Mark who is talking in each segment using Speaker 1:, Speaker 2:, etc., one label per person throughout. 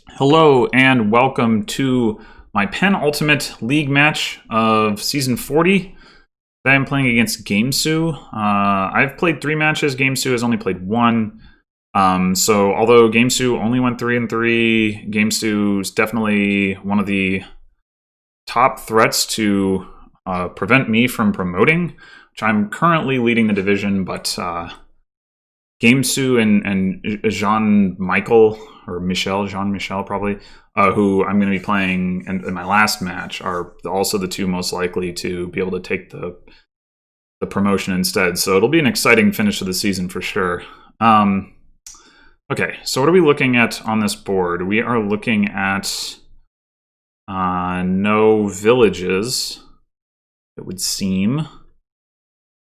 Speaker 1: Hello and welcome to my penultimate league match of season 40. Today I'm playing against gamesou. I've played 3 matches. gamesou has only played 1. So although gamesou only went 3-3, gamesou is definitely one of the top threats to prevent me from promoting, which I'm currently leading the division, but gamesou and Jean-Michel, or Jean-Michel probably, who I'm going to be playing in my last match, are also the two most likely to be able to take the promotion instead. So it'll be an exciting finish of the season for sure. Okay, so what are we looking at on this board? We are looking at no villages, it would seem.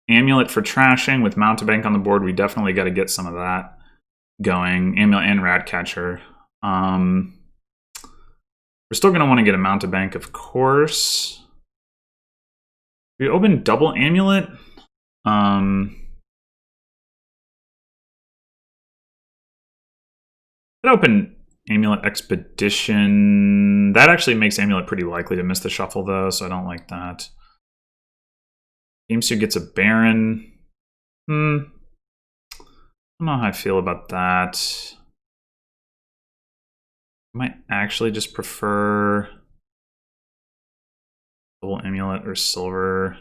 Speaker 1: Amulet for trashing with mountebank on the board. We definitely got to get some of that going. Amulet and Ratcatcher. We're still going to want to get a mountebank, of course. We open double Amulet. Could open Amulet Expedition. That actually makes Amulet pretty likely to miss the shuffle, though, so I don't like that. gamesou gets a Baron. I don't know how I feel about that. I might actually just prefer double Amulet or silver.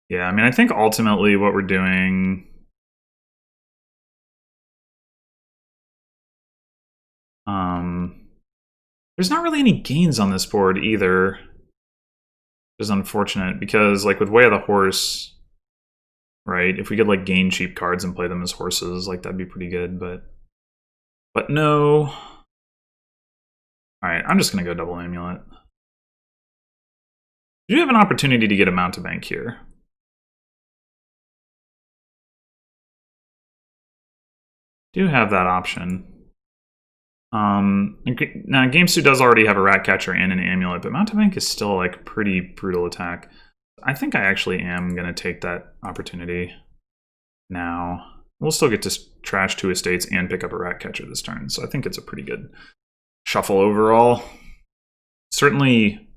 Speaker 1: Yeah, I mean, I think ultimately what we're doing... there's not really any gains on this board either. Which is unfortunate, because like with Way of the Horse, right, if we could like gain cheap cards and play them as horses, like that'd be pretty good, but no. Alright, I'm just gonna go double Amulet. You do have an opportunity to get a mountebank here. Do have that option. Now gamesou does already have a Ratcatcher and an Amulet, but mountebank is still like pretty brutal attack. I think I actually am gonna take that opportunity now. We'll still get to trash 2 estates and pick up a Ratcatcher this turn, so I think it's a pretty good shuffle overall. Certainly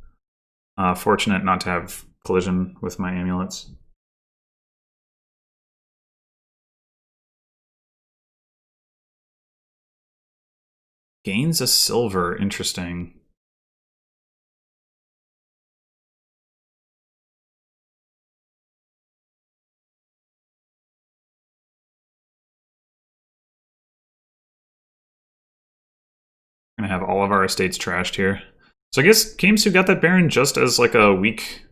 Speaker 1: fortunate not to have collision with my amulets. Gains a silver, interesting. We're gonna have all of our estates trashed here. So I guess gamesou got that Baron just as like a weak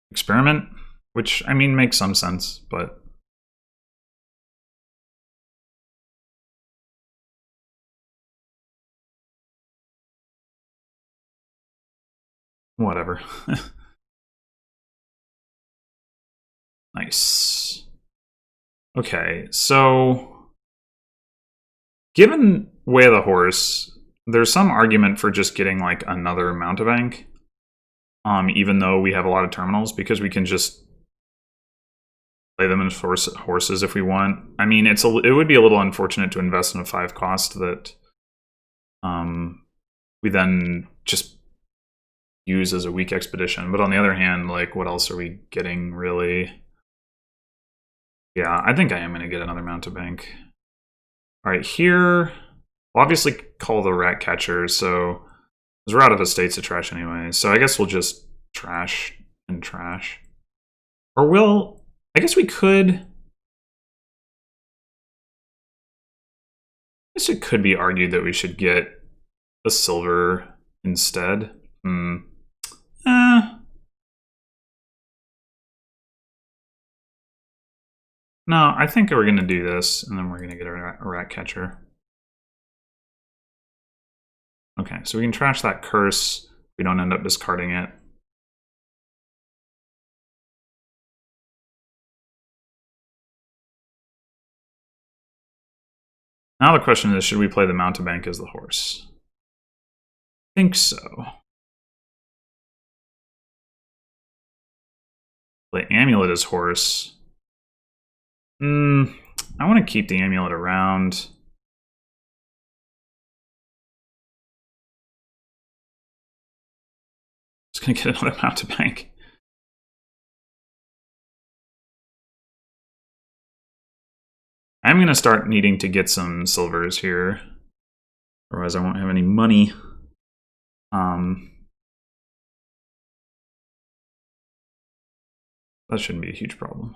Speaker 1: experiment, which I mean makes some sense, but whatever. Nice. Okay, so given Way of the Horse, there's some argument for just getting like another mountebank, even though we have a lot of terminals, because we can just play them as horses if we want. I mean, it would be a little unfortunate to invest in a 5 cost that we then just use as a weak expedition. But on the other hand, like, what else are we getting, really? Yeah, I think I am going to get another mountebank. All right, here, we'll obviously call the Ratcatcher, so we're out of estates to trash anyway. So I guess we'll just trash and trash. Or I guess we could... I guess it could be argued that we should get a silver instead. No, I think we're going to do this, and then we're going to get a Ratcatcher. Okay, so we can trash that curse. We don't end up discarding it. Now the question is, should we play the mountebank as the horse? I think so. Play Amulet as horse. I want to keep the Amulet around. gonna get another mountebank. I'm gonna start needing to get some silvers here. Otherwise I won't have any money. That shouldn't be a huge problem.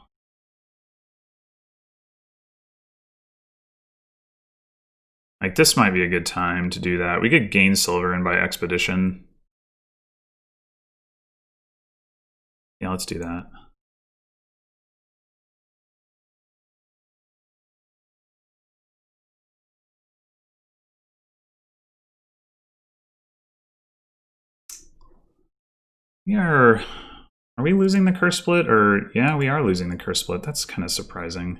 Speaker 1: Like, this might be a good time to do that. We could gain silver in by expedition. Yeah, let's do that. Are we losing the curse split? Or, yeah, we are losing the curse split. That's kind of surprising.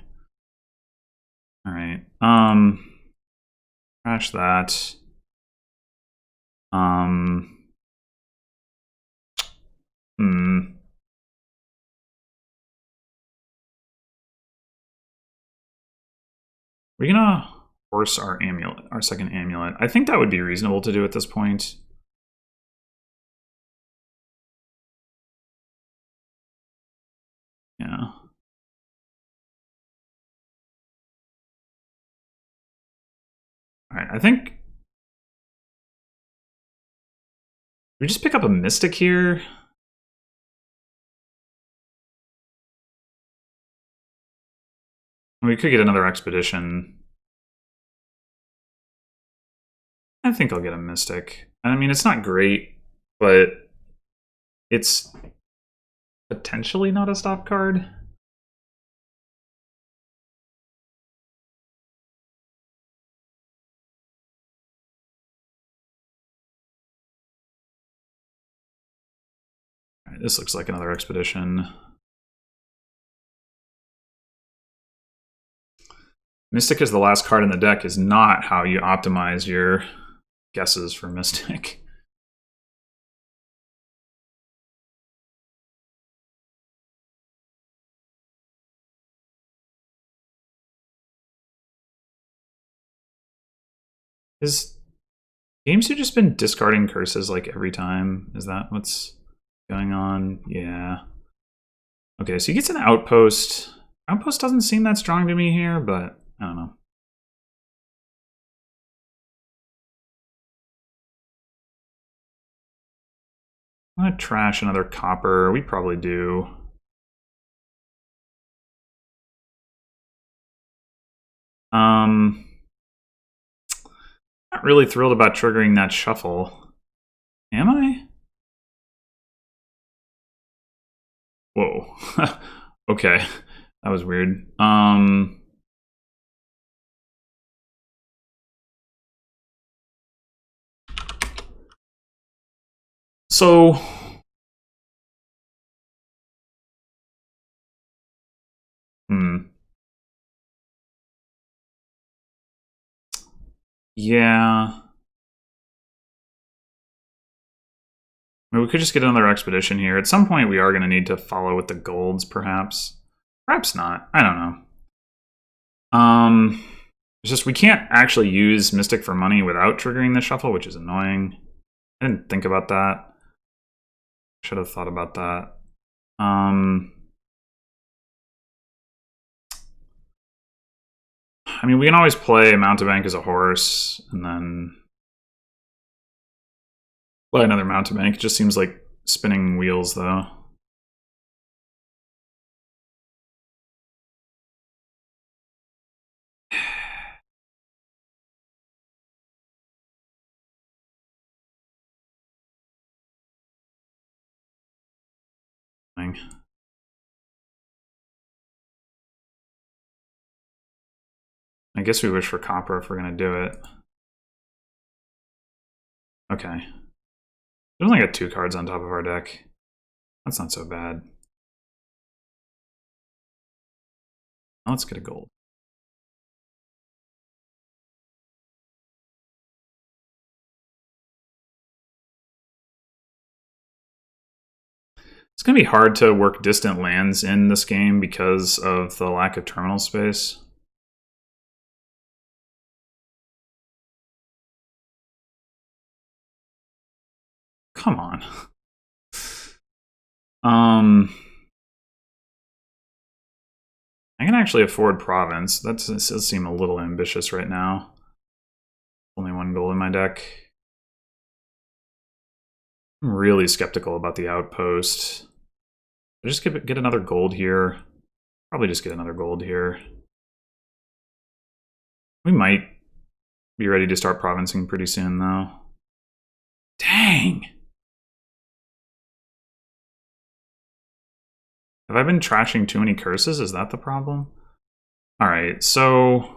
Speaker 1: All right. Crash that. We're gonna force our amulet, our second amulet. I think that would be reasonable to do at this point. Yeah. All right, I think we just pick up a mystic here. We could get another expedition. I think I'll get a mystic. I mean, it's not great, but it's potentially not a stop card. All right, this looks like another expedition. Mystic is the last card in the deck is not how you optimize your guesses for Mystic. Is gamesou just been discarding curses like every time? Is that what's going on? Yeah. Okay, so he gets an outpost. Outpost doesn't seem that strong to me here, but I don't know. I'm gonna trash another copper. We probably do. Not really thrilled about triggering that shuffle. Am I? Whoa. Okay. That was weird. So yeah. I mean, we could just get another expedition here. At some point, we are going to need to follow with the golds, perhaps. Perhaps not. I don't know. It's just we can't actually use Mystic for money without triggering the shuffle, which is annoying. I didn't think about that. Should have thought about that. I mean, we can always play Mountebank as a horse, and then play another Mountebank. It just seems like spinning wheels, though. I guess we wish for copper if we're going to do it. Okay. We only got 2 cards on top of our deck. That's not so bad. Now let's get a gold. It's going to be hard to work distant lands in this game because of the lack of terminal space. Come on. I can actually afford province. That does seem a little ambitious right now. Only one gold in my deck. I'm really skeptical about the outpost. I'll just get another gold here. Probably just get another gold here. We might be ready to start provincing pretty soon, though. Dang! Have I been trashing too many curses? Is that the problem? Alright, so...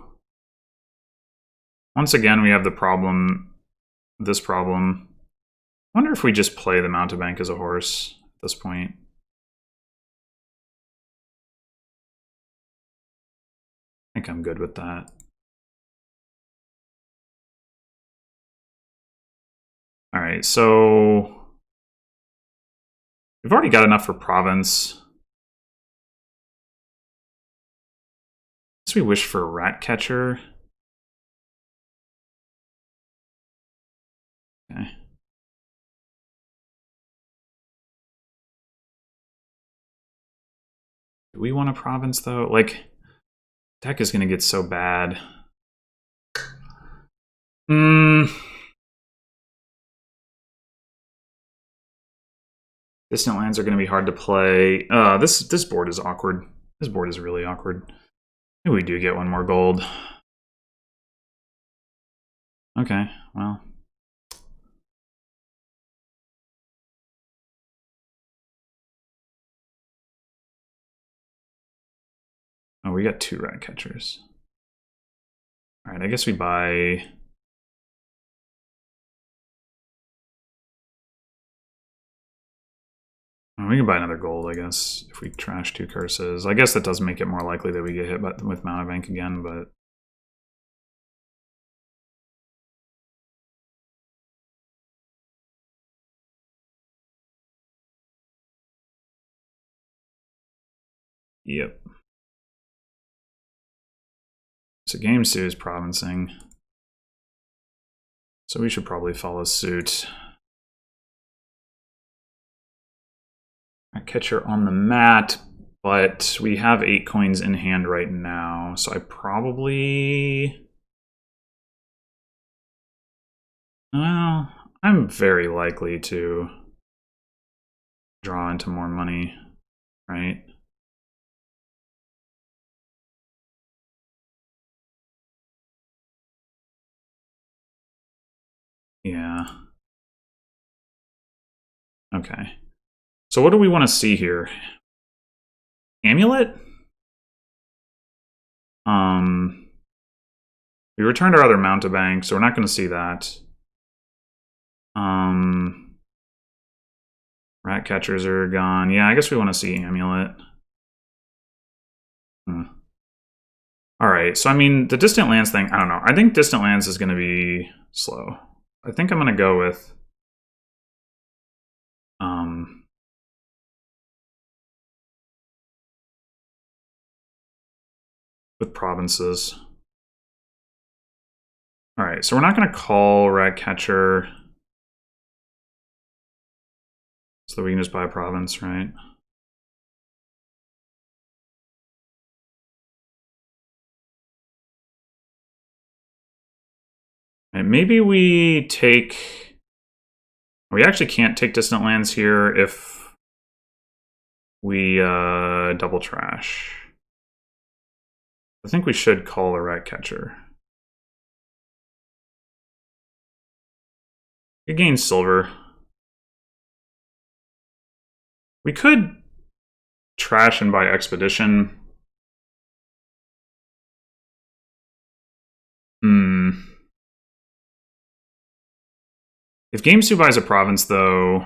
Speaker 1: once again, we have the problem... this problem. I wonder if we just play the mountebank as a horse at this point. I think I'm good with that. Alright, so... we've already got enough for province. We wish for a rat catcher. Okay. Do we want a province though? Like, deck is gonna get so bad. Distant lands are gonna be hard to play. This board is awkward. This board is really awkward. Maybe we do get one more gold. Okay, well. Oh, we got 2 rat catchers. Alright, I guess we buy... oh, we can buy another gold, I guess, if we trash 2 curses. I guess that does make it more likely that we get hit with mountebank again, but... yep. So gamesou is provincing. So we should probably follow suit. Catcher on the mat, but we have 8 coins in hand right now, so I probably... well, I'm very likely to draw into more money, right? Yeah. Okay. So what do we want to see here? Amulet? We returned our other mountebank, so we're not going to see that. Rat catchers are gone. Yeah, I guess we want to see Amulet. Alright, so I mean, the Distant Lands thing, I don't know. I think Distant Lands is going to be slow. I think I'm going to go with provinces. Alright, so we're not going to call Rat Catcher. So that we can just buy a province, right? And maybe we take... we actually can't take Distant Lands here if we double trash. I think we should call a Rat Catcher. We gain silver. We could trash and buy Expedition. If gamesou buys a province, though,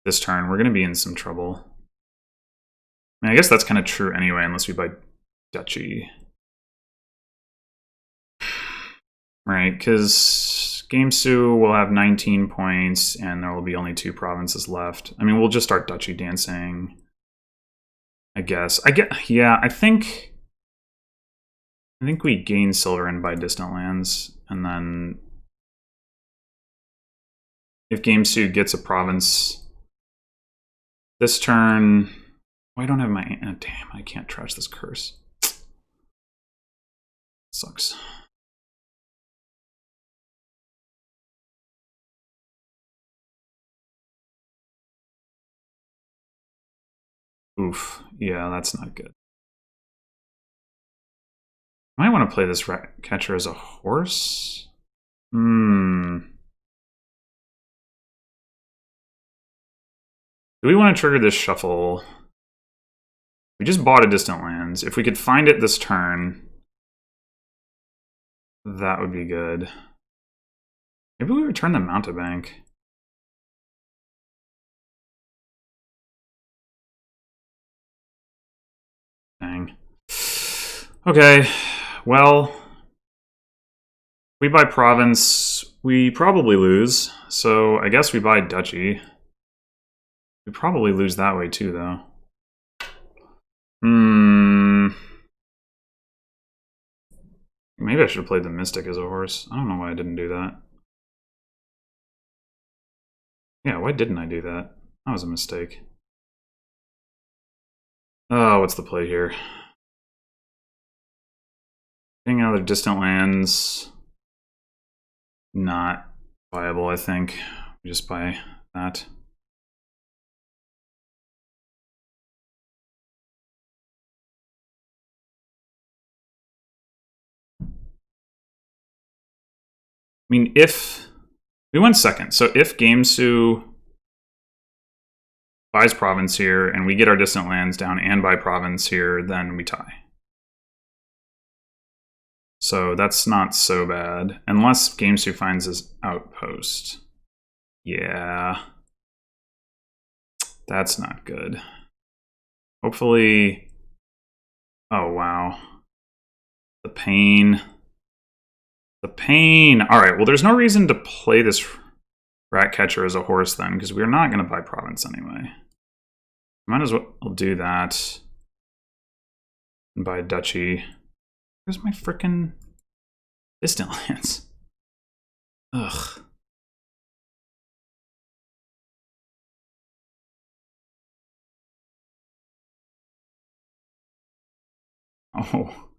Speaker 1: this turn, we're going to be in some trouble. I mean, I guess that's kind of true anyway, unless we buy duchy. Right, because gamesou will have 19 points, and there will be only 2 provinces left. I mean, we'll just start duchy dancing, I guess. Yeah, I think we gain silver and buy distant lands, and then if gamesou gets a province, This turn... Oh, I don't have my... Oh, damn, I can't trash this curse. Sucks. Oof. Yeah, that's not good. I might want to play this rat catcher as a horse. Do we want to trigger this shuffle? We just bought a distant lands. If we could find it this turn, that would be good. Maybe we return the Mountebank. Dang. Okay, well, we buy province, we probably lose. So I guess we buy duchy. We probably lose that way too, though. Maybe I should have played the Mystic as a horse. I don't know why I didn't do that. Yeah, why didn't I do that? That was a mistake. Oh, what's the play here? Getting out of their distant lands. Not viable, I think. We just buy that. I mean, if... We went second, so if gamesou buys province here, and we get our distant lands down and buy province here, then we tie. So that's not so bad. Unless gamesou finds his outpost. Yeah. That's not good. Hopefully... Oh, wow. The pain. The pain. Alright, well, there's no reason to play this rat catcher as a horse then, because we're not going to buy province anyway. Might as well do that. And buy duchy. Where's my frickin' distant lands? Ugh. Oh.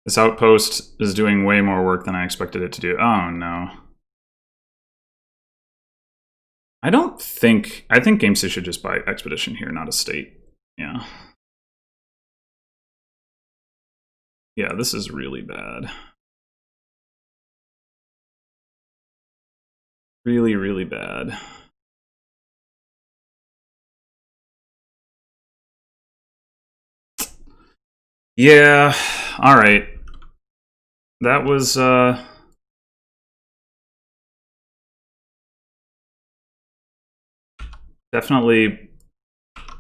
Speaker 1: This outpost is doing way more work than I expected it to do. Oh, no. I think gamesou should just buy expedition here, not a state. Yeah. Yeah, this is really bad. Really, really bad. Yeah, alright. That was, definitely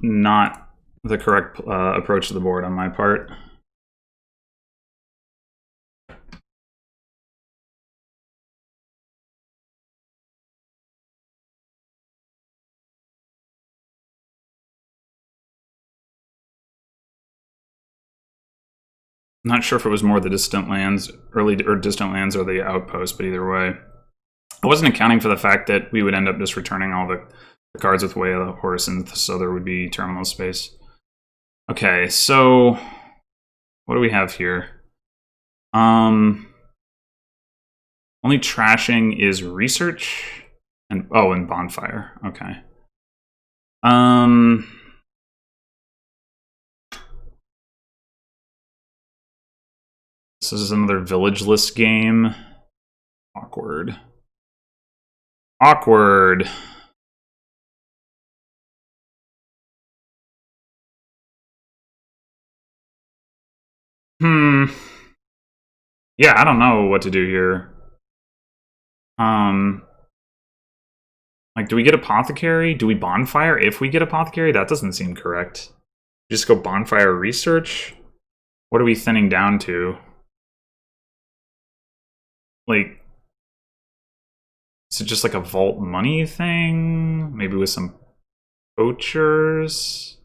Speaker 1: not the correct approach to the board on my part. Not sure if it was more the distant lands, early or distant lands, or the outpost, but either way. I wasn't accounting for the fact that we would end up just returning all the cards with way of the horse, and so there would be terminal space. Okay, so what do we have here? Only trashing is research and and bonfire. Okay. This is another villageless game. Awkward. Awkward. Yeah, I don't know what to do here. Like, do we get apothecary? Do we bonfire if we get apothecary? That doesn't seem correct. Just go bonfire research? What are we thinning down to? Like, is it just like a vault money thing? Maybe with some poachers?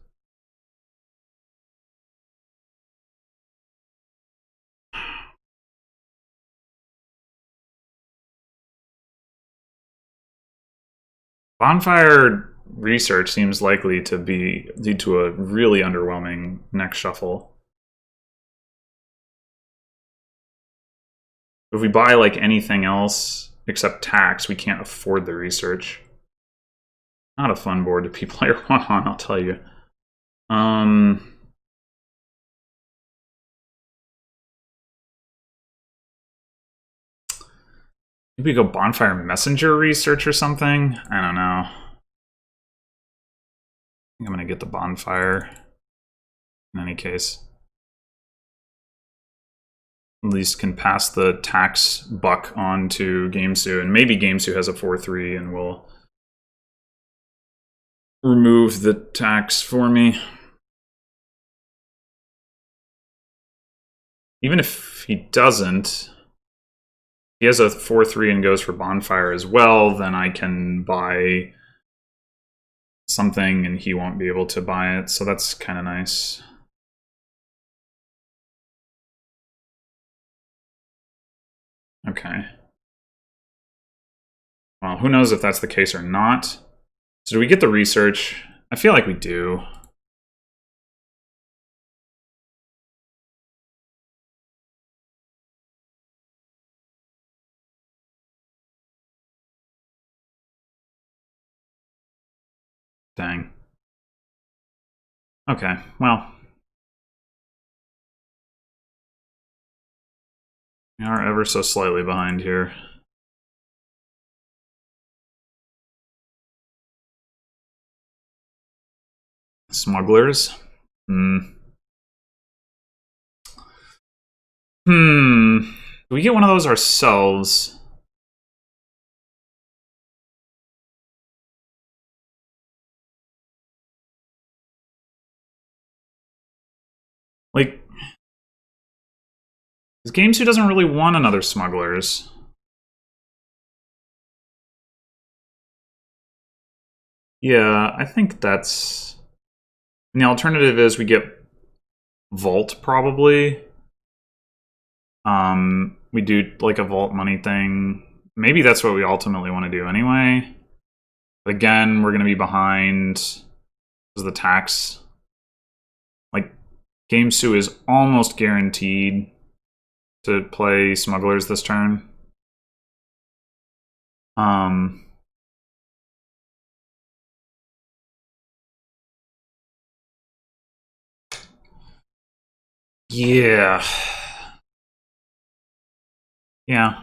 Speaker 1: Bonfire research seems likely to lead to a really underwhelming next shuffle. If we buy like anything else except tax, we can't afford the research. Not a fun board to be player one on, I'll tell you. Maybe we go Bonfire Messenger research or something? I don't know. I think I'm gonna get the Bonfire in any case. At least can pass the tax buck on to gamesou, and maybe gamesou has a 4-3 and will remove the tax for me. Even if he doesn't, he has a 4-3 and goes for Bonfire as well, then I can buy something and he won't be able to buy it, so that's kind of nice. Okay. Well, who knows if that's the case or not. So do we get the research? I feel like we do. Dang. Okay, well. We are ever so slightly behind here. Smugglers? Do we get one of those ourselves? Like, this gamesou doesn't really want another smugglers. Yeah, I think that's... And the alternative is we get Vault, probably. We do, like, a Vault money thing. Maybe that's what we ultimately want to do anyway. But again, we're going to be behind because of the tax. Like, gamesou is almost guaranteed to play smugglers this turn. Yeah. Yeah.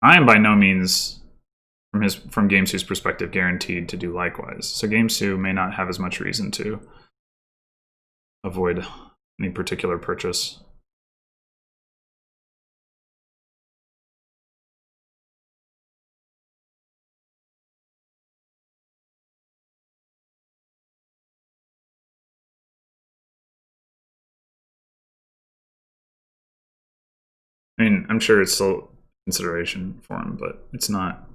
Speaker 1: I am by no means, from gamesou's perspective, guaranteed to do likewise. So gamesou may not have as much reason to avoid any particular purchase. I mean, I'm sure it's still consideration for him, but it's not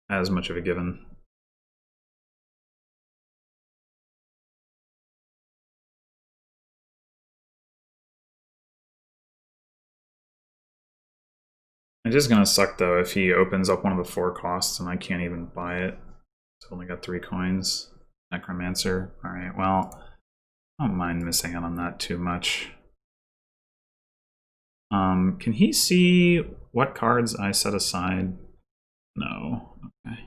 Speaker 1: as much of a given. It is going to suck, though, if he opens up one of the 4 costs and I can't even buy it. It's only got 3 coins. Necromancer. Alright, well, I don't mind missing out on that too much. Can he see what cards I set aside? No. Okay.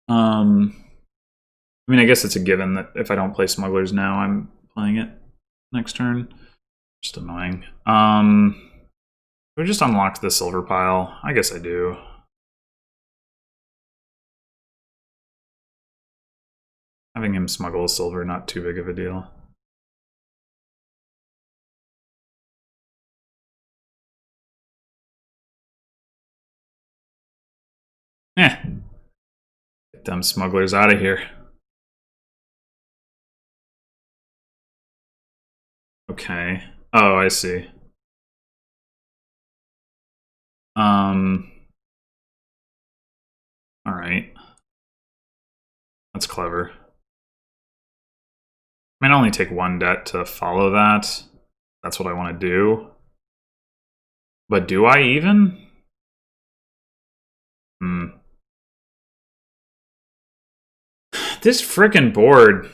Speaker 1: I mean, I guess it's a given that if I don't play Smugglers now, I'm playing it next turn. Just annoying. Do I just unlock the silver pile? I guess I do. Having him smuggle silver, not too big of a deal. Get them smugglers out of here. Okay. Oh, I see. Alright. That's clever. I might only take 1 debt to follow that. That's what I want to do. But do I even? This frickin' board.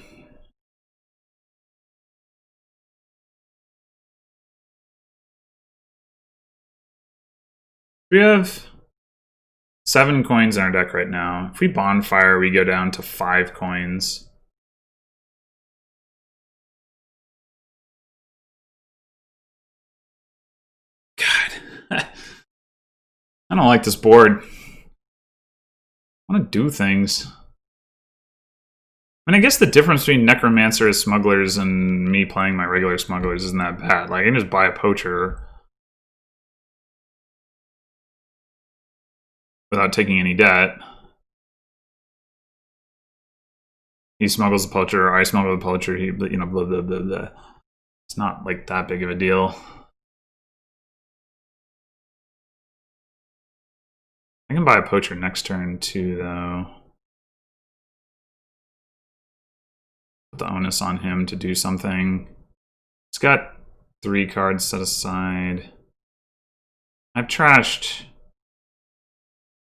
Speaker 1: We have 7 coins in our deck right now. If we bonfire, we go down to 5 coins. God. I don't like this board. I want to do things. I mean, I guess the difference between Necromancer as smugglers and me playing my regular smugglers isn't that bad. Like, I can just buy a poacher without taking any debt. He smuggles the poacher, I smuggle the poacher, he, you know, blah, blah, blah, blah. It's not, like, that big of a deal. I can buy a poacher next turn, too, though. Put the onus on him to do something. He's got 3 cards set aside. I've trashed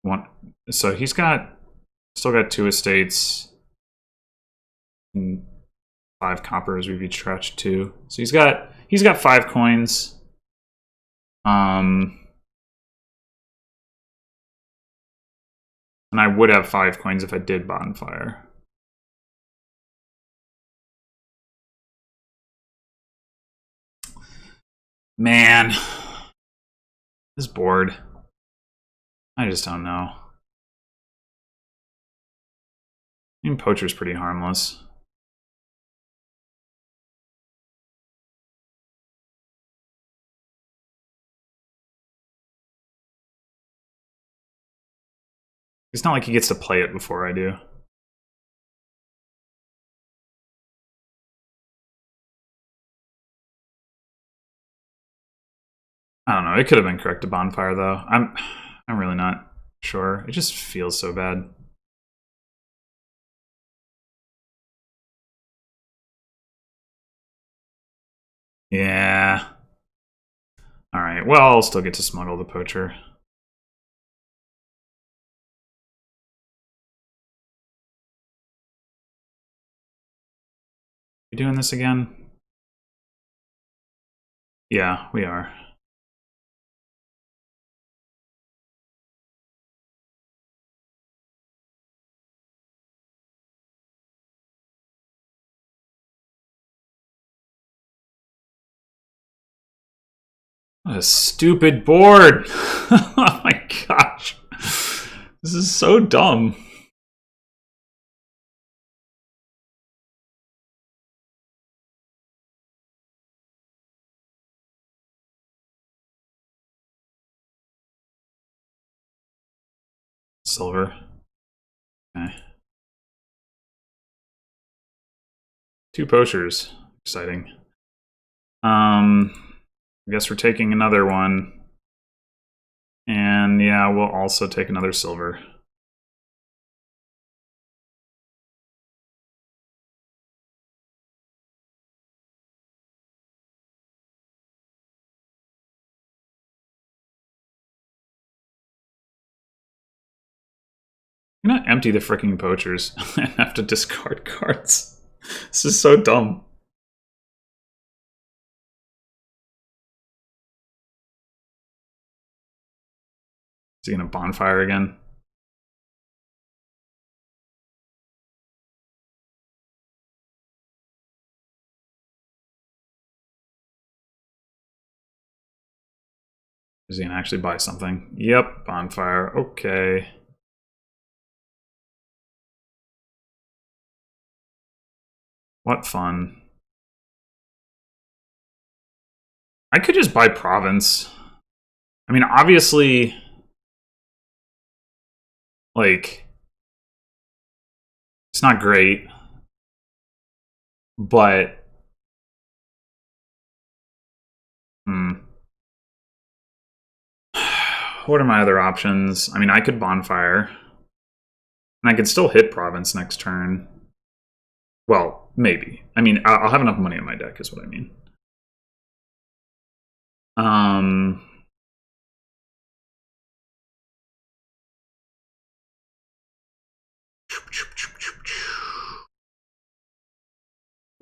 Speaker 1: one. So he's still got 2 estates. And 5 coppers we've each trashed 2. So he's got 5 coins. And I would have 5 coins if I did bonfire. Man, this board. I just don't know. I mean, poacher's pretty harmless. It's not like he gets to play it before I do. I don't know. It could have been correct to bonfire though. I'm really not sure. It just feels so bad. Yeah. All right. Well, I'll still get to smuggle the poacher. We doing this again? Yeah, we are. What a stupid board! Oh my gosh. This is so dumb. Silver. Okay. 2 poachers. Exciting. I guess we're taking another one. And yeah, we'll also take another silver. I'm gonna empty the freaking poachers and have to discard cards. This is so dumb. Is he gonna bonfire again? Is he gonna actually buy something? Yep, bonfire. Okay. What fun. I could just buy province. I mean, obviously, like, it's not great, but what are my other options? I mean, I could bonfire, and I could still hit province next turn. Well, maybe. I mean, I'll have enough money in my deck, is what I mean.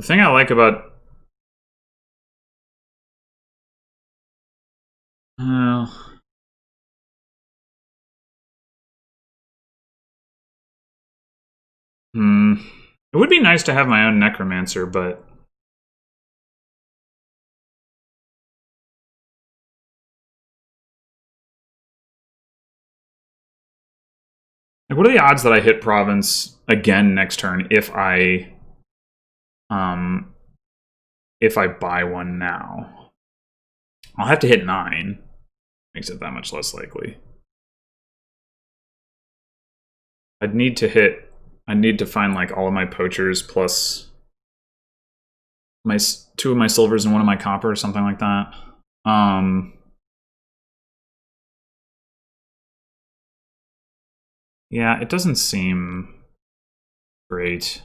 Speaker 1: The thing I like about... It would be nice to have my own necromancer, but... Like, what are the odds that I hit province again next turn if I buy one now? I'll have to hit 9. Makes it that much less likely. I'd need to find like all of my poachers plus my 2 of my silvers and 1 of my copper or something like that. Yeah, it doesn't seem great.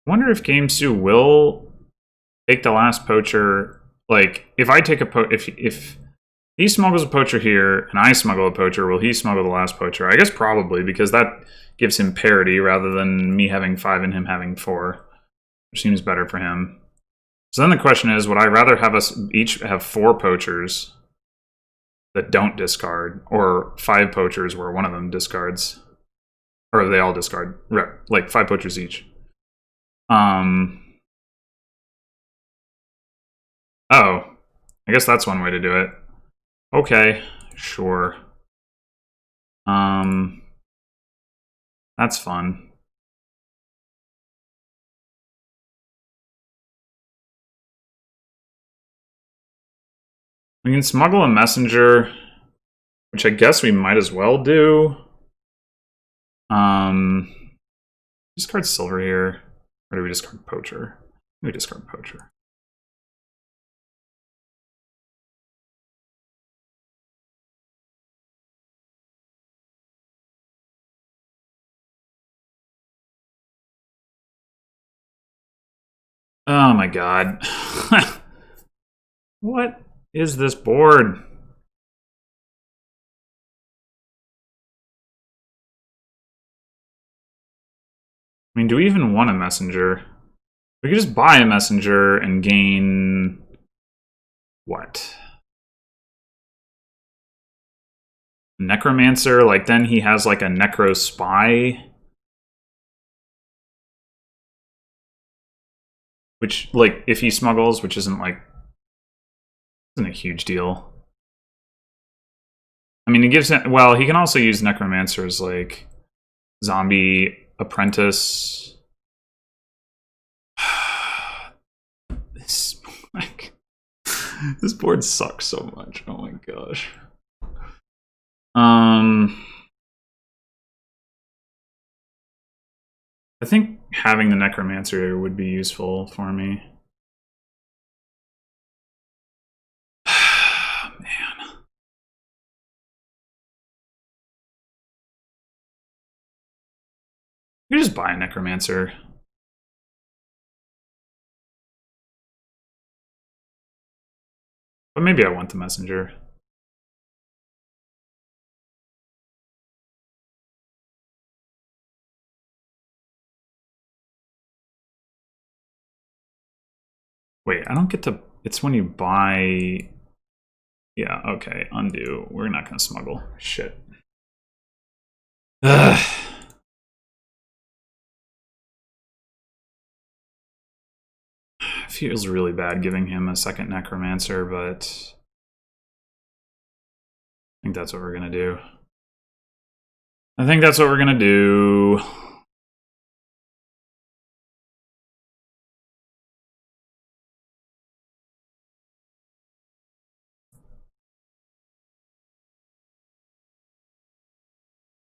Speaker 1: I wonder if gamesou will take the last poacher. Like, if I take a if he smuggles a poacher here and I smuggle a poacher, will he smuggle the last poacher? I guess probably, because that gives him parity rather than me having 5 and him having 4, which seems better for him. So then the question is, would I rather have us each have 4 poachers that don't discard, or 5 poachers where one of them discards, or they all discard, like 5 poachers each? Oh, I guess that's one way to do it. Okay, sure. That's fun. We can smuggle a messenger, which I guess we might as well do. Discard silver here. Or do we discard poacher? We discard poacher. Oh my god. What is this board? I mean, do we even want a messenger? We could just buy a messenger and gain... what? Necromancer? Like, then he has like a necro spy? Which, like, if he smuggles, which isn't like... isn't a huge deal. I mean, it gives him... well, he can also use necromancer as like zombie apprentice. This board sucks so much. Oh my gosh. I think having the necromancer would be useful for me. Man. You just buy a necromancer. But maybe I want the messenger. Wait, I don't get to... it's when you buy... yeah, okay, undo. We're not gonna smuggle. Shit. Ugh. Feels really bad giving him a second necromancer, but I think that's what we're gonna do. I think that's what we're gonna do.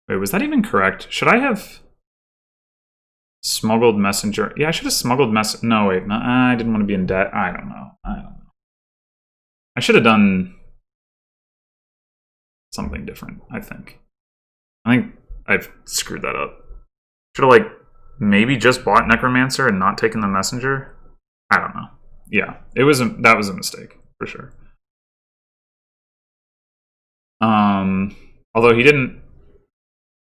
Speaker 1: Wait, was that even correct? Should I have smuggled messenger? Yeah, I should have smuggled no, wait, no, I didn't want to be in debt. I don't know. I should have done something different, I think. I think I've screwed that up. Should have, like, maybe just bought necromancer and not taken the messenger? I don't know. Yeah, that was a mistake, for sure. Although he didn't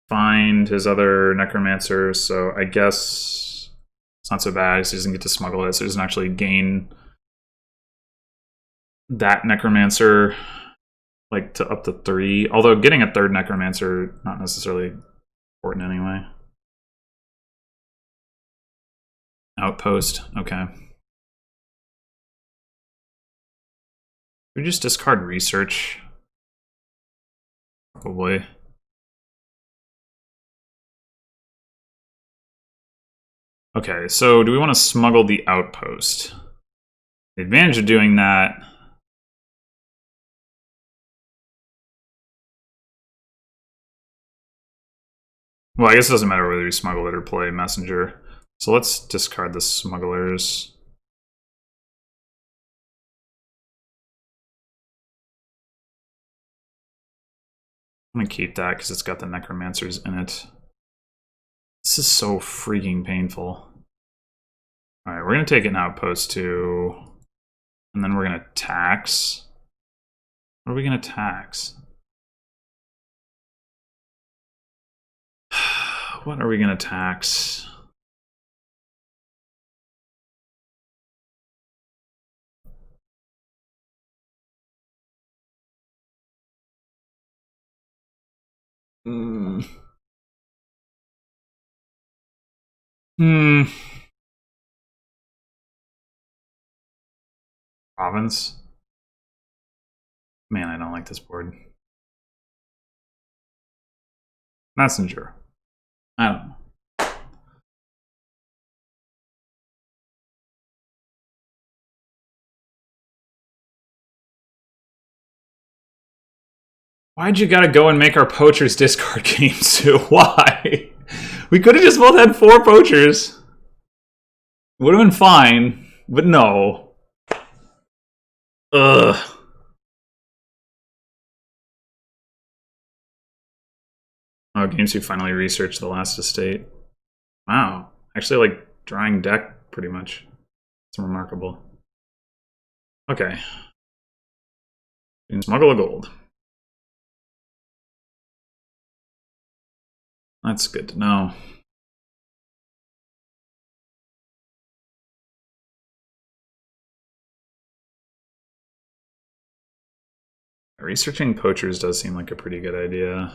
Speaker 1: find his other necromancer, so I guess it's not so bad. He doesn't get to smuggle it, so he doesn't actually gain that necromancer like to up to 3. Although getting a third necromancer not necessarily important anyway. Outpost, okay. We just discard research. Probably. Okay, so do we want to smuggle the outpost? The advantage of doing that... Well, I guess it doesn't matter whether we smuggle it or play messenger. So let's discard the smugglers. I'm gonna keep that because it's got the necromancers in it. This is so freaking painful. Alright, we're gonna take an outpost too. And then we're gonna tax. What are we gonna tax? What are we gonna tax? Province? Man, I don't like this board. Messenger. I don't know. Why'd you gotta go and make our poachers discard gamesou? Why? We could have just both had 4 poachers. Would have been fine, but no. Ugh. Oh, gamesou finally researched the last estate. Wow. Actually, like, drawing deck, pretty much. It's remarkable. Okay. You can smuggle a gold. That's good to know. Researching poachers does seem like a pretty good idea.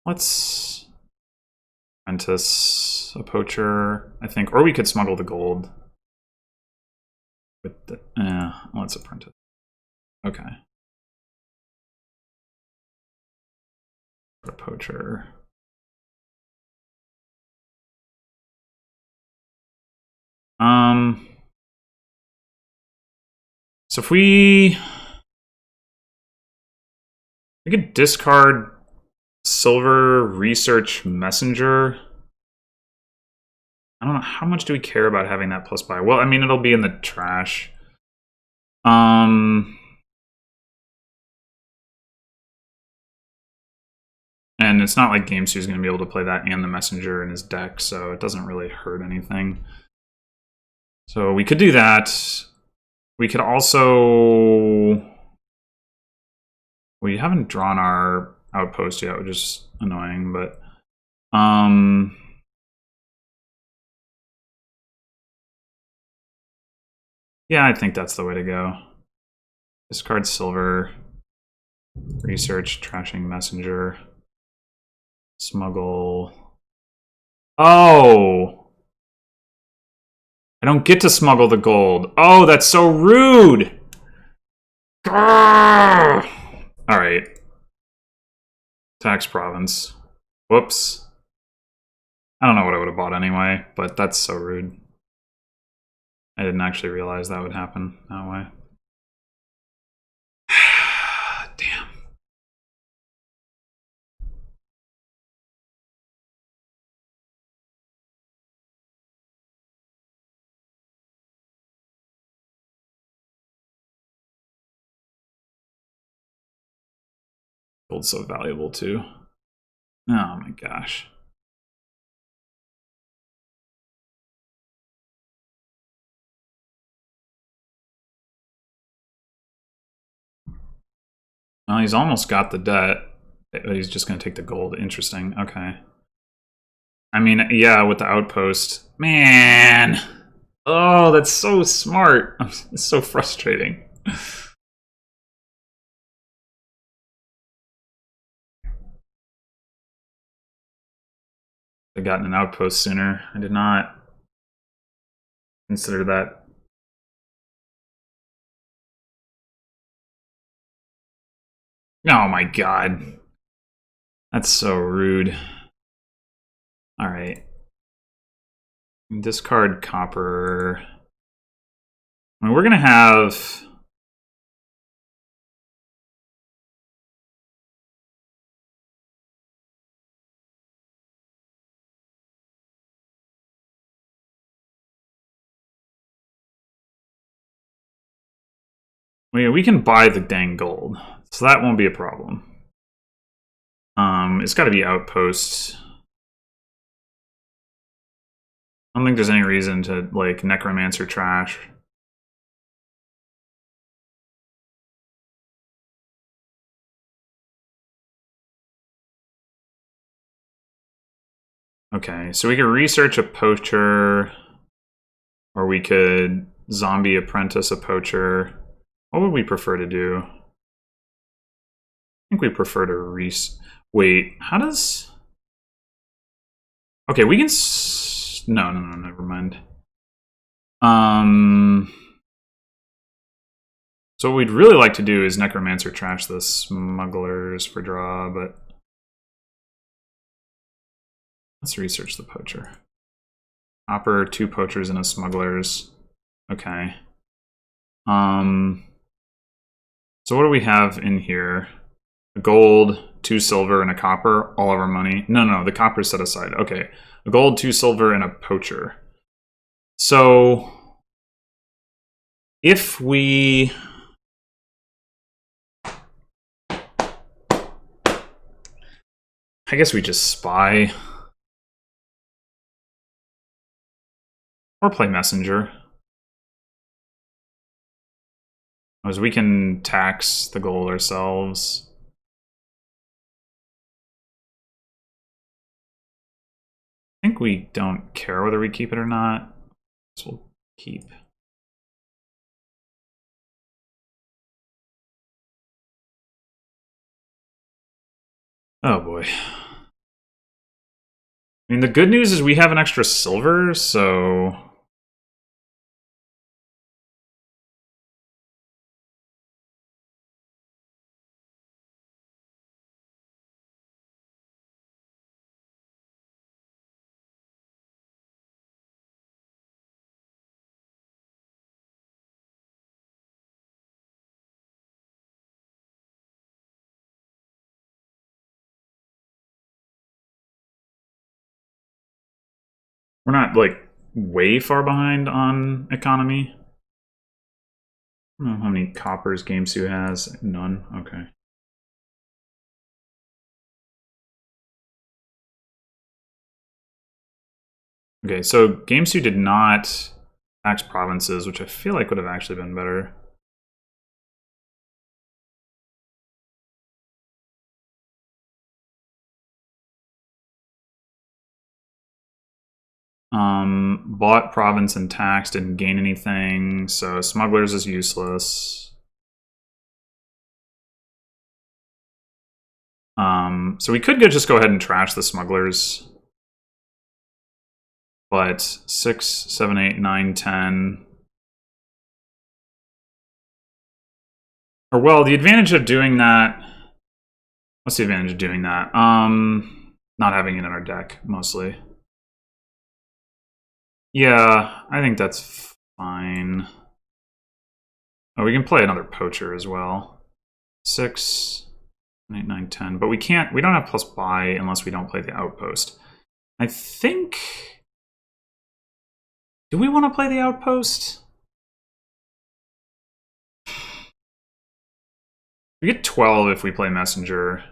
Speaker 1: Let's apprentice a poacher, I think, or we could smuggle the gold. With the, let's apprentice. Okay. A poacher. So if we could discard Silver Research Messenger. I don't know, how much do we care about having that plus buy? Well, I mean, it'll be in the trash. And it's not like gamesou's going to be able to play that and the messenger in his deck, so it doesn't really hurt anything. So we could do that. We could also... We haven't drawn our outpost yet, which is annoying, but... Yeah, I think that's the way to go. Discard silver. Research, trashing messenger. Smuggle. Oh! I don't get to smuggle the gold. Oh, that's so rude! Alright. Tax province. Whoops. I don't know what I would have bought anyway, but that's so rude. I didn't actually realize that would happen that way. Damn. Gold's so valuable too. Oh my gosh. Well, he's almost got the debt, but he's just going to take the gold. Interesting. Okay. I mean, yeah, with the outpost. Man! Oh, that's so smart. It's so frustrating. I gotten an outpost sooner. I did not consider that. Oh my god. That's so rude. Alright. Discard copper. I mean, we're gonna have... We can buy the dang gold, so that won't be a problem. It's got to be outposts. I don't think there's any reason to, like, necromancer trash. Okay, so we could research a poacher, or we could zombie apprentice a poacher. What would we prefer to do? I think we prefer to wait, how does... Okay, we can... No, never mind. So what we'd really like to do is necromancer trash the smugglers for draw, but... Let's research the poacher. Hopper, 2 poachers and a smugglers. Okay. So what do we have in here? A gold, 2 silver, and a copper. All of our money. No, the copper's set aside. Okay. A gold, 2 silver, and a poacher. So if we... I guess we just spy. Or play messenger. As we can tax the gold ourselves. I think we don't care whether we keep it or not. So we'll keep. Oh boy. I mean, the good news is we have an extra silver, so... We're not, like, way far behind on economy. I don't know how many coppers gamesou has. None. Okay. Okay, so gamesou did not tax provinces, which I feel like would have actually been better. Bought province and tax, didn't gain anything, so smugglers is useless. So we could just go ahead and trash the smugglers. But 6, 7, 8, 9, 10. Or well, the advantage of doing that... What's the advantage of doing that? Not having it in our deck, mostly. Yeah, I think that's fine. Oh, we can play another poacher as well. 6, 8, 9, 10. But we don't have plus buy unless we don't play the outpost. I think... Do we want to play the outpost? We get 12 if we play messenger.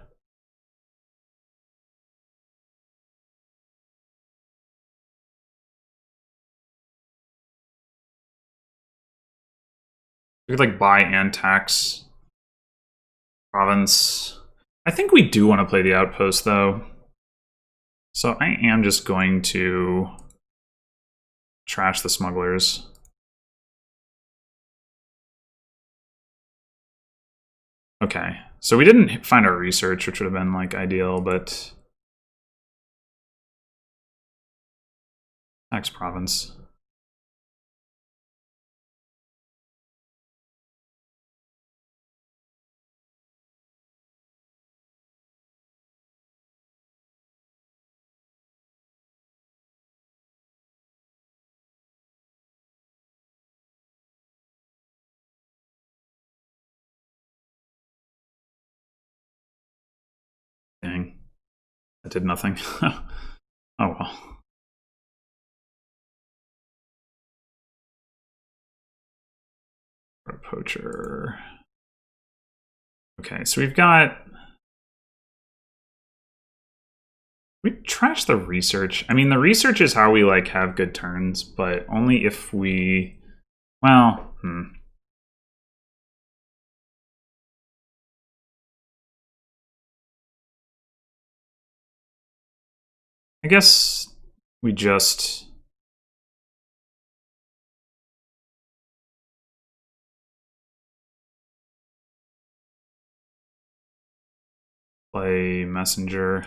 Speaker 1: We could like buy and tax province. I think we do want to play the outpost though. So I am just going to trash the smugglers. Okay, so we didn't find our research, which would have been like ideal, but tax province. Dang, that did nothing. Oh well. Poacher. Okay, so we've got... We trash the research. I mean, the research is how we like have good turns, but only if we... Well, I guess we just... play messenger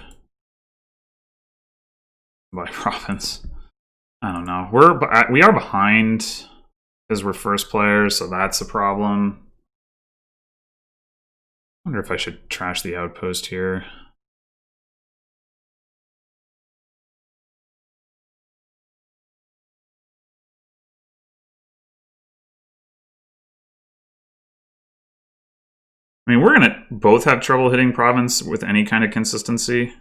Speaker 1: by province. I don't know. We are behind because we're first players, so that's a problem. I wonder if I should trash the outpost here. I mean, we're gonna both have trouble hitting province with any kind of consistency.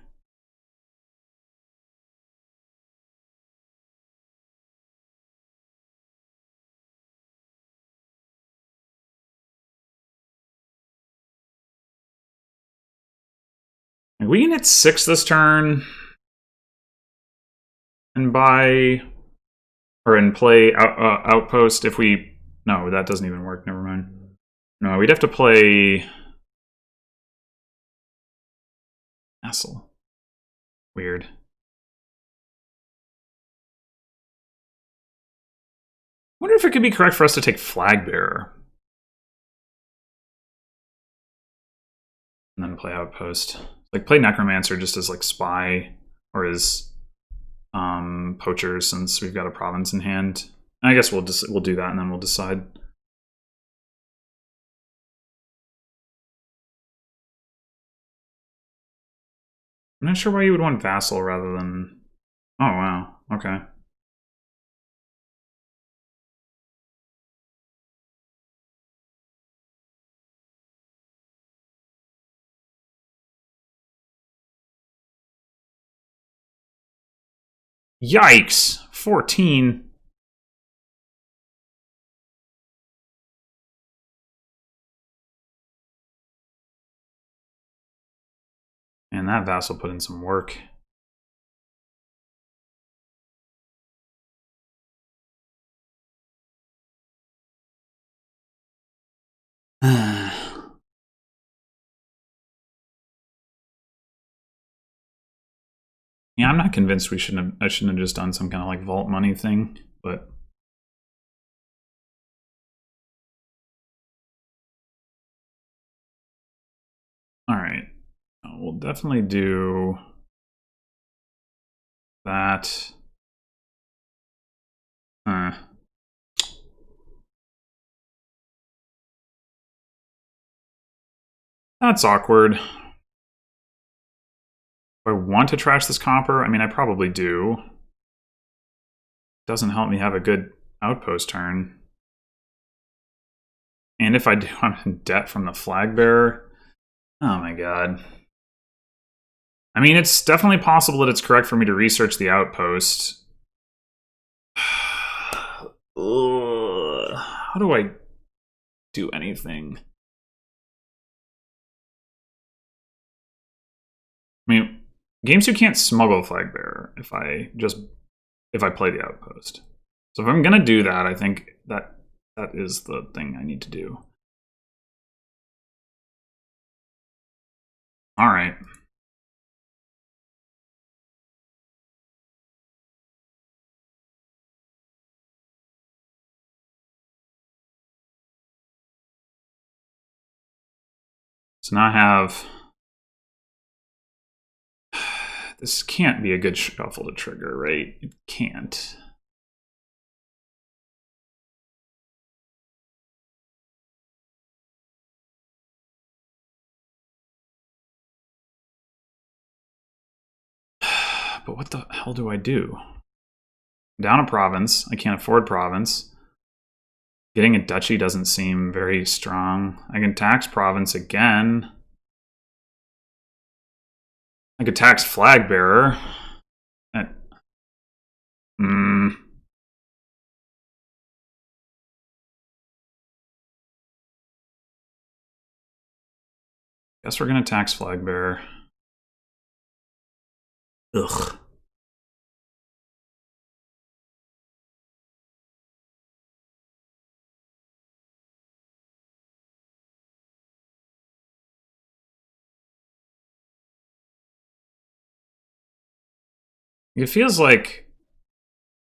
Speaker 1: We can hit 6 this turn and buy or and play outpost if we... No, that doesn't even work. Never mind. No, we'd have to play Castle. Weird. Wonder if it could be correct for us to take Flag Bearer. And then play Outpost. Like play Necromancer just as like spy or as poacher since we've got a province in hand. And I guess we'll do that and then we'll decide. I'm not sure why you would want Vassal rather than... Oh, wow. Okay. Yikes! 14. And that Vassal put in some work. Yeah, I'm not convinced I shouldn't have just done some kind of like vault money thing, but... Alright. We'll definitely do that. That's awkward. Do I want to trash this copper? I mean, I probably do. Doesn't help me have a good outpost turn. And if I do, I'm in debt from the flag bearer. Oh my god. I mean, it's definitely possible that it's correct for me to research the outpost. How do I do anything? I mean, gamesou can't smuggle flag bearer if I play the outpost. So if I'm gonna do that, I think that That is the thing I need to do. All right. So now I have... This can't be a good shuffle to trigger, right? It can't. But what the hell do I do? Down a province. I can't afford province. Getting a duchy doesn't seem very strong. I can tax province again. I could tax flag bearer. Guess we're gonna tax flag bearer. Ugh. It feels like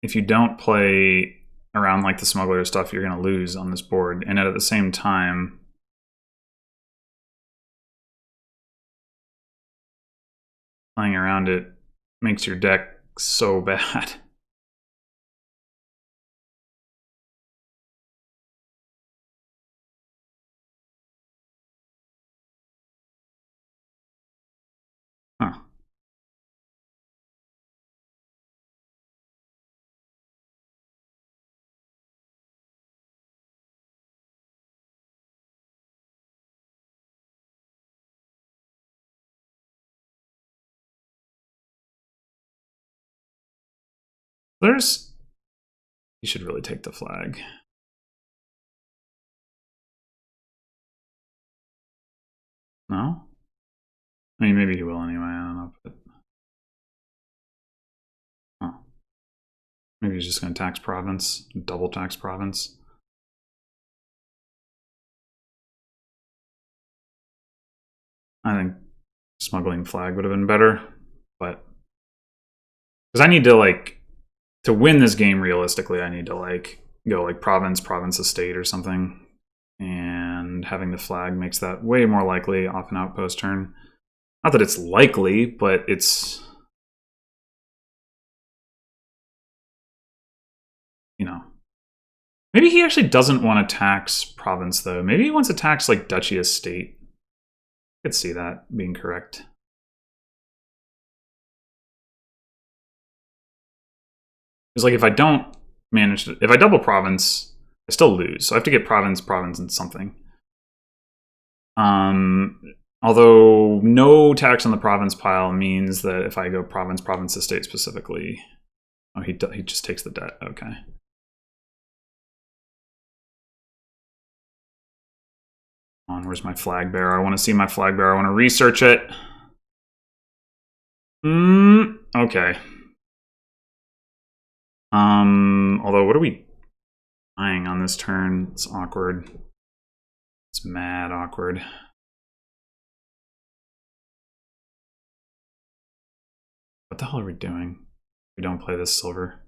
Speaker 1: if you don't play around like the smuggler stuff, you're gonna lose on this board, and at the same time, playing around it makes your deck so bad. Huh. There's... You should really take the flag. No? I mean, maybe he will anyway, I don't know, but... Oh. Maybe he's just gonna tax province, double tax province. I think smuggling flag would have been better, but... Because I need to, like... To win this game realistically, I need to, like, go, like, province, estate, or something. And having the flag makes that way more likely off an outpost turn. Not that it's likely, but it's... You know. Maybe he actually doesn't want to tax province, though. Maybe he wants to tax, like, duchy estate. I could see that being correct. Because, like, if I don't manage to... If I double province, I still lose. So I have to get province, and something. Although no tax on the province pile means that if I go province, estate specifically... Oh, he just takes the debt. Okay. Where's my flag bearer? I want to see my flag bearer. I want to research it. Okay. Although, what are we buying on this turn? It's awkward. It's mad awkward. What the hell are we doing? We don't play this silver.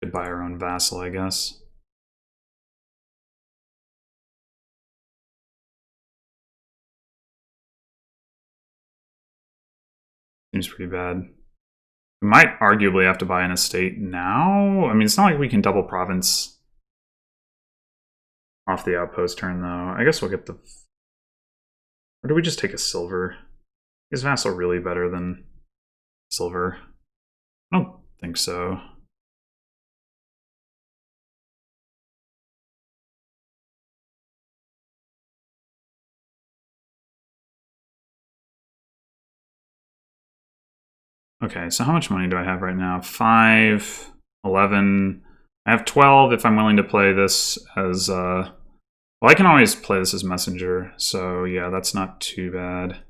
Speaker 1: Could buy our own vassal, I guess. Seems pretty bad. We might arguably have to buy an estate now. I mean, it's not like we can double province off the outpost turn, though. I guess we'll get the... Or do we just take a silver? Is vassal really better than silver? I don't think so. Okay, so how much money do I have right now? 5, 11. I have 12 if I'm willing to play this as... well, I can always play this as messenger, so yeah, that's not too bad.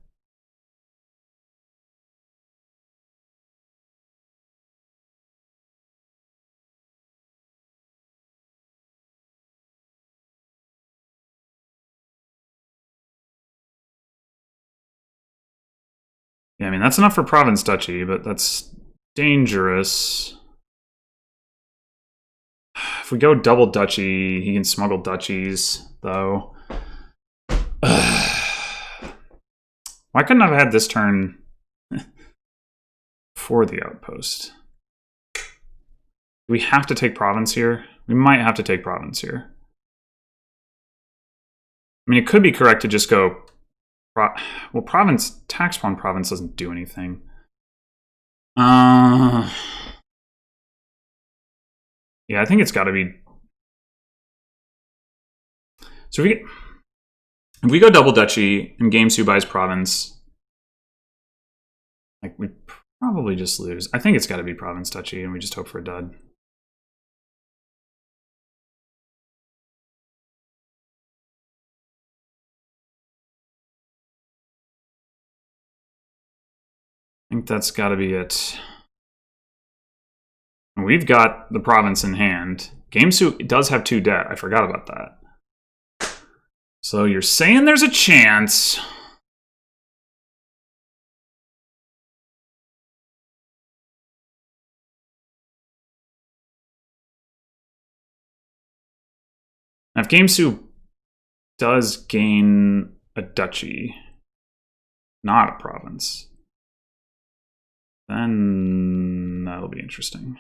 Speaker 1: Yeah, I mean, that's enough for province duchy, but that's dangerous. If we go double duchy, he can smuggle duchies, though. Why couldn't I have had this turn for the outpost? Do we have to take province here? We might have to take province here. I mean, it could be correct to just go... Well, province, tax pawn province doesn't do anything. Yeah, I think it's got to be... So if we go double duchy and gamesou buys province, like, we probably just lose. I think it's got to be province duchy, and we just hope for a dud. I think that's got to be it. We've got the province in hand. Gamesou does have 2 debt. I forgot about that. So you're saying there's a chance. Now, if gamesou does gain a duchy, not a province, then that'll be interesting.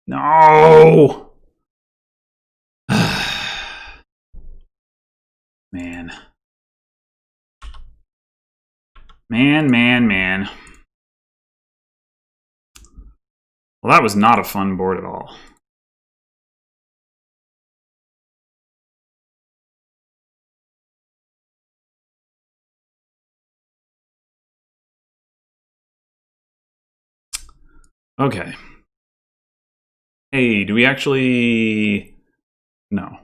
Speaker 1: No! Man. Man. Well, that was not a fun board at all. Okay. Hey, do we actually... No.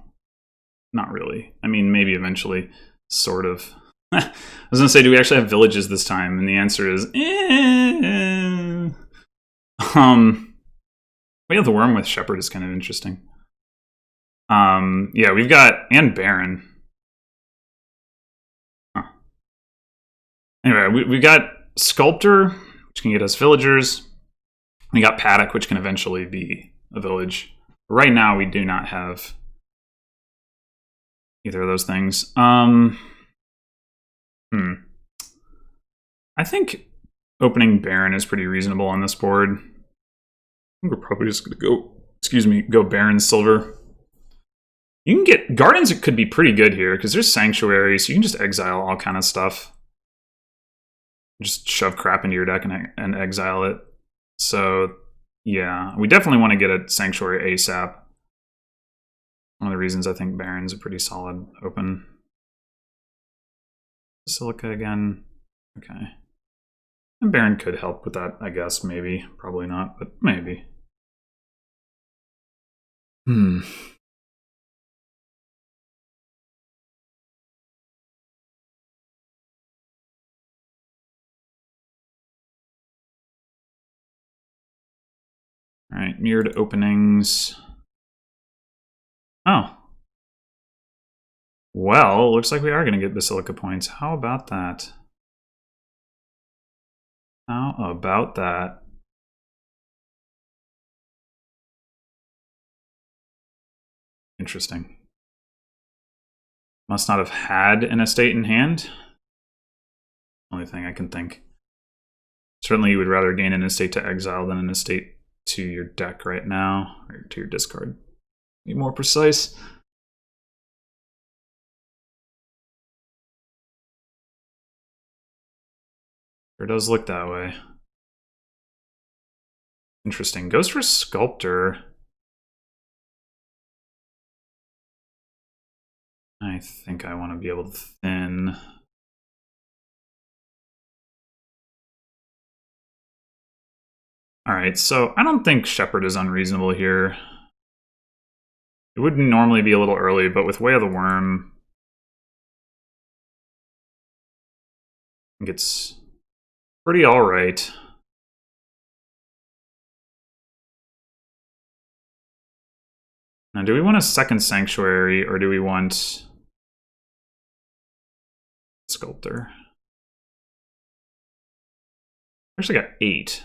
Speaker 1: Not really. I mean, maybe eventually. Sort of. I was going to say, do we actually have villages this time? And the answer is... We have the worm with Shepherd is kind of interesting. Yeah, we've got... And Baron. Huh. Anyway, we've got Sculptor, which can get us villagers. We got Paddock, which can eventually be a village. But right now, we do not have either of those things. I think opening Baron is pretty reasonable on this board. I think we're probably just going to go Baron Silver. You can get... Gardens could be pretty good here, because there's Sanctuary, so you can just exile all kind of stuff. Just shove crap into your deck and exile it. So, yeah, we definitely want to get a Sanctuary ASAP. One of the reasons I think Baron's a pretty solid open. Basilica again. Okay. And Baron could help with that, I guess, maybe. Probably not, but maybe. Alright, mirrored openings. Oh. Well, looks like we are going to get Basilica points. How about that? How about that? Interesting. Must not have had an estate in hand. Only thing I can think. Certainly you would rather gain an estate to exile than an estate to your deck right now, or to your discard. Be more precise. It does look that way. Interesting. Goes for Sculptor. I think I want to be able to thin. Alright, so I don't think Shepherd is unreasonable here. It would normally be a little early, but with Way of the Worm, I think it's pretty alright. Now, do we want a second Sanctuary, or do we want... Sculptor. Actually got 8.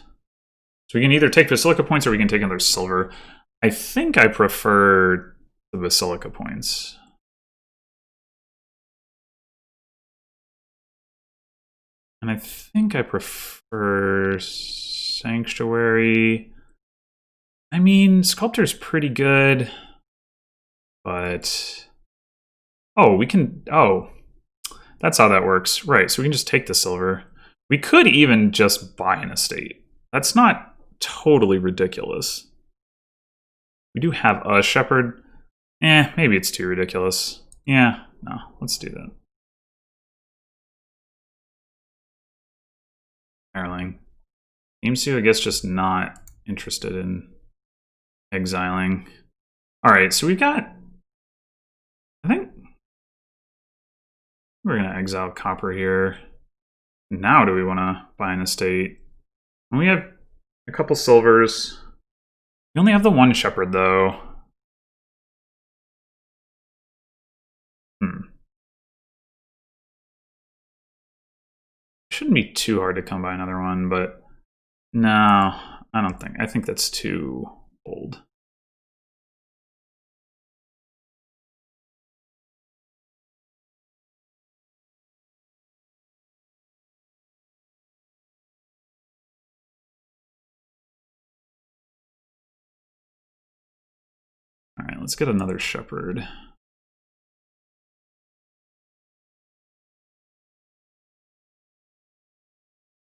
Speaker 1: So we can either take Basilica points or we can take another silver. I think I prefer the Basilica points. And I think I prefer Sanctuary. I mean, Sculptor's pretty good, but... Oh, we can... Oh, that's how that works. Right, so we can just take the silver. We could even just buy an estate. That's not totally ridiculous. We do have a shepherd. Maybe it's too ridiculous. Yeah, no, let's do that. Hireling. Gamesou, I guess, just not interested in exiling. Alright, so we've got... I think we're going to exile copper here. Now do we want to buy an estate? And we have a couple silvers. We only have the one shepherd, though. Shouldn't be too hard to come by another one, but no, I don't think. I think that's too old. All right, let's get another shepherd.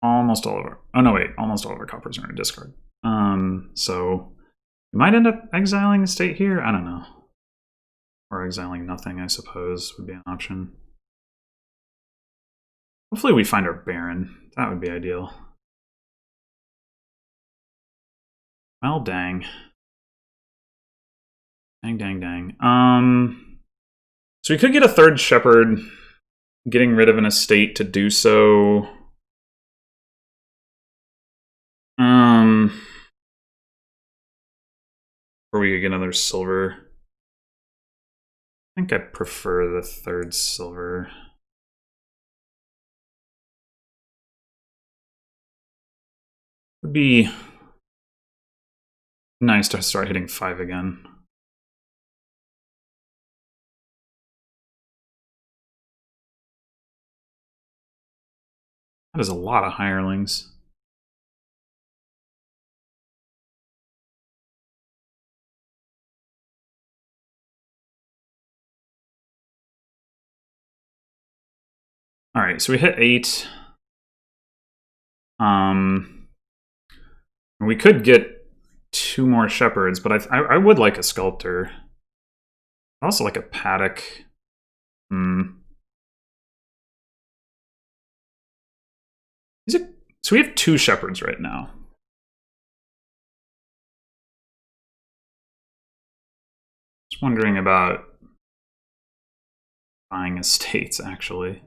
Speaker 1: Almost all of our... Oh, no, wait. Almost all of our coppers are in our discard. So we might end up exiling a state here. I don't know. Or exiling nothing, I suppose, would be an option. Hopefully we find our Baron. That would be ideal. Well, dang. Dang. So we could get a third shepherd, getting rid of an estate to do so. Or we could get another silver. I think I prefer the third silver. Would be nice to start hitting 5 again. That is a lot of hirelings. All right, so we hit 8. We could get 2 more shepherds, but I would like a sculptor. I also like a paddock. So we have 2 shepherds right now. Just wondering about buying estates, actually.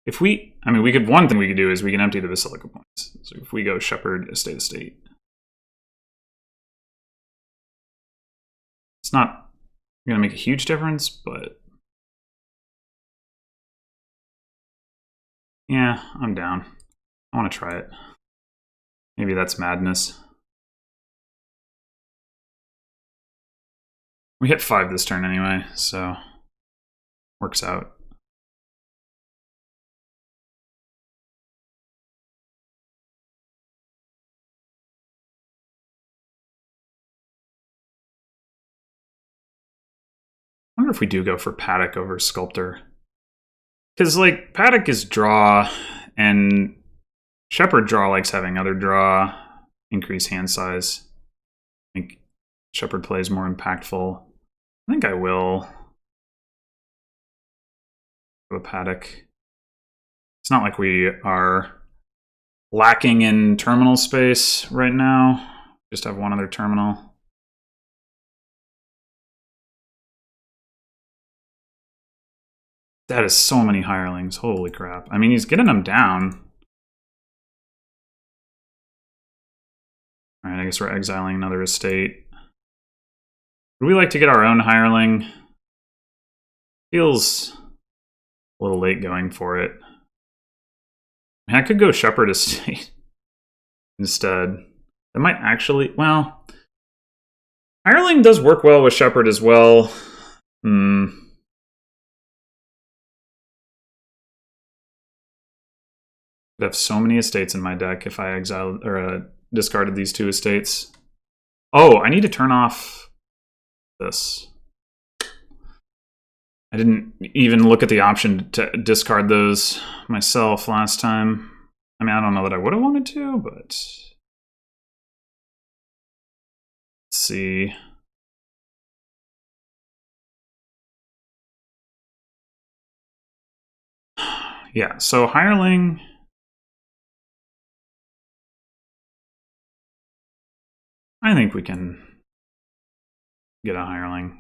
Speaker 1: If we, I mean, one thing we could do is we can empty the Basilica points. So if we go shepherd, estate. It's not going to make a huge difference, but yeah, I'm down. I want to try it. Maybe that's madness. We hit 5 this turn anyway, so works out. I wonder if we do go for Paddock over Sculptor. Because, like, Paddock is draw, and Shepherd draw likes having other draw, increase hand size. I think Shepherd play is more impactful. I think I will go Paddock. It's not like we are lacking in terminal space right now. Just have one other terminal. That is so many hirelings. Holy crap. I mean, he's getting them down. All right, I guess we're exiling another estate. Would we like to get our own hireling? Feels A little late going for it. I could go Shepherd Estate instead. That might actually, well, Hireling does work well with Shepherd as well. I have so many estates in my deck if I exiled or discarded these 2 estates. Oh, I need to turn off this. I didn't even look at the option to discard those myself last time. I mean, I don't know that I would have wanted to, but let's see. Yeah, so Hireling. I think we can get a Hireling.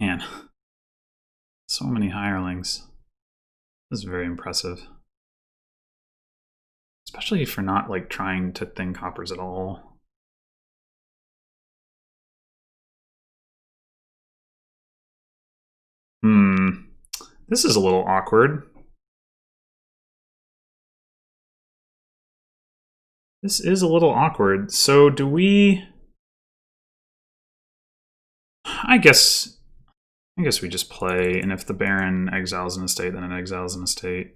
Speaker 1: Man, so many Hirelings. This is very impressive. Especially for not like trying to thin coppers at all. This is a little awkward. This is a little awkward. So do we... I guess we just play, and if the Baron exiles an estate, then it exiles an estate.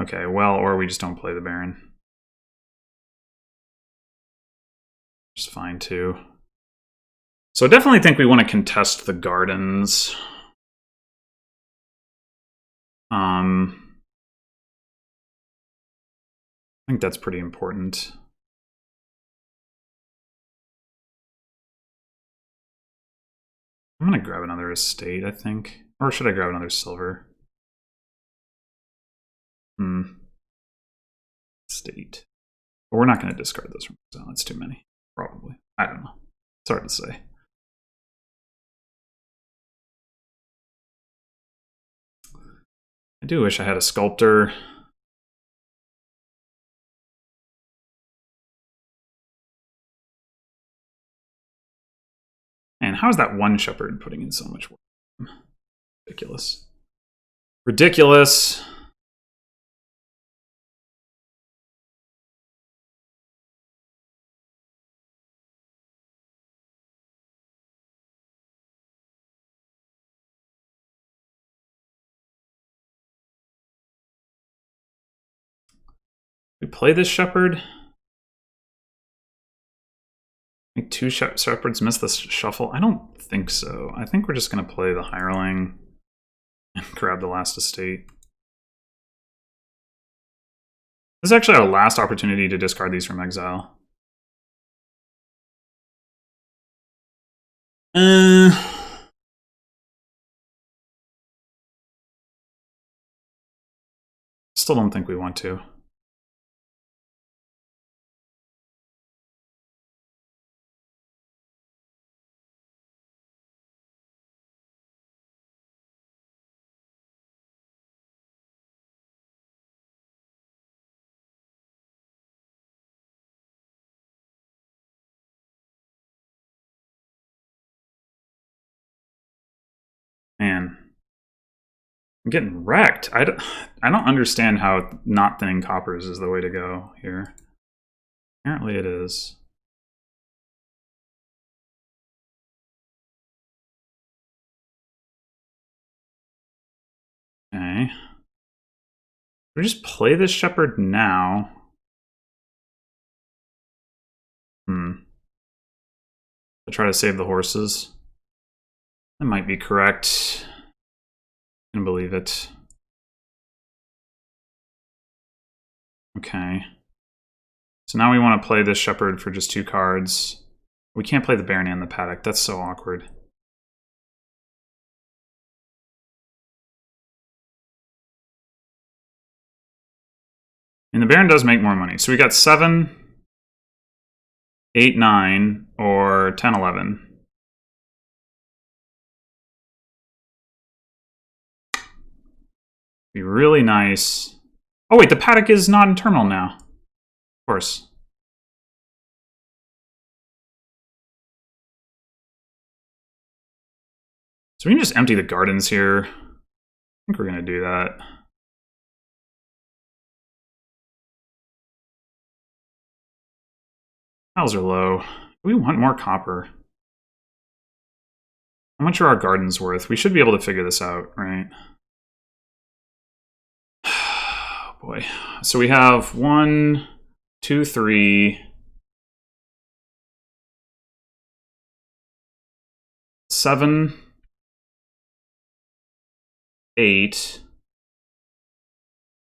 Speaker 1: Okay, well, or we just don't play the Baron. Just fine too. So I definitely think we want to contest the gardens. I think that's pretty important. I'm gonna grab another estate, I think. Or should I grab another silver? Estate. But we're not gonna discard those from exile. That's too many. Probably. I don't know. It's hard to say. I do wish I had a sculptor. And how is that one shepherd putting in so much work? Ridiculous. Ridiculous. We play this shepherd. I think 2 shepherds miss the shuffle. I don't think so. I think we're just going to play the Hireling and grab the last estate. This is actually our last opportunity to discard these from exile. Still don't think we want to. Man, I'm getting wrecked. I don't understand how not thinning coppers is the way to go here. Apparently it is. Okay. We just play this shepherd now. To try to save the horses. That might be correct. I can believe it. Okay. So now we want to play this shepherd for just 2 cards. We can't play the Baron and the Paddock. That's so awkward. And the Baron does make more money. So we got 7, 8, 9, or 10, 11. Be really nice. Oh wait, the paddock is not in terminal now. Of course. So we can just empty the gardens here. I think we're gonna do that. Tiles are low. We want more copper. How much are our gardens worth? We should be able to figure this out, right? Oh boy. So we have 1, 2, 3, 7, 8,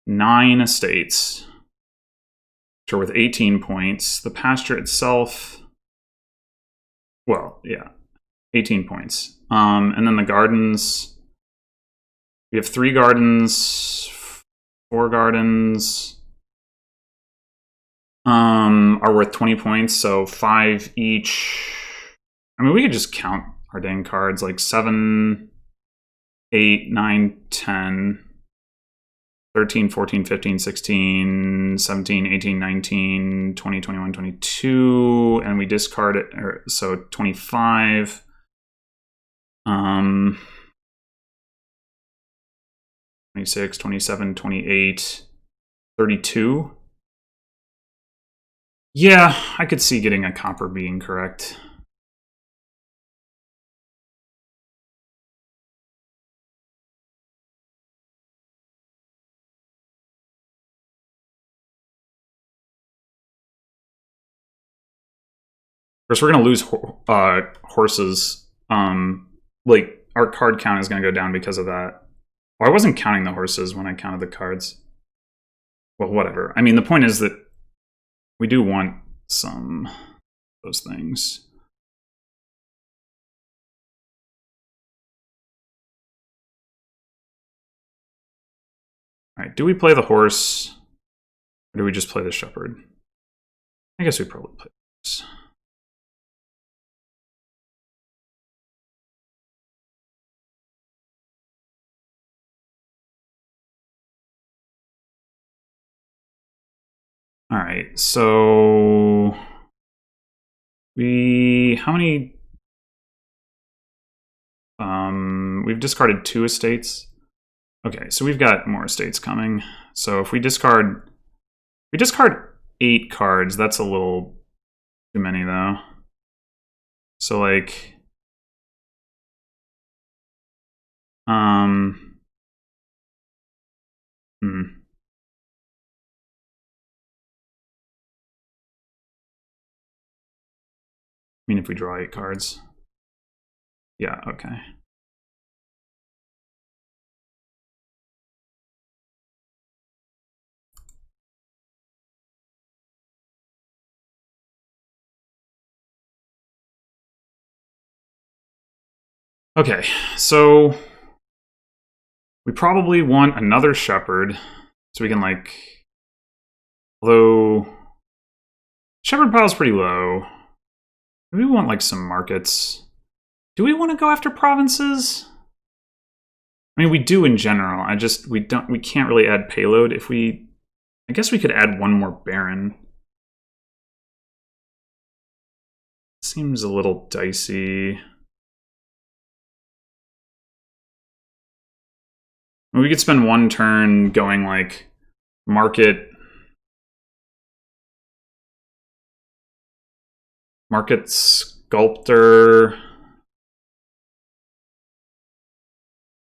Speaker 1: 9 estates, which are worth 18 points. The pasture itself, well, yeah, 18 points. And then the gardens, we have 3 gardens, 4 gardens, are worth 20 points, so 5 each. I mean, we could just count our dang cards, like 7, 8, 9, 10, 13, 14, 15, 16, 17, 18, 19, 20, 21, 22, and we discard it, so 25. 26, 27, 28, 32. Yeah, I could see getting a copper being correct. Of course, we're going to lose horses. Like, our card count is going to go down because of that. Well, I wasn't counting the horses when I counted the cards. Well, whatever. I mean, the point is that we do want some of those things. All right, do we play the horse, or do we just play the shepherd? I guess we probably play the horse. All right, so how many? We've discarded 2 estates. Okay, so we've got more estates coming. So if we discard 8 cards. That's a little too many though. So like, I mean, if we draw 8 cards. Yeah, okay. Okay, so we probably want another shepherd, so we can like, although shepherd pile's pretty low. Maybe we want like some markets. Do we want to go after provinces? I mean, we do in general. We can't really add payload. I guess we could add 1 more baron. Seems a little dicey. We could spend 1 turn going like market sculptor,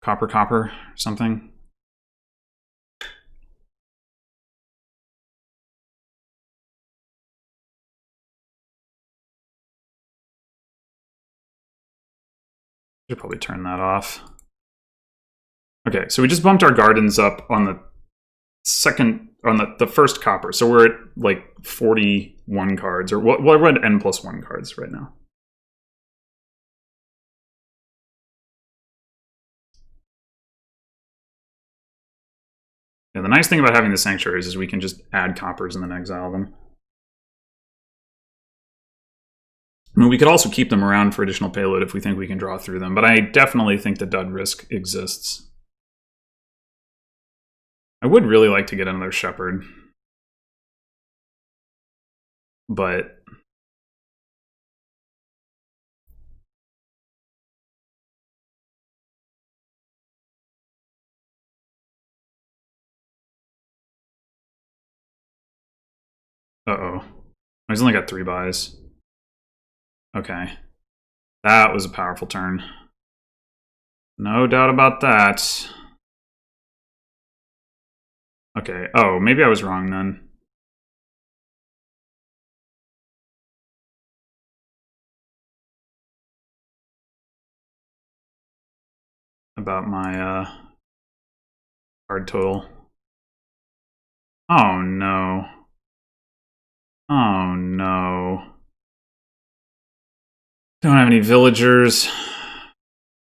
Speaker 1: copper or something. Should probably turn that off. Okay, so we just bumped our gardens up on the first copper. So we're at like 41 cards, or we're at N+1 cards right now. Yeah, the nice thing about having the sanctuaries is we can just add coppers and then exile them. I mean, we could also keep them around for additional payload if we think we can draw through them, but I definitely think the dud risk exists. I would really like to get another shepherd, but uh-oh. He's only got 3 buys. Okay. That was a powerful turn. No doubt about that. Okay. Oh, maybe I was wrong then. About my card total. Oh no. Oh no. Don't have any villagers.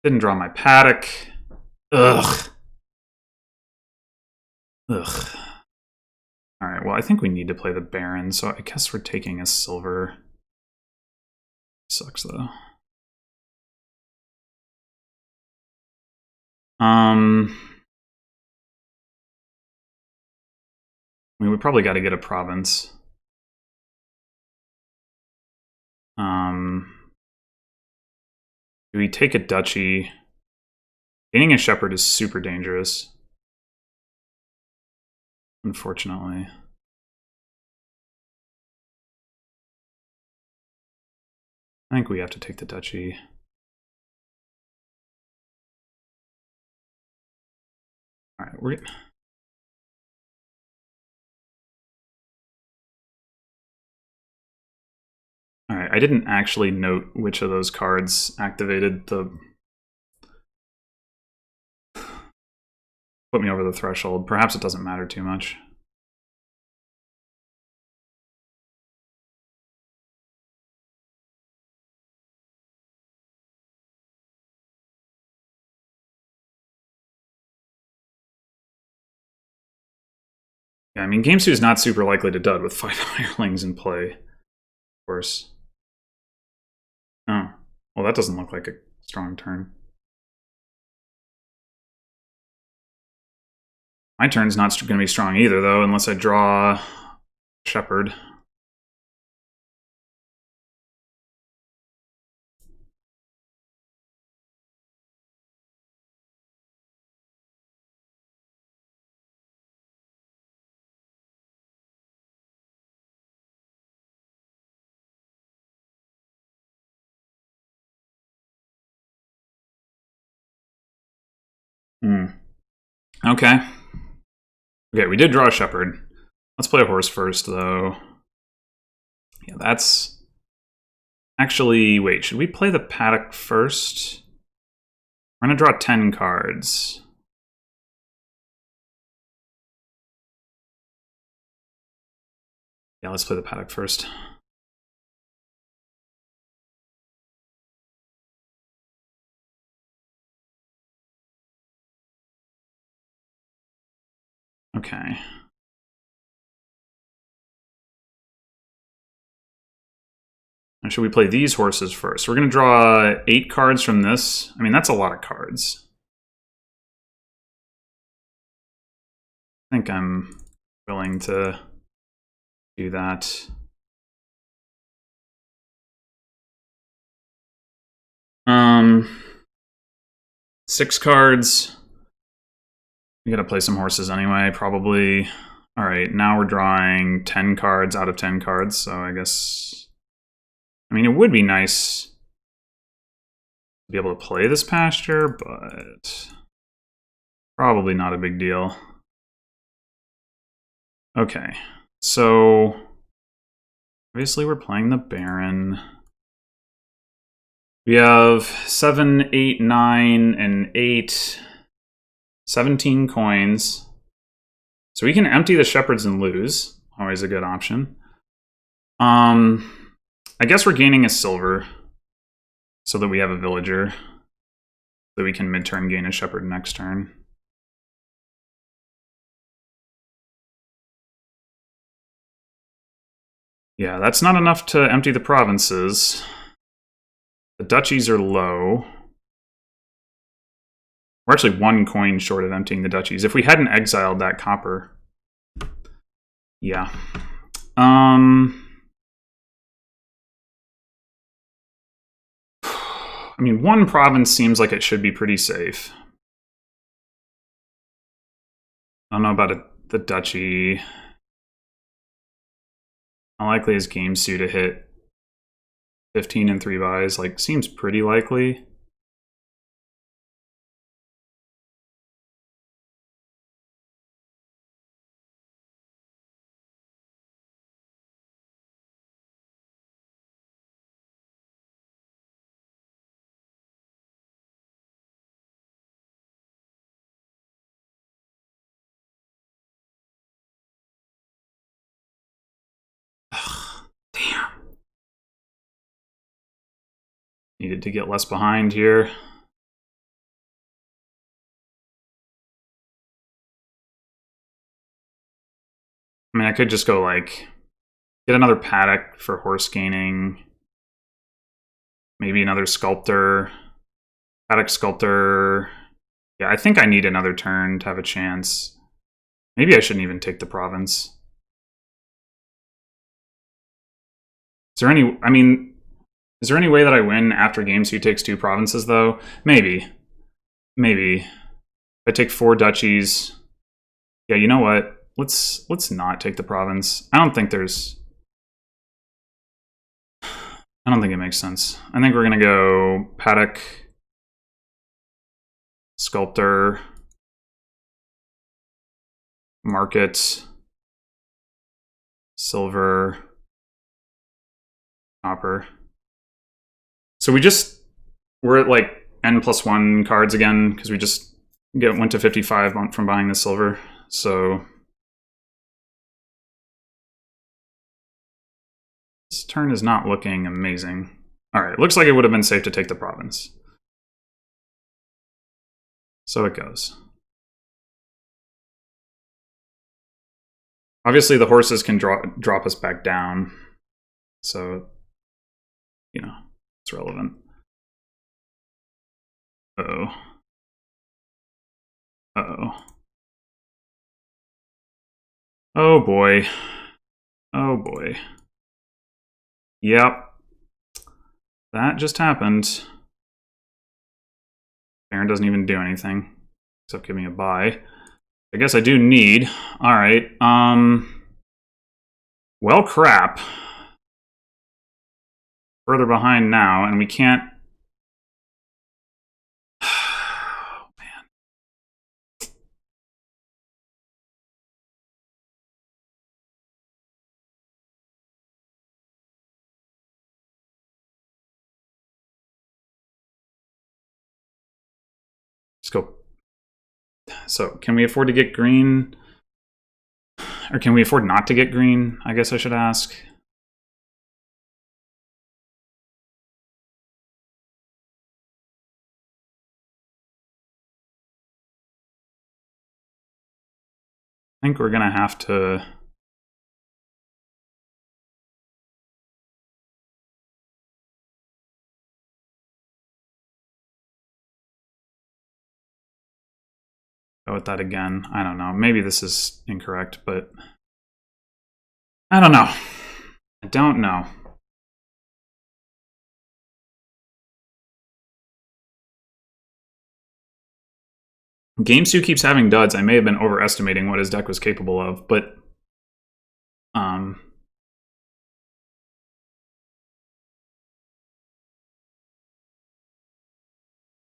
Speaker 1: Didn't draw my paddock. Ugh. Ugh. Alright, well, I think we need to play the Baron, so I guess we're taking a silver. Sucks, though. I mean, we probably got to get a province. Do we take a duchy? Gaining a shepherd is super dangerous. Unfortunately. I think we have to take the duchy. Alright, we're... Alright, I didn't actually note which of those cards activated the... Put me over the threshold. Perhaps it doesn't matter too much. Yeah, I mean, gamesou is not super likely to dud with 5 hirelings in play, of course. Oh, well, that doesn't look like a strong turn. My turn's not going to be strong either, though, unless I draw shepherd. Okay. Okay, we did draw a shepherd. Let's play a horse first, though. Yeah, that's... Actually, wait, should we play the paddock first? We're going to draw 10 cards. Yeah, let's play the paddock first. Okay. And should we play these horses first? We're going to draw 8 cards from this. I mean, that's a lot of cards. I think I'm willing to do that. Six cards. We gotta play some horses anyway, probably. All right, now we're drawing 10 cards out of 10 cards, so I guess... I mean, it would be nice to be able to play this pasture, but probably not a big deal. Okay, so obviously we're playing the Baron. We have 7, 8, 9, and 8, 17 coins. So we can empty the shepherds and lose. Always a good option. I guess we're gaining a silver so that we have a villager. So we can mid-turn gain a shepherd next turn. Yeah, that's not enough to empty the provinces. The duchies are low. We're actually 1 coin short of emptying the duchies. If we hadn't exiled that copper. Yeah. I mean, 1 province seems like it should be pretty safe. I don't know about the duchy. How likely is gamesou to hit 15 and 3 buys? Like, seems pretty likely. Damn. Needed to get less behind here. I mean, I could just go, like, get another paddock for horse gaining. Maybe another sculptor. Paddock sculptor. Yeah, I think I need another turn to have a chance. Maybe I shouldn't even take the province. Is there any, I mean, is there any way that I win after gamesou takes 2 provinces, though? Maybe. Maybe. If I take 4 duchies. Yeah, you know what? Let's not take the province. I don't think it makes sense. I think we're gonna go paddock, sculptor, market, silver, copper. So we're at like N+1 cards again because we just went to 55 from buying the silver. So this turn is not looking amazing. All right, looks like it would have been safe to take the province. So it goes. Obviously, the horses can drop us back down. So, you know, it's relevant. Uh-oh. Uh-oh. Oh, boy. Oh, boy. Yep. That just happened. Baron doesn't even do anything, except give me a buy. I guess I do need. All right. Well, crap. Further behind now, and we can't. Oh, man. Let's go. So, can we afford to get green? Or can we afford not to get green? I guess I should ask. I think we're gonna have to. Go with that again. I don't know. Maybe this is incorrect, but I don't know. I don't know. gamesou keeps having duds. I may have been overestimating what his deck was capable of, but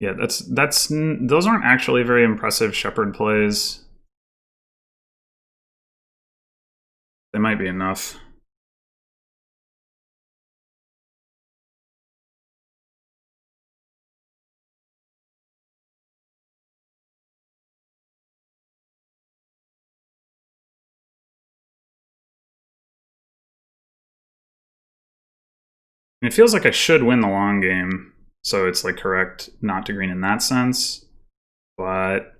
Speaker 1: yeah, those aren't actually very impressive shepherd plays. They might be enough. It feels like I should win the long game, so it's like correct not to green in that sense. But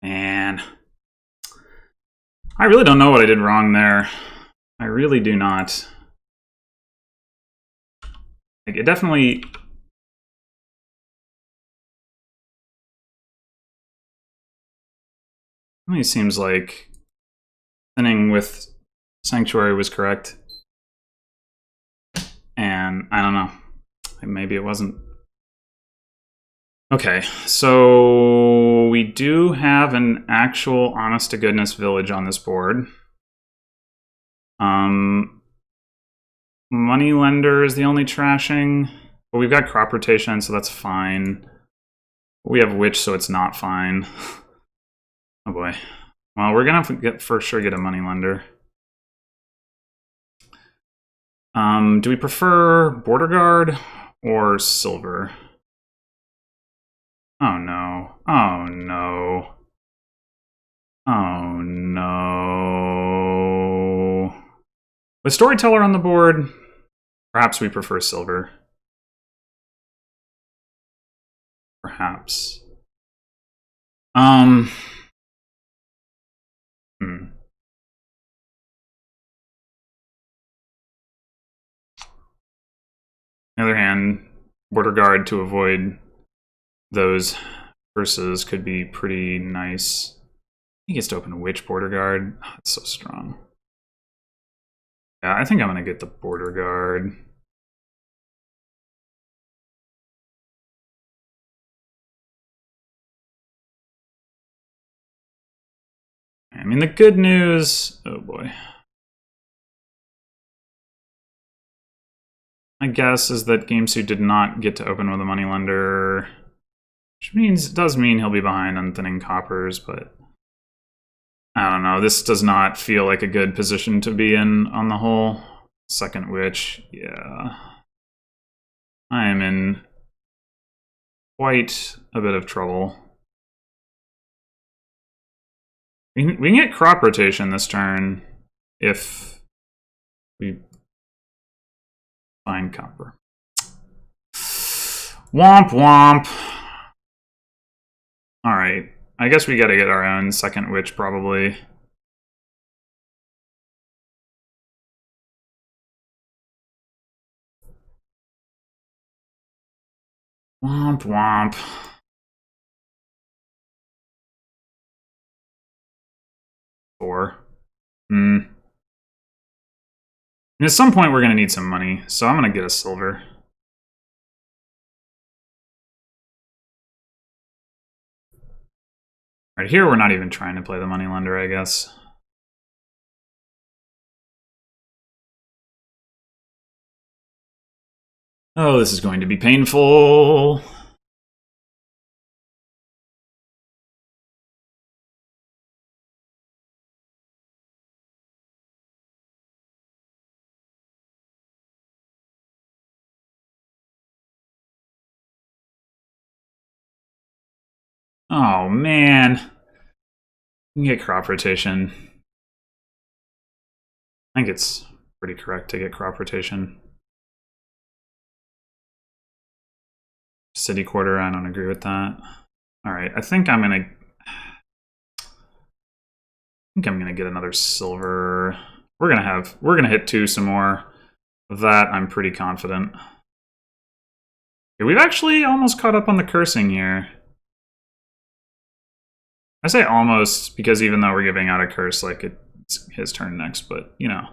Speaker 1: man, I really don't know what I did wrong there. I really do not. Like, it definitely... seems like thinning with Sanctuary was correct. And I don't know. Maybe it wasn't. Okay, so we do have an actual honest-to-goodness village on this board. Moneylender is the only trashing. But we've got crop rotation, so that's fine. We have witch, so it's not fine. Oh boy. Well, we're gonna have to for sure get a moneylender. Do we prefer border guard or silver? Oh no. Oh no. Oh no. With storyteller on the board, perhaps we prefer silver. Perhaps. On the other hand, border guard to avoid those verses could be pretty nice. He gets to open a witch border guard. Oh, it's so strong. Yeah, I think I'm gonna get the border guard. I mean, the good news... Oh boy. My guess is that gamesou did not get to open with a moneylender, which means it does mean he'll be behind on thinning coppers, but I don't know. This does not feel like a good position to be in on the whole. Second witch, yeah. I am in quite a bit of trouble. We can get crop rotation this turn if we find copper. Womp womp. Alright. I guess we gotta get our own second witch, probably. Womp womp. Four. And at some point we're gonna need some money, so I'm gonna get a silver. Right here, we're not even trying to play the moneylender, I guess. Oh, this is going to be painful. Oh, man. You can get crop rotation. I think it's pretty correct to get crop rotation. City quarter, I don't agree with that. Alright, I think I'm gonna get another silver. We're gonna hit 2 some more. Of that, I'm pretty confident. Okay, we've actually almost caught up on the cursing here. I say almost because even though we're giving out a curse, like it's his turn next, but you know.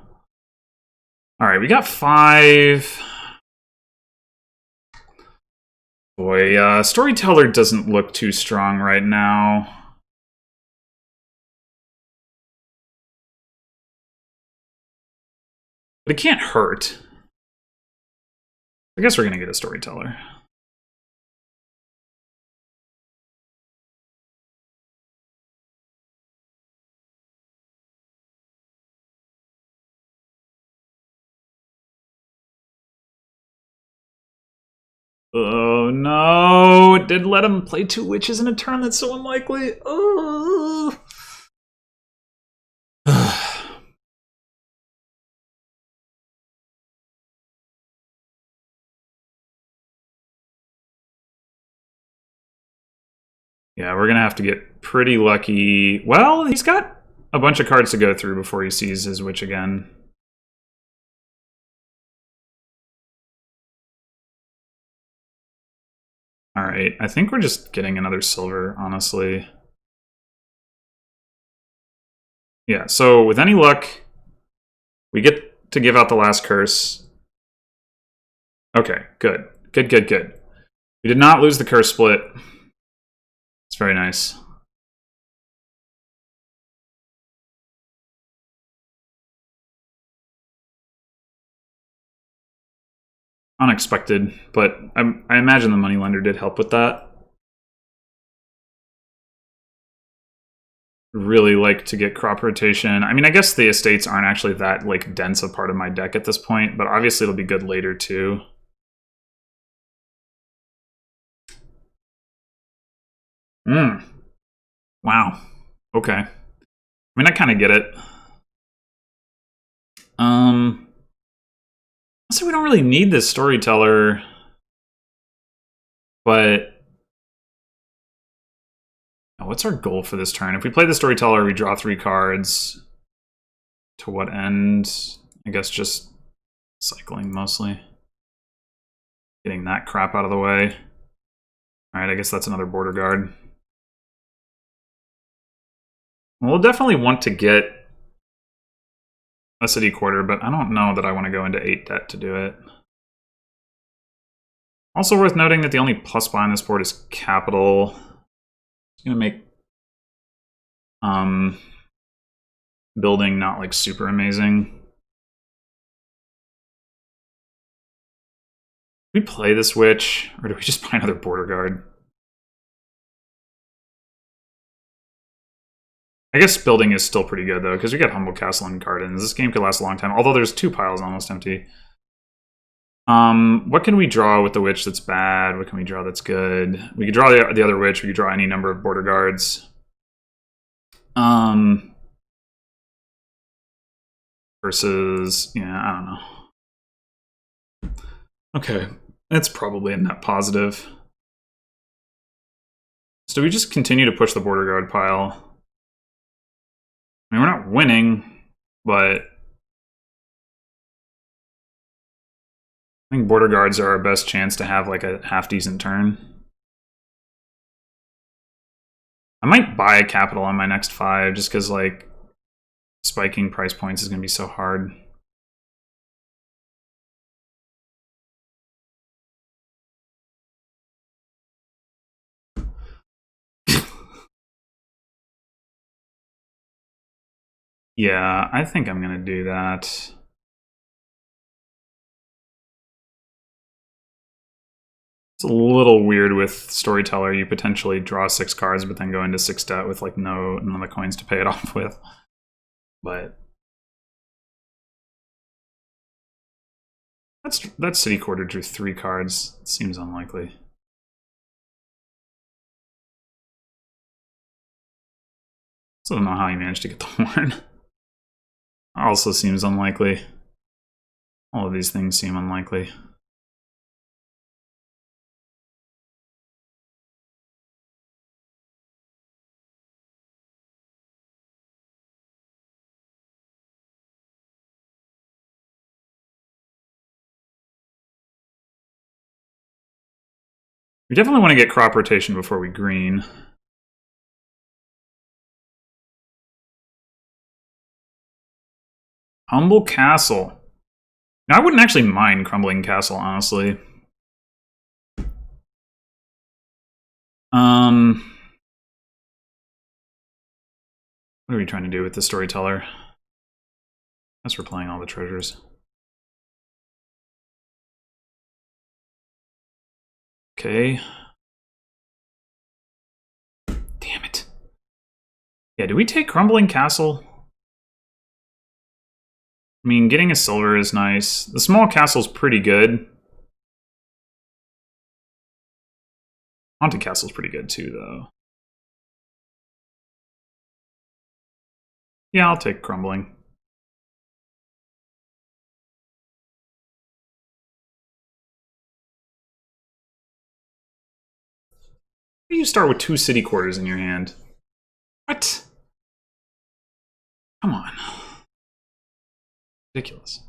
Speaker 1: Alright, we got 5. Boy, Storyteller doesn't look too strong right now. But it can't hurt. I guess we're gonna get a Storyteller. Oh no, it did let him play 2 witches in a turn. That's so unlikely. Oh. Yeah, we're gonna have to get pretty lucky. Well, he's got a bunch of cards to go through before he sees his witch again. Alright, I think we're just getting another silver, honestly. Yeah, so with any luck, we get to give out the last curse. Okay, good. Good, good, good. We did not lose the curse split. It's very nice. Unexpected, but I imagine the moneylender did help with that. Really like to get crop rotation. I mean, I guess the estates aren't actually that like dense a part of my deck at this point, but obviously it'll be good later too. Wow. Okay. I mean, I kind of get it. So we don't really need this storyteller, but what's our goal for this turn? If we play the storyteller, we draw 3 cards. To what end? I guess just cycling mostly. Getting that crap out of the way. Alright, I guess that's another border guard. We'll definitely want to get a city quarter, but I don't know that I want to go into 8 debt to do it. Also worth noting that the only plus buy on this board is capital. It's going to make building not like super amazing. Do we play this witch, or do we just buy another border guard? I guess building is still pretty good though, because we got Humble Castle and Gardens. This game could last a long time, although there's 2 piles almost empty. What can we draw with the witch that's bad? What can we draw that's good? We could draw the other witch. We could draw any number of border guards. Versus, yeah, I don't know. Okay, it's probably a net positive. So do we just continue to push the border guard pile? I mean, we're not winning, but I think border guards are our best chance to have like a half-decent turn. I might buy a capital on my next 5 just because like spiking price points is going to be so hard. Yeah, I think I'm going to do that. It's a little weird with Storyteller. You potentially draw 6 cards, but then go into 6 debt with like none of the coins to pay it off with. But that city quarter drew 3 cards. It seems unlikely. Still don't know how he managed to get the horn. Also seems unlikely. All of these things seem unlikely. We definitely want to get crop rotation before we green. Humble Castle. Now, I wouldn't actually mind Crumbling Castle, honestly. What are we trying to do with the Storyteller? Guess we're playing all the treasures. Okay. Damn it. Yeah, do we take Crumbling Castle? I mean, getting a silver is nice. The small castle's pretty good. Haunted Castle's pretty good too, though. Yeah, I'll take Crumbling. You start with 2 city quarters in your hand. What? Come on. Ridiculous.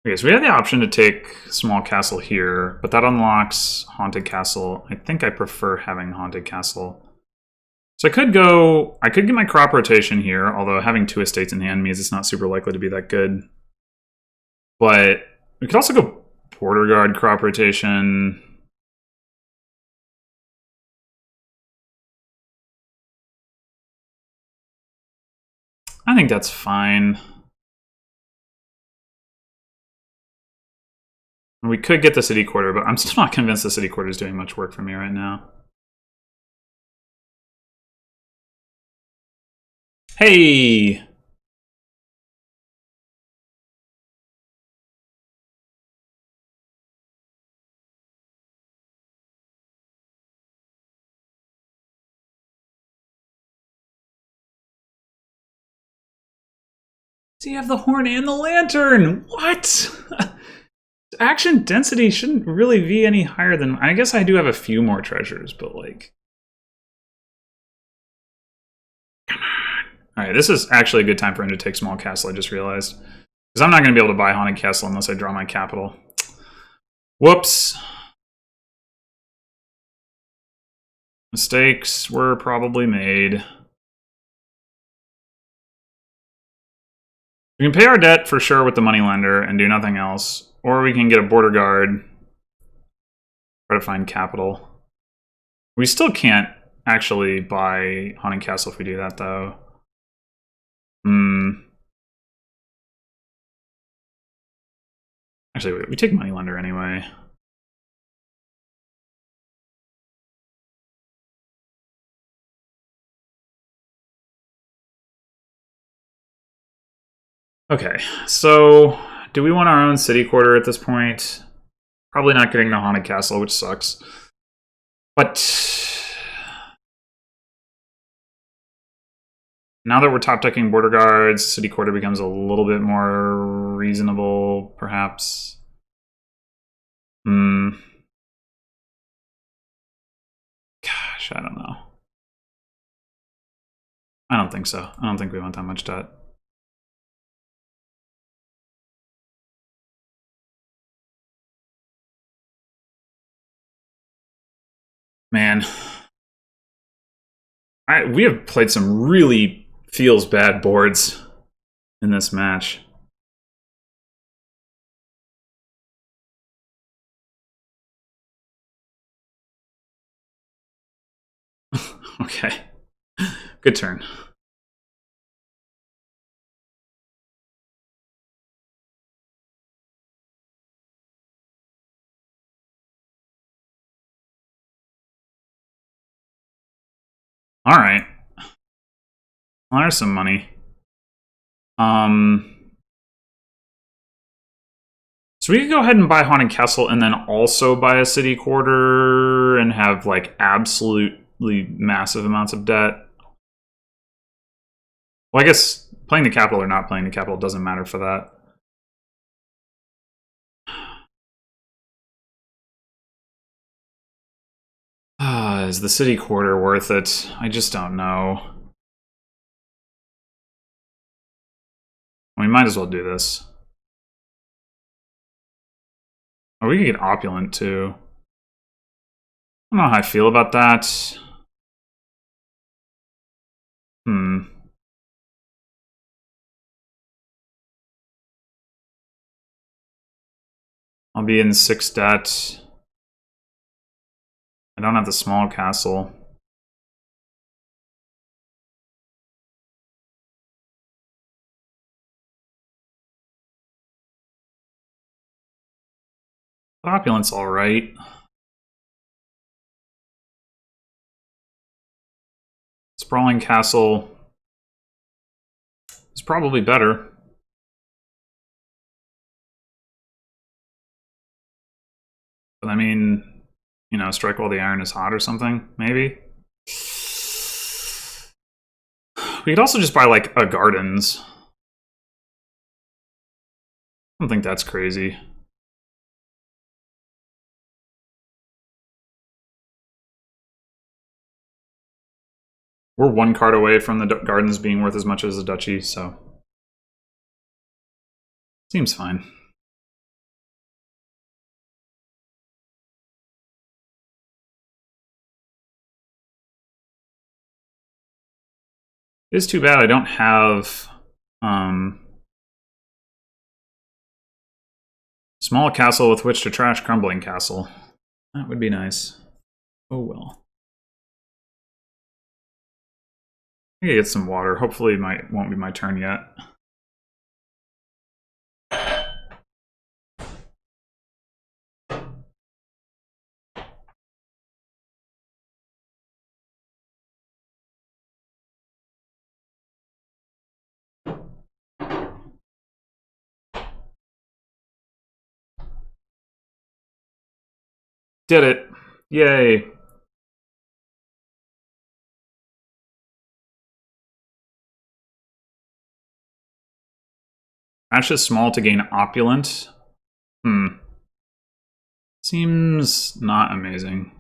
Speaker 1: Okay, so we have the option to take small castle here, but that unlocks haunted castle. I think I prefer having haunted castle. So I could get my crop rotation here, although having 2 estates in hand means it's not super likely to be that good. But we could also go border guard crop rotation. I think that's fine. We could get the city quarter, but I'm still not convinced the city quarter is doing much work for me right now. Hey! So you have the horn and the lantern! What? Action density shouldn't really be any higher than... I guess I do have a few more treasures, but like... Come on. Alright, this is actually a good time for him to take small castle, I just realized. Because I'm not going to be able to buy haunted castle unless I draw my capital. Whoops. Mistakes were probably made. We can pay our debt for sure with the moneylender and do nothing else. Or we can get a border guard. Try to find capital. We still can't actually buy haunted castle if we do that, though. Actually, wait, we take moneylender anyway. Okay, so do we want our own city quarter at this point? Probably not getting the haunted castle, which sucks. But now that we're top decking border guards, city quarter becomes a little bit more reasonable, perhaps. Gosh, I don't know. I don't think so. I don't think we want that much debt. Man. We have played some really feels bad boards in this match. Okay. Good turn. All right. Well, there's some money. So we could go ahead and buy Haunted Castle and then also buy a city quarter and have like absolutely massive amounts of debt. Well, I guess playing the capital or not playing the capital doesn't matter for that. Is the city quarter worth it? I just don't know. We might as well do this. Oh, we could get opulent too. I don't know how I feel about that. I'll be in 6 debt. I don't have the small castle. Opulent's alright. Sprawling Castle is probably better. But I mean, you know, strike while the iron is hot or something, maybe? We could also just buy, like, a gardens. I don't think that's crazy. We're one card away from the gardens being worth as much as the duchy, so seems fine. It is too bad I don't have small castle with which to trash crumbling castle. That would be nice. Oh well. I gotta get some water. Hopefully it won't be my turn yet. Did it. Yay. Match is small to gain opulent. Seems not amazing.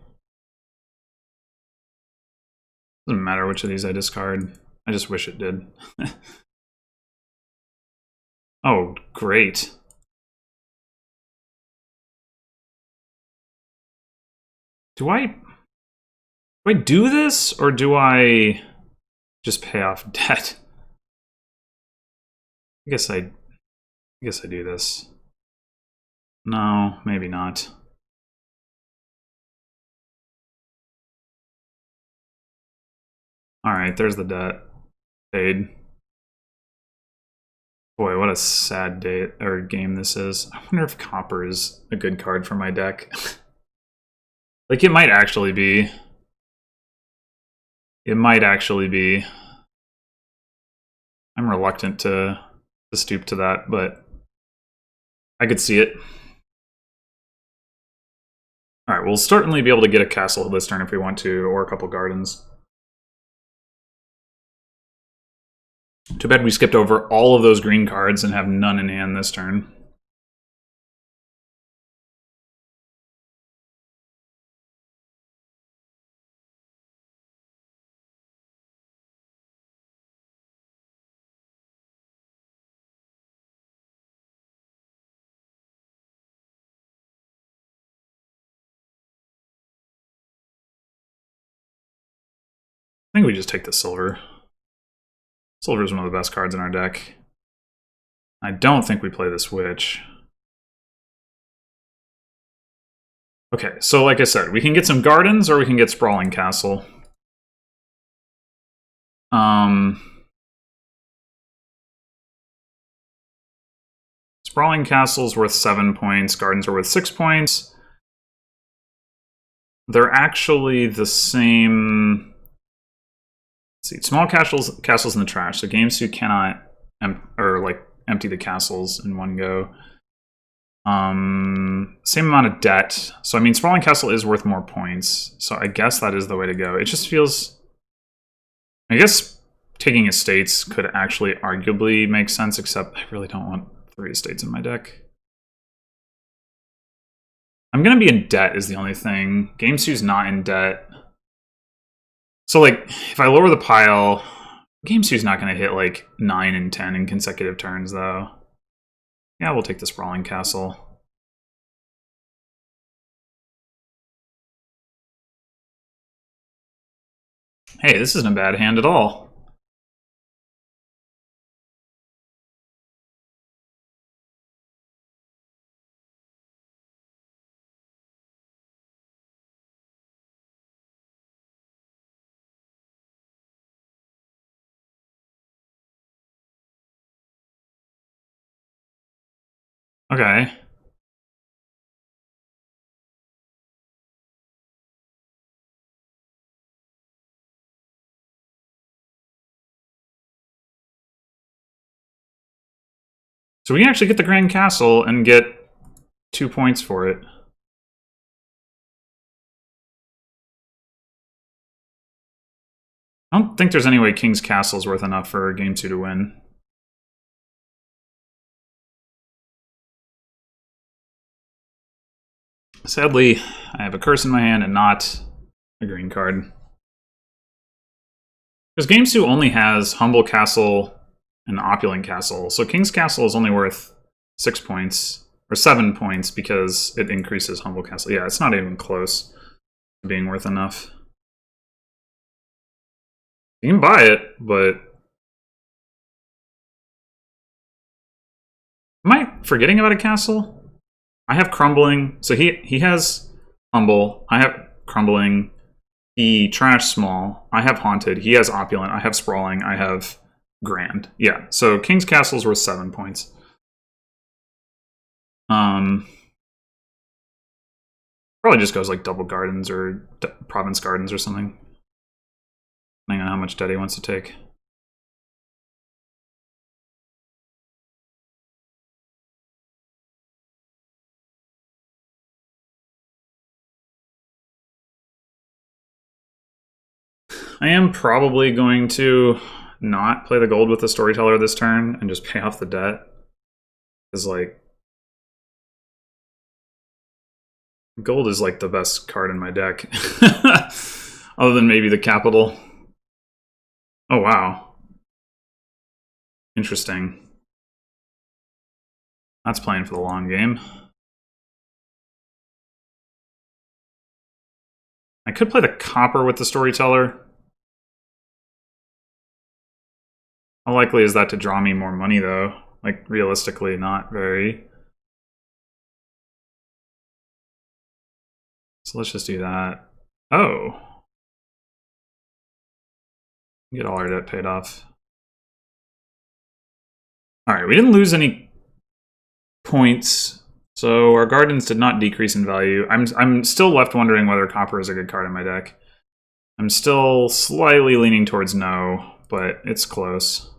Speaker 1: Doesn't matter which of these I discard. I just wish it did. Oh, great. Do I do this, or do I just pay off debt? I guess I do this. No, maybe not. All right, there's the debt. Paid. Boy, what a sad day or game this is. I wonder if copper is a good card for my deck. Like, it might actually be. It might actually be. I'm reluctant to stoop to that, but I could see it. All right, we'll certainly be able to get a castle this turn if we want to, or a couple gardens. Too bad we skipped over all of those green cards and have none in hand this turn. I think we just take the silver. Silver is one of the best cards in our deck. I don't think we play the switch. Okay, so like I said, we can get some gardens or we can get Sprawling Castle. Sprawling Castle's worth 7 points, gardens are worth 6 points. They're actually the same. Let's see, small castles in the trash. So gamesou cannot empty the castles in one go. Same amount of debt. So I mean, Sprawling Castle is worth more points. So I guess that is the way to go. It just feels. I guess taking estates could actually arguably make sense, except I really don't want 3 estates in my deck. I'm gonna be in debt is the only thing. gamesou's not in debt. So like, if I lower the pile, gamesou's not gonna hit like 9 and 10 in consecutive turns though. Yeah, we'll take the Sprawling Castle. Hey, this isn't a bad hand at all. Okay. So we can actually get the Grand Castle and get 2 points for it. I don't think there's any way King's Castle is worth enough for gamesou to win. Sadly, I have a curse in my hand and not a green card. Because gamesou only has Humble Castle and Opulent Castle, so King's Castle is only worth 6 points, or 7 points, because it increases Humble Castle. Yeah, it's not even close to being worth enough. You can buy it, but... Am I forgetting about a castle? I have Crumbling, so he has Humble, I have Crumbling, he Trash Small, I have Haunted, he has Opulent, I have Sprawling, I have Grand. Yeah, so King's Castle is worth 7 points. Probably just goes like Double Gardens or Province Gardens or something. Depending on how much debt he wants to take. I am probably going to not play the gold with the Storyteller this turn and just pay off the debt. Because, like, gold is, like, the best card in my deck. Other than maybe the Capital. Oh, wow. Interesting. That's playing for the long game. I could play the Copper with the Storyteller. How likely is that to draw me more money, though? Like, realistically, not very. So let's just do that. Oh. Get all our debt paid off. Alright, we didn't lose any points, so our gardens did not decrease in value. I'm still left wondering whether Copper is a good card in my deck. I'm still slightly leaning towards no, but it's close.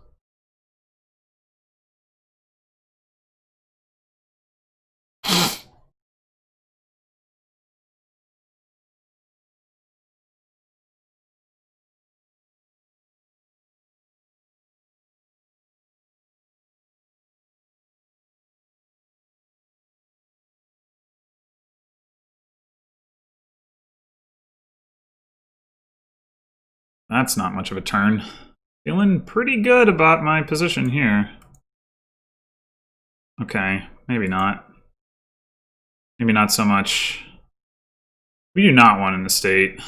Speaker 1: That's not much of a turn. Feeling pretty good about my position here. Okay, maybe not. Maybe not so much. We do not want an estate.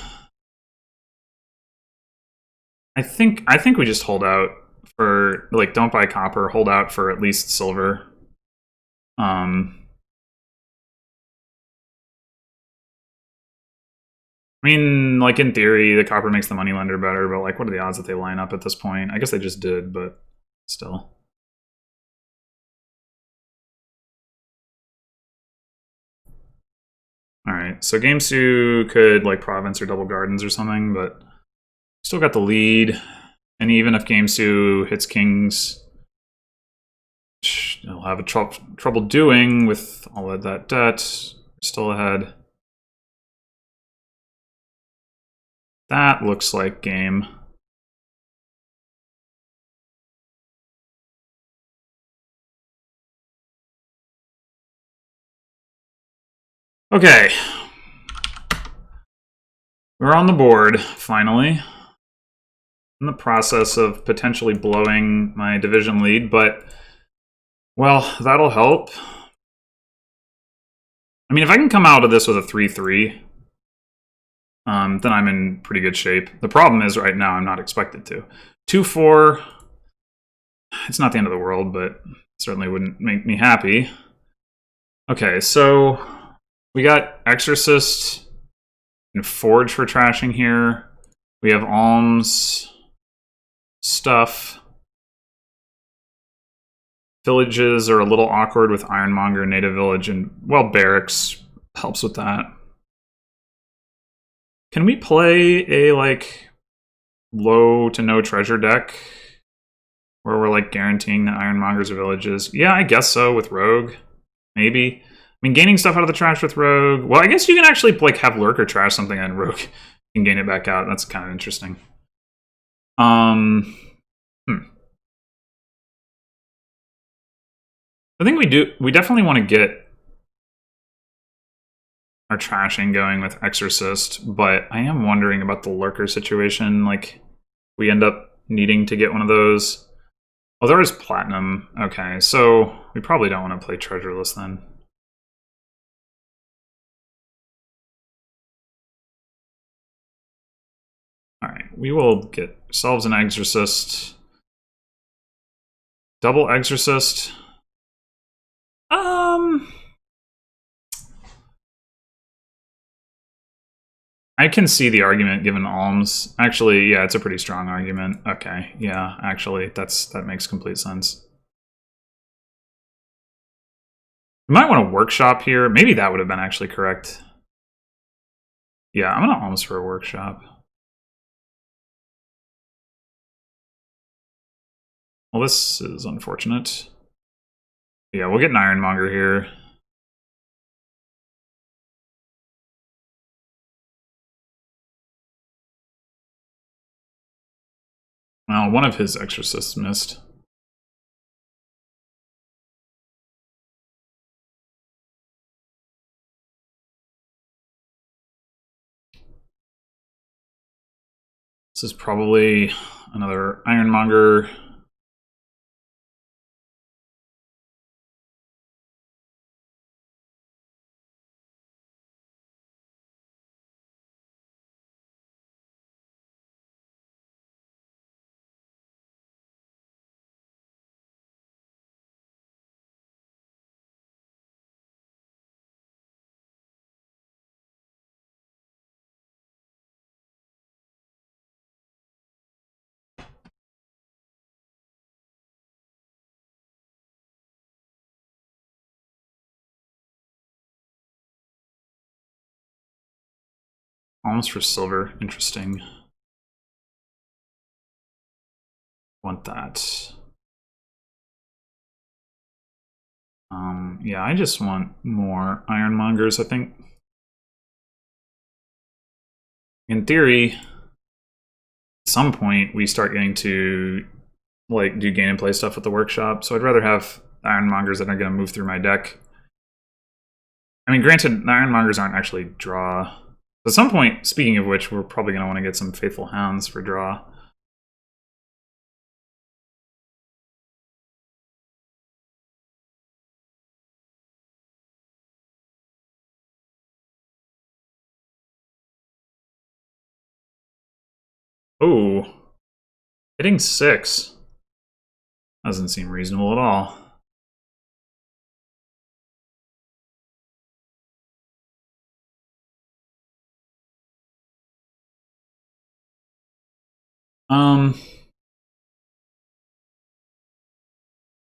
Speaker 1: I think we just hold out for, like, don't buy copper, hold out for at least silver. I mean, like, in theory, the copper makes the moneylender better, but, like, what are the odds that they line up at this point? I guess they just did, but still. Alright, so gamesou could, like, Province or Double Gardens or something, but still got the lead. And even if gamesou hits kings, which they'll have a trouble doing with all of that debt, still ahead. That looks like game. Okay. We're on the board, finally. In the process of potentially blowing my division lead, but, well, that'll help. I mean, if I can come out of this with a 3-3, then I'm in pretty good shape. The problem is right now I'm not expected to. 2-4, it's not the end of the world, but certainly wouldn't make me happy. Okay, so we got Exorcist and Forge for trashing here. We have Alms stuff. Villages are a little awkward with Ironmonger, Native Village, and, well, Barracks helps with that. Can we play a, like, low to no treasure deck where we're, like, guaranteeing the Ironmongers or Villages? Yeah, I guess so, with Rogue. Maybe. I mean, gaining stuff out of the trash with Rogue. Well, I guess you can actually, like, have Lurker trash something and Rogue can gain it back out. That's kind of interesting. I think we definitely want to get our trashing going with Exorcist, but I am wondering about the Lurker situation. Like, We end up needing to get one of those. Oh, there is platinum. Okay, so we probably don't want to play treasureless then. Alright, we will get ourselves an exorcist. Double exorcist. I can see the argument given alms. Actually, yeah, it's a pretty strong argument. Okay, yeah, actually, that makes complete sense. We might want to workshop here. Maybe that would have been actually correct. Yeah, I'm gonna alms for a workshop. Well, this is unfortunate. Yeah, we'll get an ironmonger here. Well, one of his exorcists missed. This is probably another ironmonger. Alms for silver. Interesting. Want that. Yeah, I just want more ironmongers, I think. In theory, at some point we start getting to like do gain and play stuff with the workshop, so I'd rather have ironmongers that are going to move through my deck. I mean, granted, the ironmongers aren't actually draw. At some point, speaking of which, we're probably going to want to get some faithful hounds for draw. Oh, hitting 6 doesn't seem reasonable at all.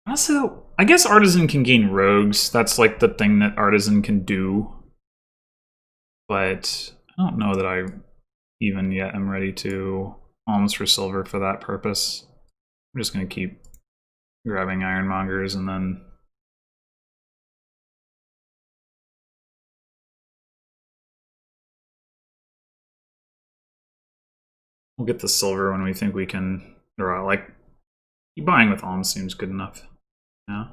Speaker 1: Honestly, I guess Artisan can gain rogues. That's like the thing that Artisan can do. But I don't know that I even yet am ready to alms for silver for that purpose. I'm just going to keep grabbing ironmongers and then we'll get the silver when we think we can draw. Like, buying with alms seems good enough. Yeah.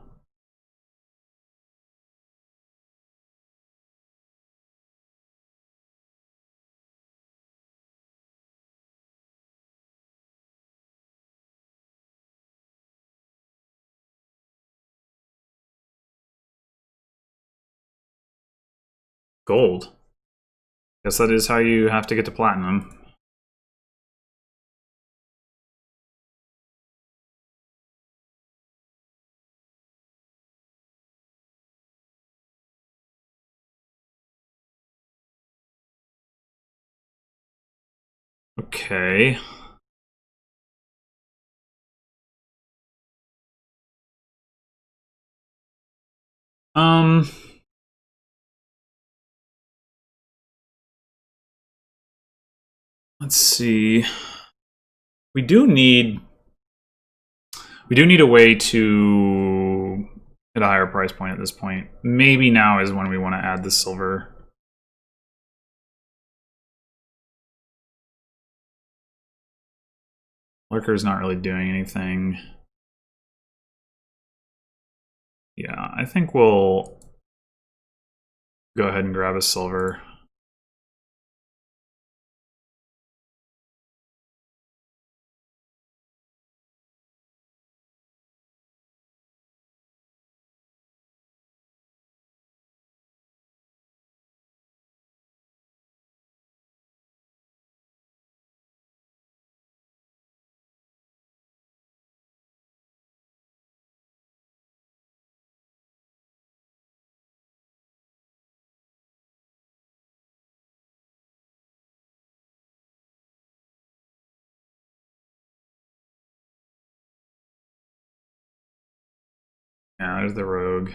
Speaker 1: Gold. Guess that is how you have to get to platinum. Okay. Let's see. We do need a way to hit a higher price point at this point. Maybe now is when we want to add the silver. Lurker's not really doing anything. Yeah, I think we'll go ahead and grab a silver. Yeah, there's the rogue.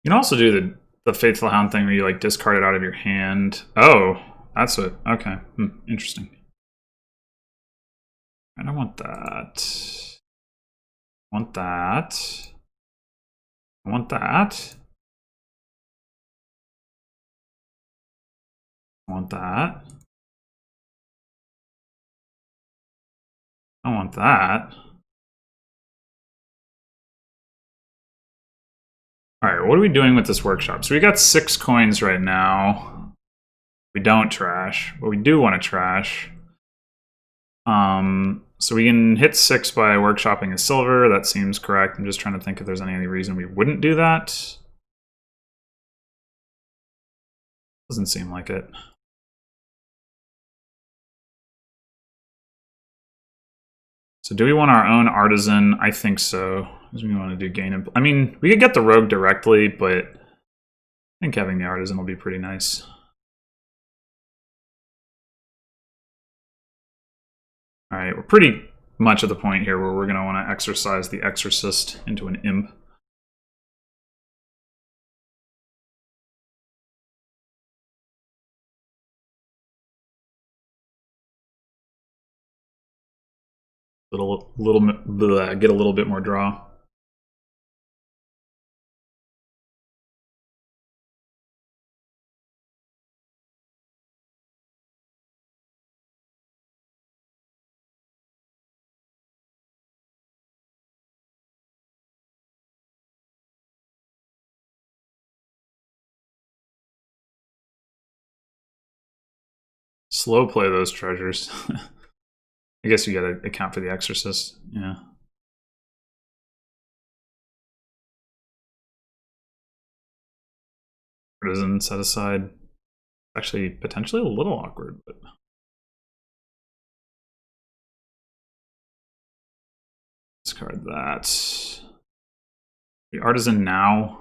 Speaker 1: You can also do the Faithful Hound thing where you like discard it out of your hand. Oh, that's what. Okay, interesting. I don't want that. I want that. I want that. I want that. I want that. All right, what are we doing with this workshop? So we got 6 coins right now. We don't trash, but we do want to trash. So we can hit 6 by workshopping a silver. That seems correct. I'm just trying to think if there's any reason we wouldn't do that. Doesn't seem like it. So do we want our own artisan? I think so. Because we want to do gain. I mean, we could get the rogue directly, but I think having the artisan will be pretty nice. All right, we're pretty much at the point here where we're going to want to exercise the exorcist into an imp. Get a little bit more draw. Slow play those treasures. I guess you gotta account for the exorcist. Yeah. Artisan set aside. Actually, potentially a little awkward, but discard that. The artisan now.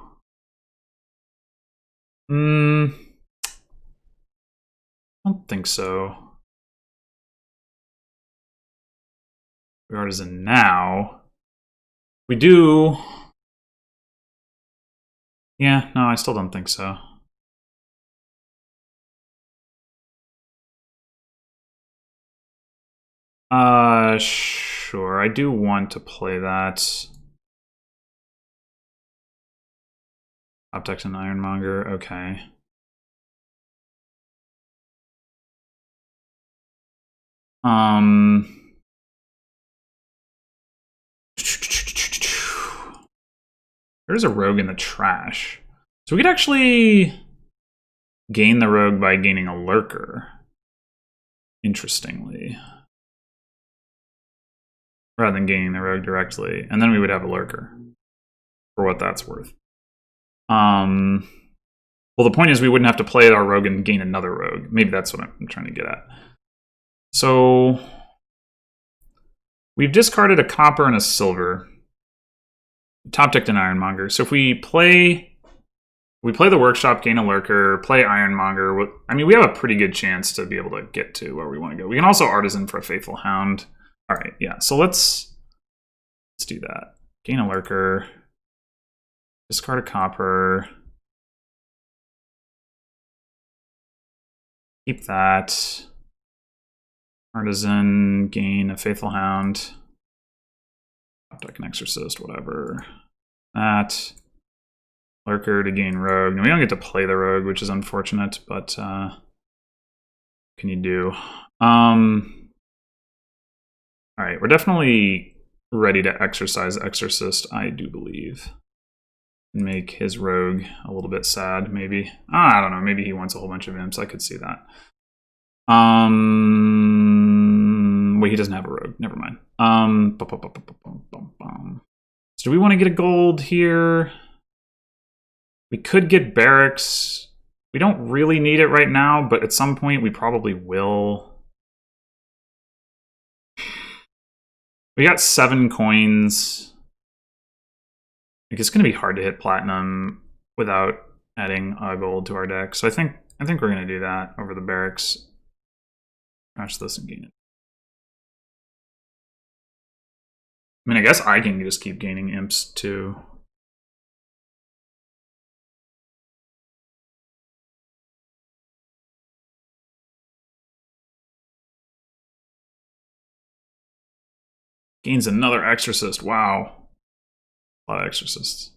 Speaker 1: I don't think so. The artisan now. We do. Yeah, no, I still don't think so. Sure. I do want to play that. Optics and Ironmonger. Okay. There's a rogue in the trash. So we could actually gain the rogue by gaining a lurker. Interestingly. Rather than gaining the rogue directly. And then we would have a lurker. For what that's worth. Well, the point is we wouldn't have to play our rogue and gain another rogue. Maybe that's what I'm trying to get at. So we've discarded a copper and a silver. Top decked an Ironmonger. So if we play the workshop, gain a lurker, play Ironmonger. I mean, we have a pretty good chance to be able to get to where we want to go. We can also artisan for a Faithful Hound. All right, yeah. So let's do that. Gain a lurker. Discard a copper. Keep that. Artisan, gain a Faithful Hound. Deck an Exorcist, whatever. That. Lurker to gain Rogue. Now, we don't get to play the Rogue, which is unfortunate, but what can you do? Alright, we're definitely ready to exercise Exorcist, I do believe. And make his Rogue a little bit sad, maybe. I don't know, maybe he wants a whole bunch of imps, I could see that. Wait, he doesn't have a rogue. Never mind. So do we want to get a gold here? We could get barracks. We don't really need it right now, but at some point we probably will. We got 7 coins. Like, it's going to be hard to hit platinum without adding a gold to our deck. So I think we're gonna do that over the barracks. Trash this and gain it. I mean, I guess I can just keep gaining imps too. Gains another exorcist. Wow. A lot of exorcists.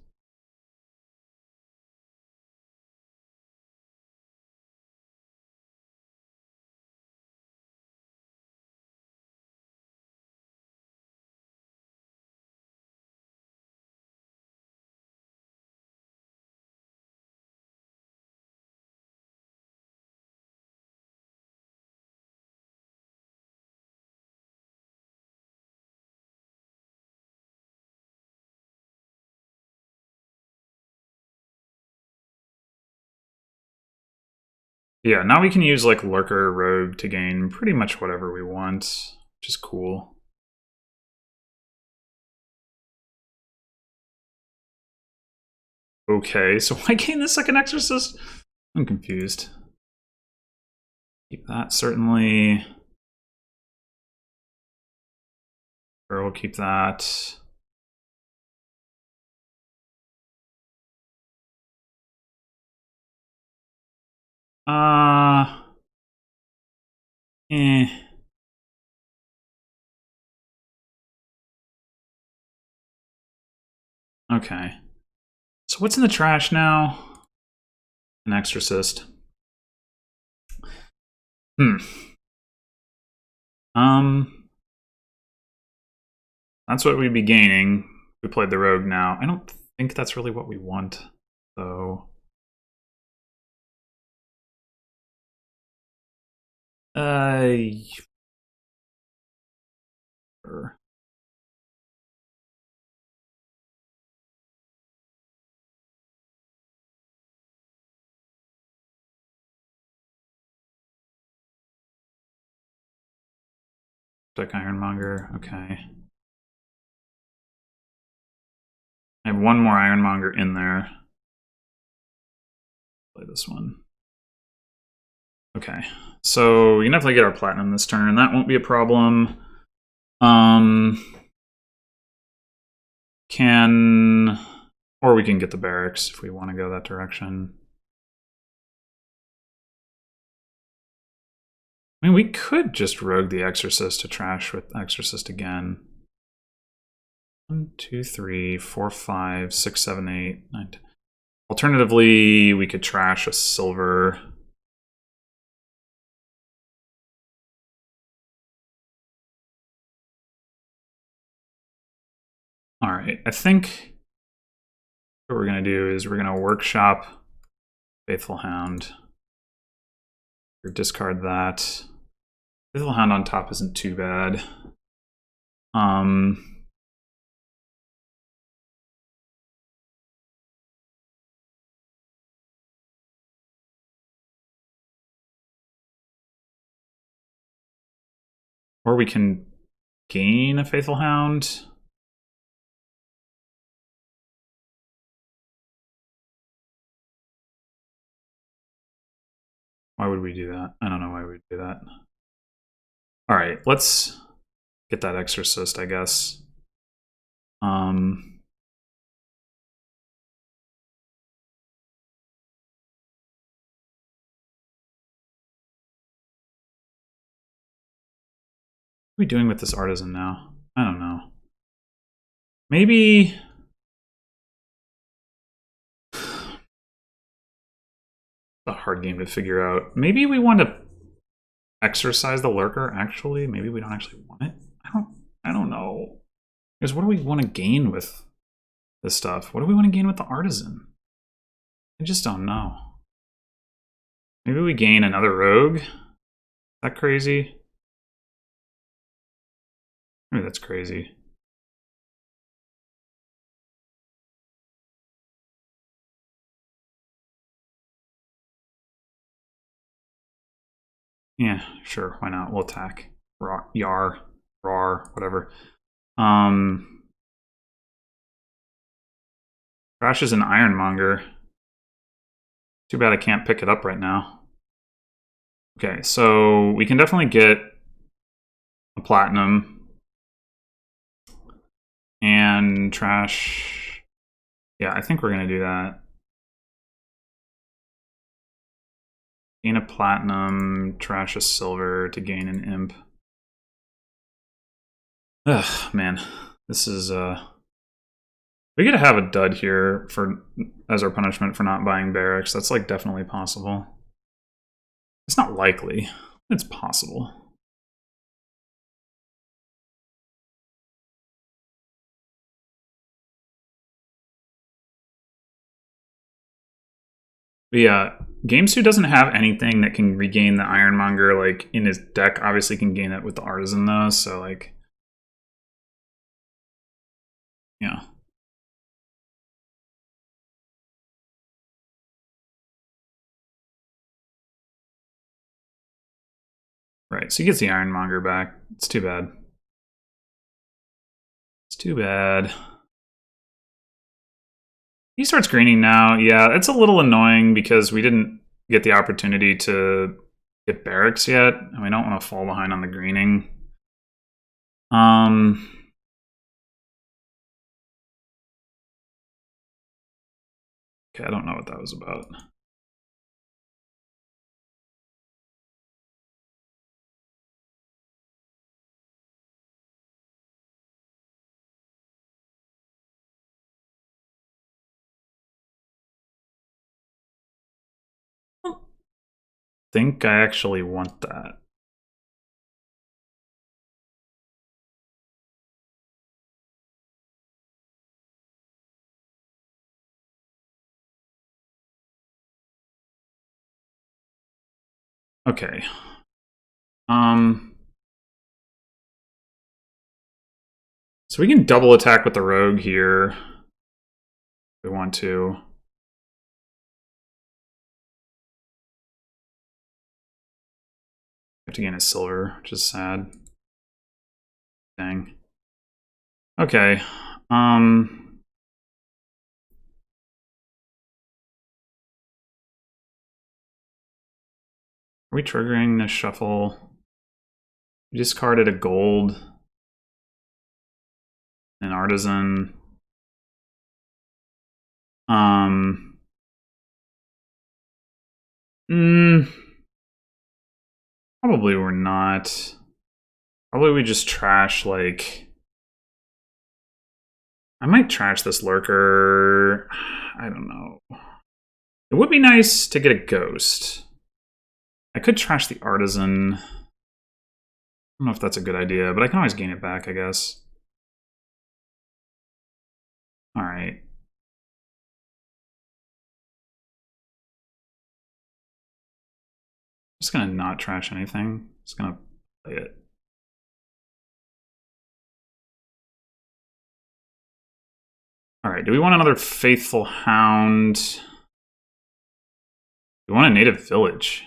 Speaker 1: Yeah, now we can use like Lurker, Rogue to gain pretty much whatever we want, which is cool. Okay, so why gain the second exorcist? I'm confused. Keep that, certainly. Or we'll keep that. Eh. Okay. So what's in the trash now? An exorcist. That's what we'd be gaining. We played the rogue now. I don't think that's really what we want, though. Sure. Deck Ironmonger, okay. I have one more Ironmonger in there. Play this one. Okay, so we can definitely get our platinum this turn. That won't be a problem. Or we can get the barracks if we want to go that direction. I mean, we could just rogue the Exorcist to trash with Exorcist again. 1, 2, 3, 4, 5, 6, 7, 8, 9, 10. Alternatively, we could trash a silver. All right, I think what we're going to do is we're going to workshop Faithful Hound. Or discard that. Faithful Hound on top isn't too bad. Or we can gain a Faithful Hound. Why would we do that? I don't know why we'd do that. All right, let's get that Exorcist, I guess. What are we doing with this Artisan now? I don't know. Maybe... a hard game to figure out. Maybe we want to exercise the Lurker, actually. Maybe we don't actually want it. I don't know. Because what do we want to gain with this stuff? What do we want to gain with the Artisan? I just don't know. Maybe we gain another Rogue? Is that crazy? Maybe that's crazy. Yeah, sure, why not? We'll attack. Yar, Rar, whatever. Trash is an Ironmonger. Too bad I can't pick it up right now. Okay, so we can definitely get a platinum and trash. Yeah, I think we're going to do that. Gain a platinum, trash a silver to gain an imp. Ugh, man. This is, we gotta have a dud here as our punishment for not buying barracks. That's, like, definitely possible. It's not likely. It's possible. But yeah, gamesou doesn't have anything that can regain the Ironmonger, like, in his deck. Obviously can gain it with the Artisan, though, so, like... Yeah. Right, so he gets the Ironmonger back. It's too bad. It's too bad. He starts greening now. Yeah, it's a little annoying because we didn't get the opportunity to get barracks yet, and we don't want to fall behind on the greening. Okay, I don't know what that was about. I think I actually want that. Okay. So we can double attack with the rogue here if we want to. Have to gain a silver, which is sad. Dang. Okay. Are we triggering this shuffle? We discarded a gold. An artisan. Probably we're not. Probably we just trash, like... I might trash this lurker. I don't know. It would be nice to get a ghost. I could trash the artisan. I don't know if that's a good idea, but I can always gain it back, I guess. Alright. Just gonna not trash anything. Just gonna play it. Alright, do we want another Faithful Hound? We want a native village.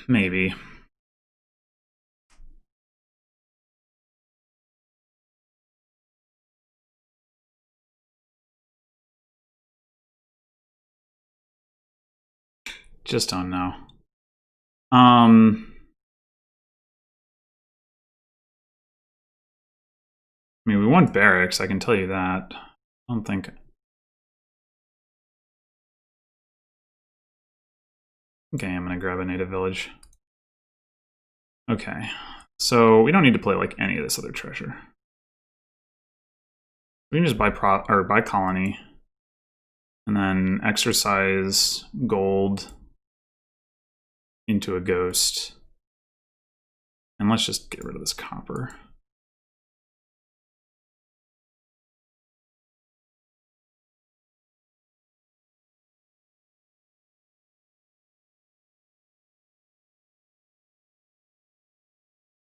Speaker 1: Maybe. Just don't know. I mean, we want barracks, I can tell you that. I don't think... Okay, I'm gonna grab a native village. Okay, so we don't need to play like any of this other treasure. We can just buy buy colony, and then exercise gold into a ghost, and let's just get rid of this copper.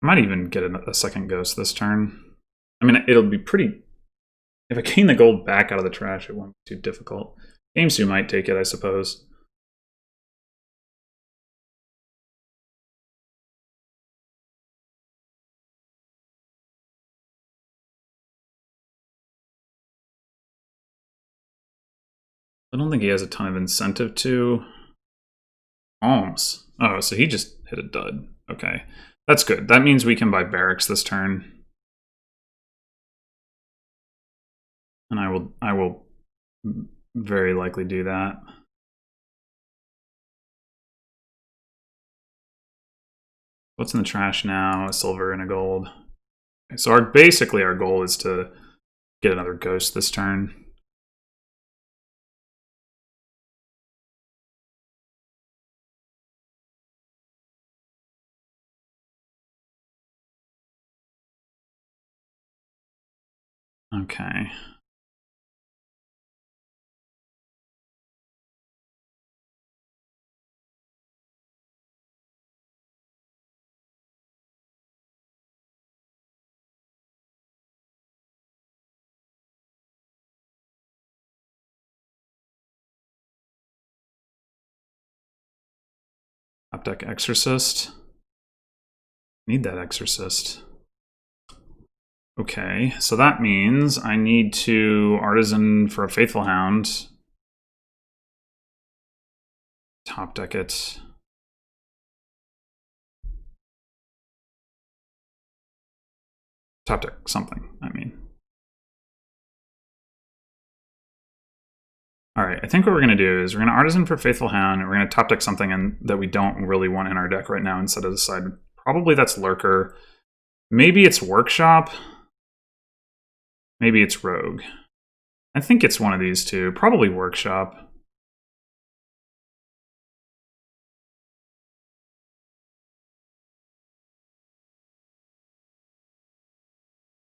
Speaker 1: I might even get a second ghost this turn. I mean, it'll be pretty... If I gain the gold back out of the trash, it won't be too difficult. gamesou might take it, I suppose. I don't think he has a ton of incentive to. Alms. Oh, so he just hit a dud. Okay. That's good. That means we can buy barracks this turn. And I will very likely do that. What's in the trash now? A silver and a gold. Okay, so basically our goal is to get another ghost this turn. Okay. Top deck Exorcist. Need that Exorcist. Okay, so that means I need to Artisan for a Faithful Hound. Top deck it. Top deck something, I mean. Alright, I think what we're going to do is we're going to Artisan for Faithful Hound, and we're going to top deck something that we don't really want in our deck right now and set it aside. Probably that's Lurker. Maybe it's Workshop. Maybe it's Rogue. I think it's one of these two. Probably Workshop.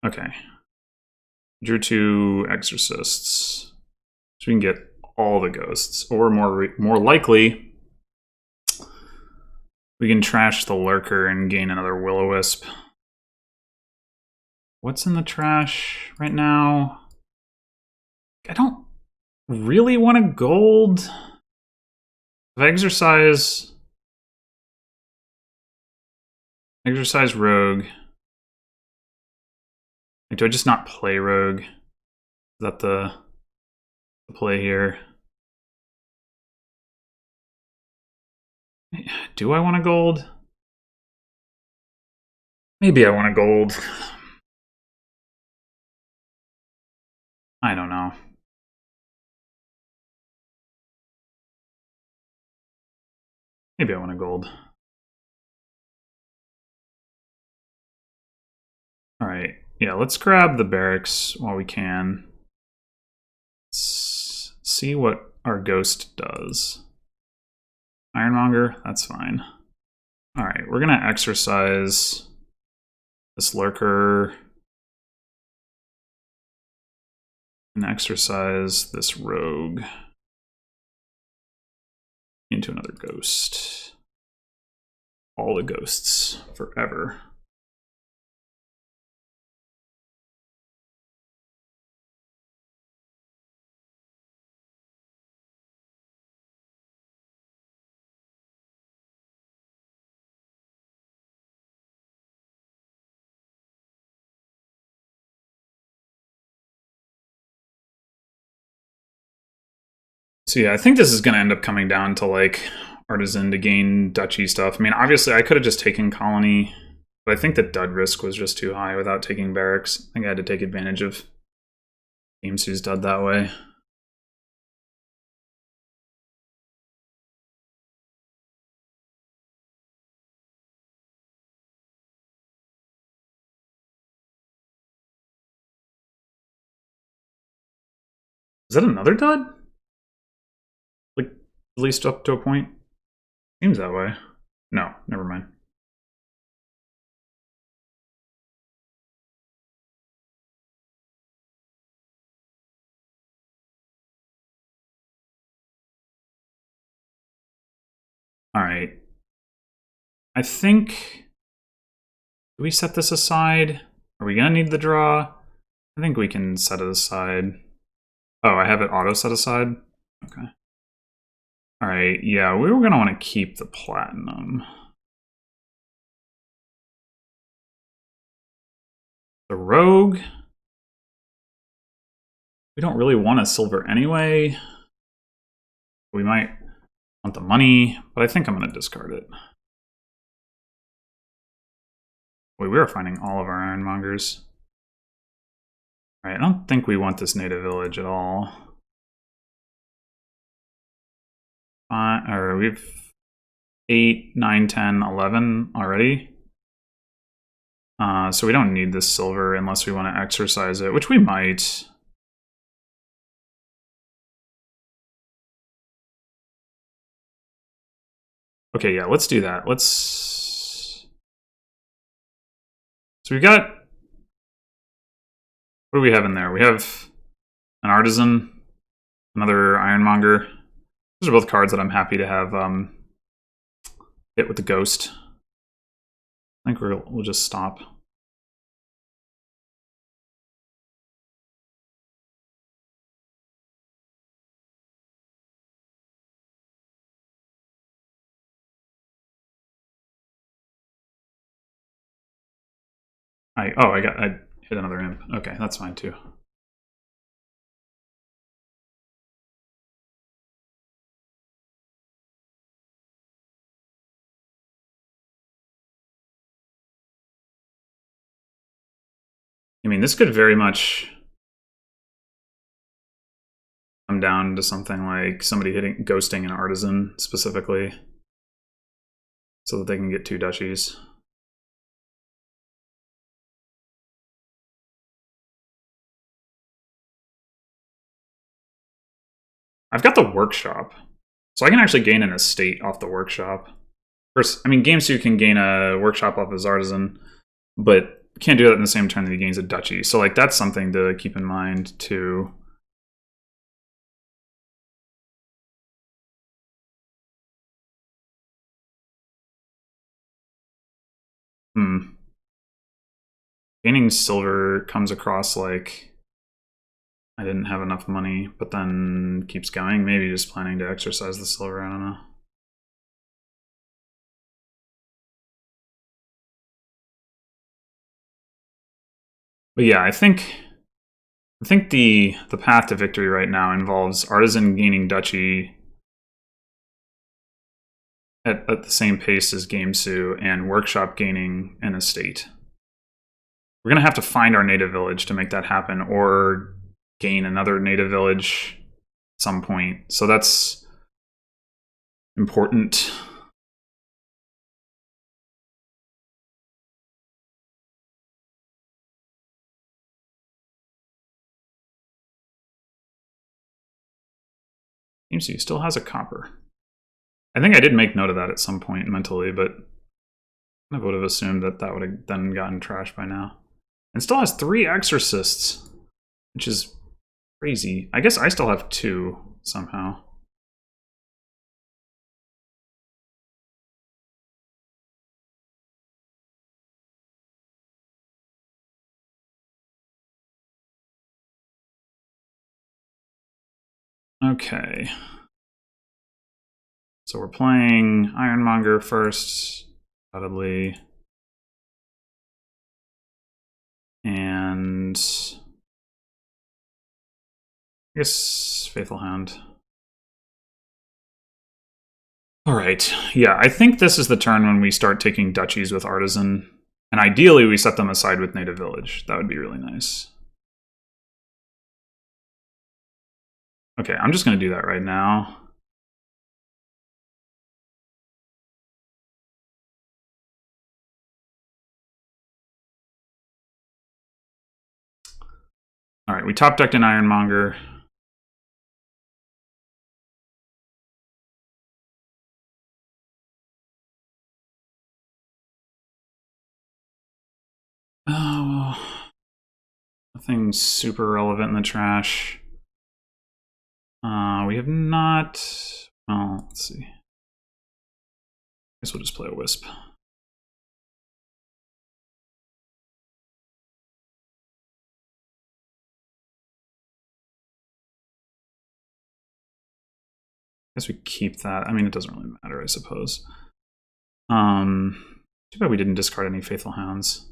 Speaker 1: Okay. Drew 2 Exorcists. So we can get all the ghosts. Or more likely, we can trash the Lurker and gain another Will-O-Wisp. What's in the trash right now? I don't really want a gold. If I exercise Rogue. Like, do I just not play Rogue? Is that the play here? Do I want a gold? Maybe I want a gold. I don't know. Maybe I want a gold. Alright, yeah, let's grab the barracks while we can. Let's see what our ghost does. Ironmonger, that's fine. Alright, we're gonna exercise this Lurker and exercise this Rogue into another ghost. All the ghosts forever. So yeah, I think this is going to end up coming down to like Artisan to gain Duchy stuff. I mean, obviously I could have just taken Colony, but I think the dud risk was just too high without taking Barracks. I think I had to take advantage of gamesou's dud that way. Is that another dud? Like, at least up to a point? Seems that way. No, never mind. All right. I think... Do we set this aside? Are we going to need the draw? I think we can set it aside. Oh, I have it auto set aside? Okay. All right, yeah, we were going to want to keep the platinum. The rogue. We don't really want a silver anyway. We might want the money, but I think I'm going to discard it. Wait, we are finding all of our ironmongers. All right, I don't think we want this native village at all. Or we've 8, 9, 10, 11 already. So we don't need this silver unless we want to exercise it, which we might. Okay, yeah, let's do that. So we got... What do we have in there? We have an artisan, another ironmonger. Those are both cards that I'm happy to have hit with the ghost. I think we'll just stop. I hit another imp. Okay, that's fine too. I mean, this could very much come down to something like somebody ghosting an artisan specifically, so that they can get 2 duchies. I've got the workshop, so I can actually gain an estate off the workshop. First, I mean, gamesou can gain a workshop off his artisan, but can't do that in the same turn that he gains a duchy. So, like, that's something to keep in mind too. Gaining silver comes across like I didn't have enough money, but then keeps going. Maybe just planning to exercise the silver, I don't know. But yeah, I think the path to victory right now involves artisan gaining duchy at the same pace as gamesou and workshop gaining an estate. We're going to have to find our native village to make that happen, or gain another native village at some point. So that's important. Gamesou still has a copper. I think I did make note of that at some point mentally, but I would have assumed that that would have then gotten trashed by now. And still has 3 exorcists, which is crazy. I guess I still have 2 somehow. Okay. So we're playing Ironmonger first, undoubtedly. And I guess Faithful Hound. All right. Yeah, I think this is the turn when we start taking duchies with Artisan. And ideally, we set them aside with Native Village. That would be really nice. Okay, I'm just going to do that right now. All right, we top decked an Ironmonger. Oh, nothing super relevant in the trash. We have not. Well, let's see. I guess we'll just play a Wisp. I guess we keep that. I mean, it doesn't really matter, I suppose. Too bad we didn't discard any Faithful Hounds.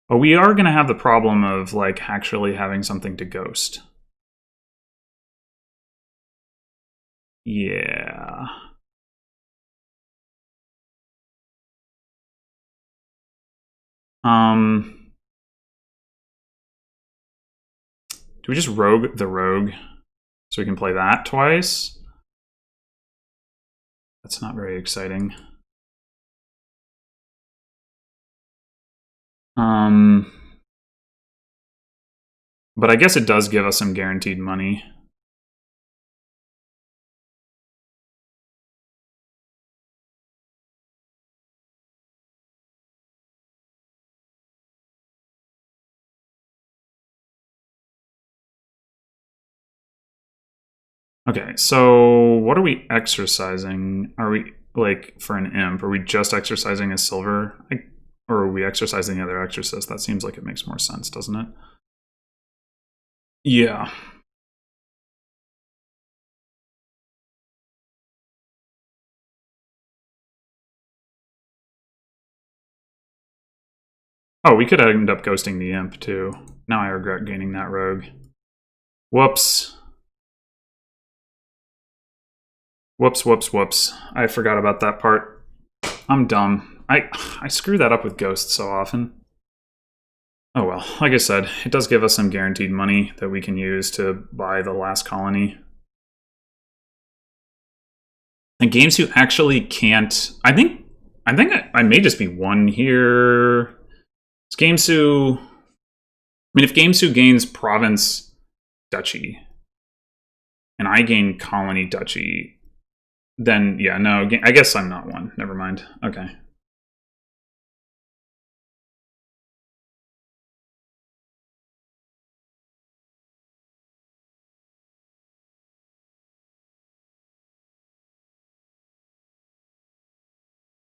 Speaker 1: But we are going to have the problem of, like, actually having something to ghost. Yeah. Do we just rogue the rogue so we can play that twice? That's not very exciting. But I guess it does give us some guaranteed money. Okay, so what are we exercising? Are we, like, for an imp, are we just exercising a silver? Or are we exercising the other exorcist? That seems like it makes more sense, doesn't it? Yeah. Oh, we could end up ghosting the imp, too. Now I regret gaining that rogue. Whoops. Whoops, whoops, whoops. I forgot about that part. I'm dumb. I screw that up with ghosts so often. Oh well, like I said, it does give us some guaranteed money that we can use to buy the last colony. And gamesou actually can't... I think I may just be one here. It's gamesou... I mean, if gamesou gains province duchy, and I gain colony duchy, then yeah, no, I guess I'm not one. Never mind. Okay.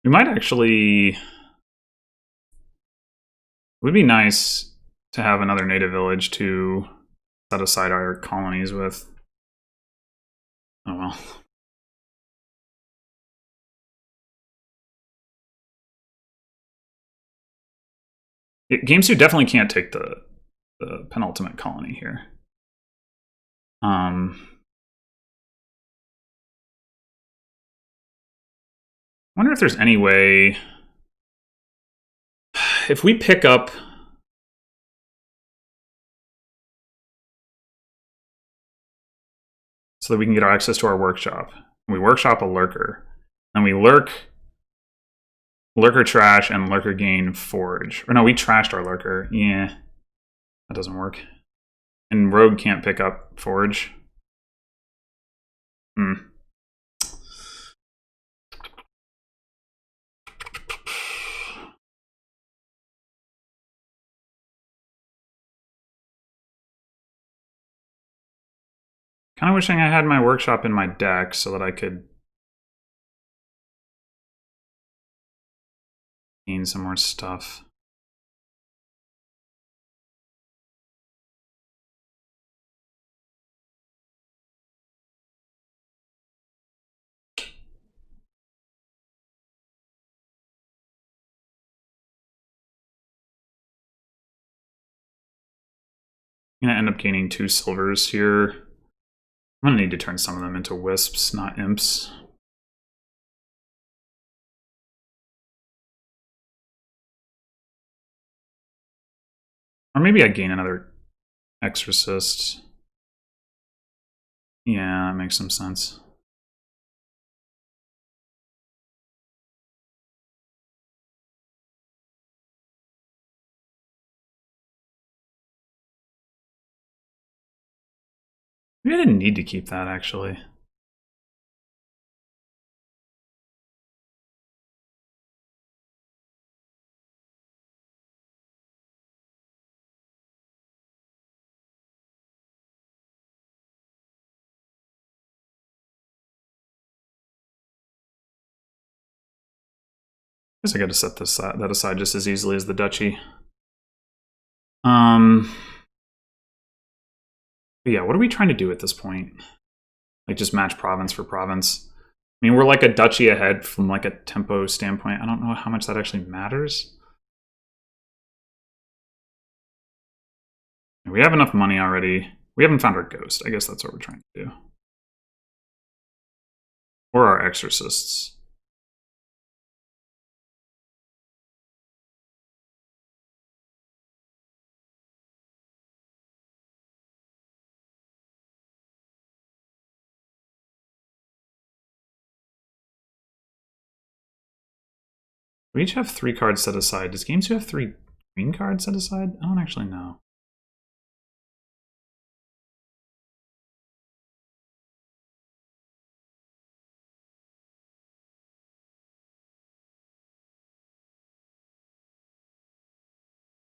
Speaker 1: We might actually... It would be nice to have another native village to set aside our colonies with. Oh well. gamesou definitely can't take the penultimate colony here. I wonder if there's any way... If we pick up... So that we can get our access to our workshop. We workshop a lurker. And we lurker trash and lurker gain forge. Or no, we trashed our lurker. Yeah. That doesn't work. And rogue can't pick up forge. Hmm. Kind of wishing I had my workshop in my deck so that I could gain some more stuff. I'm gonna end up gaining 2 silvers here. I'm gonna need to turn some of them into wisps, not imps. Or maybe I gain another exorcist. Yeah, that makes some sense. Maybe I didn't need to keep that, actually. I guess I gotta set that aside just as easily as the duchy. Yeah, what are we trying to do at this point? Like, just match province for province? I mean, we're like a duchy ahead from like a tempo standpoint. I don't know how much that actually matters. We have enough money already. We haven't found our ghost. I guess that's what we're trying to do. Or our exorcists. We each have 3 cards set aside. Does gamesou have 3 green cards set aside? I don't actually know.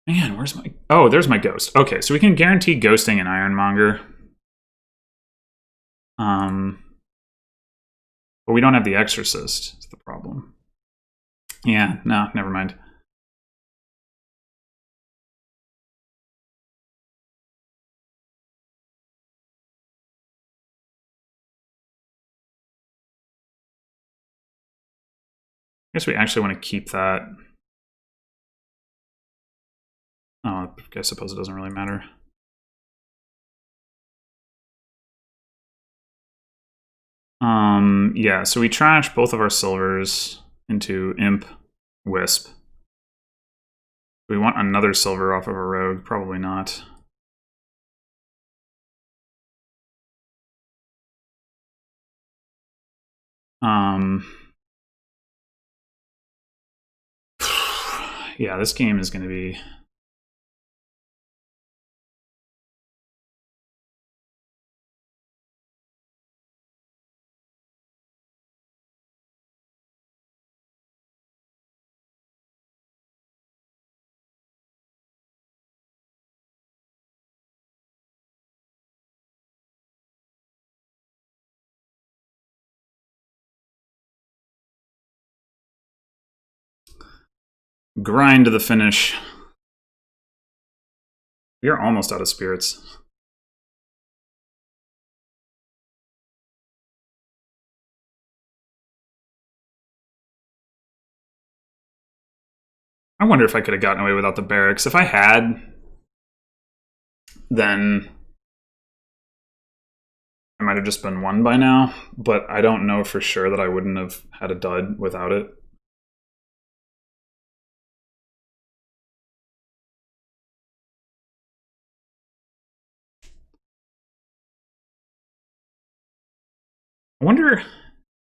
Speaker 1: Man, where's my... Oh, there's my ghost. Okay, so we can guarantee ghosting an Ironmonger. But we don't have the Exorcist, is the problem. Yeah, no, never mind. I guess we actually want to keep that. Oh, I suppose it doesn't really matter. Yeah, so we trash both of our silvers into Imp, Wisp. Do we want another silver off of a rogue? Probably not. Yeah, this game is going to be... Grind to the finish. We are almost out of spirits. I wonder if I could have gotten away without the barracks. If I had, then I might have just been won by now, but I don't know for sure that I wouldn't have had a dud without it. I wonder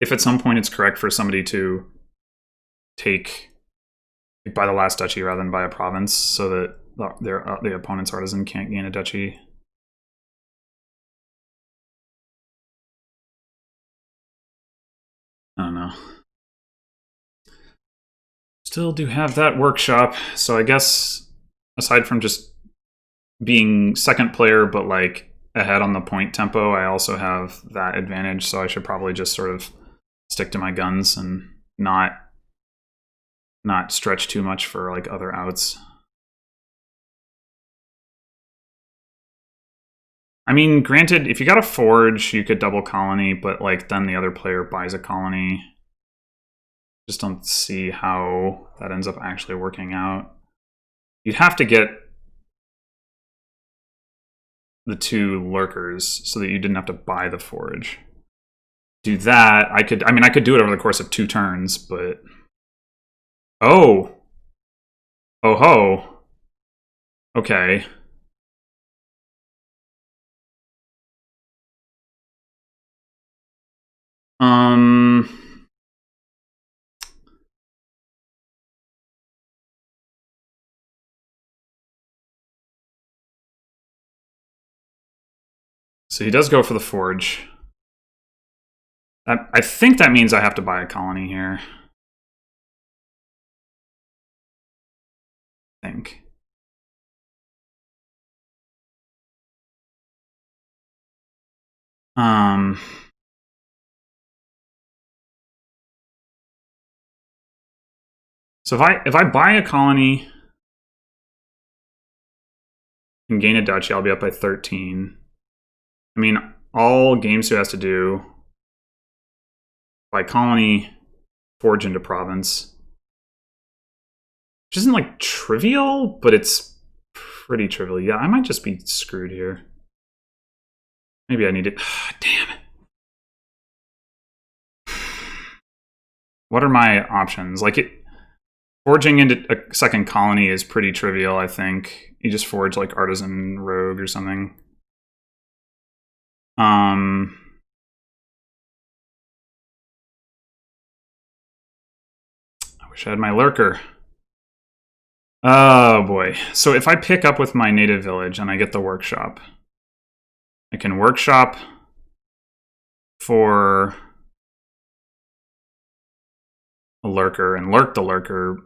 Speaker 1: if at some point it's correct for somebody to take buy the last duchy rather than buy a province, so that the opponent's artisan can't gain a duchy. I don't know. Still do have that workshop, so I guess aside from just being second player but like ahead on the point tempo, I also have that advantage, so I should probably just sort of stick to my guns and not stretch too much for like other outs. I mean, granted, if you got a forge, you could double colony, but like then the other player buys a colony. Just don't see how that ends up actually working out. You'd have to get the 2 lurkers so that you didn't have to buy the forge. Do that. I could do it over the course of 2 turns, but oh ho. Okay. So he does go for the forge. I think that means I have to buy a colony here. I think. So if I buy a colony and gain a duchy, I'll be up by 13. I mean, all gamesou has to do, buy colony, forge into province, which isn't like trivial, but it's pretty trivial. Yeah, I might just be screwed here. Maybe I need it. Damn it. What are my options? Like, forging into a second colony is pretty trivial, I think. You just forge, like, Artisan Rogue or something. I wish I had my Lurker. Oh, boy. So if I pick up with my native village and I get the workshop, I can workshop for a Lurker and lurk the Lurker,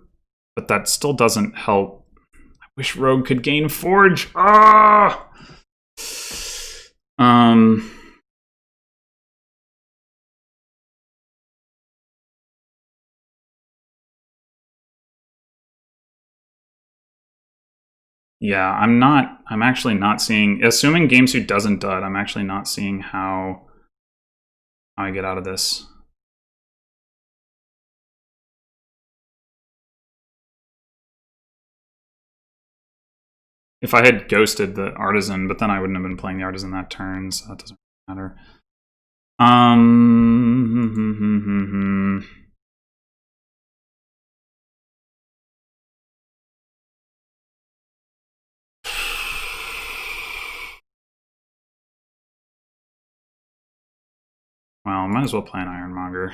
Speaker 1: but that still doesn't help. I wish Rogue could gain Forge. Ah! Yeah, I'm actually not seeing, assuming gamesou doesn't dud, I'm actually not seeing how I get out of this. If I had ghosted the Artisan, but then I wouldn't have been playing the Artisan that turn, so that doesn't matter. Well, might as well play an Ironmonger.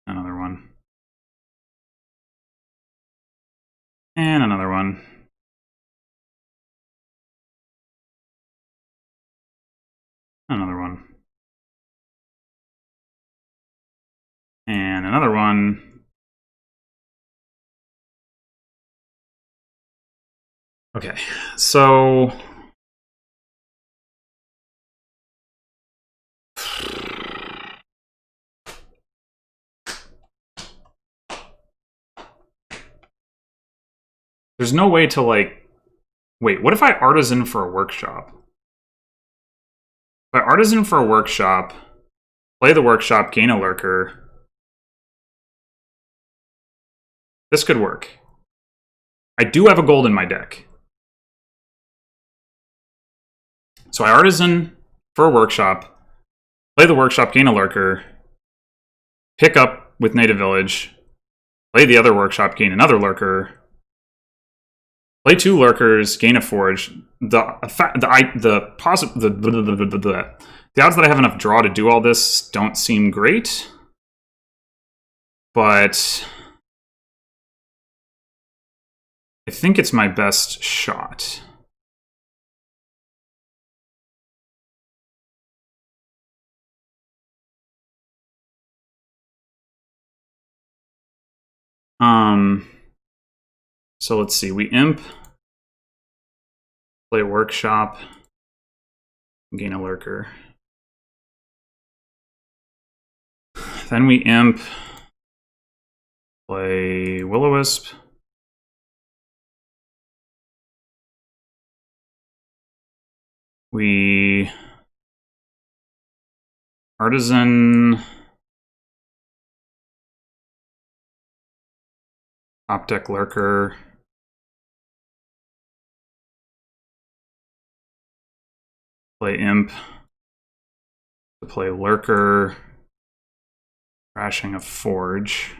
Speaker 1: Another one. And another one. Another one. And another one. Okay, so there's no way to, like, wait, what if I Artisan for a workshop? If I Artisan for a workshop, play the workshop, gain a Lurker, this could work. I do have a gold in my deck. So I Artisan for a workshop, play the workshop, gain a Lurker, pick up with native village, play the other workshop, gain another Lurker, play 2 Lurkers, gain a Forge. The odds that I have enough draw to do all this don't seem great, but I think it's my best shot. So let's see, we imp, play a workshop, gain a Lurker. Then we imp, play Will-O-Wisp. We Artisan, top deck Lurker. Play imp to play Lurker, crashing a Forge.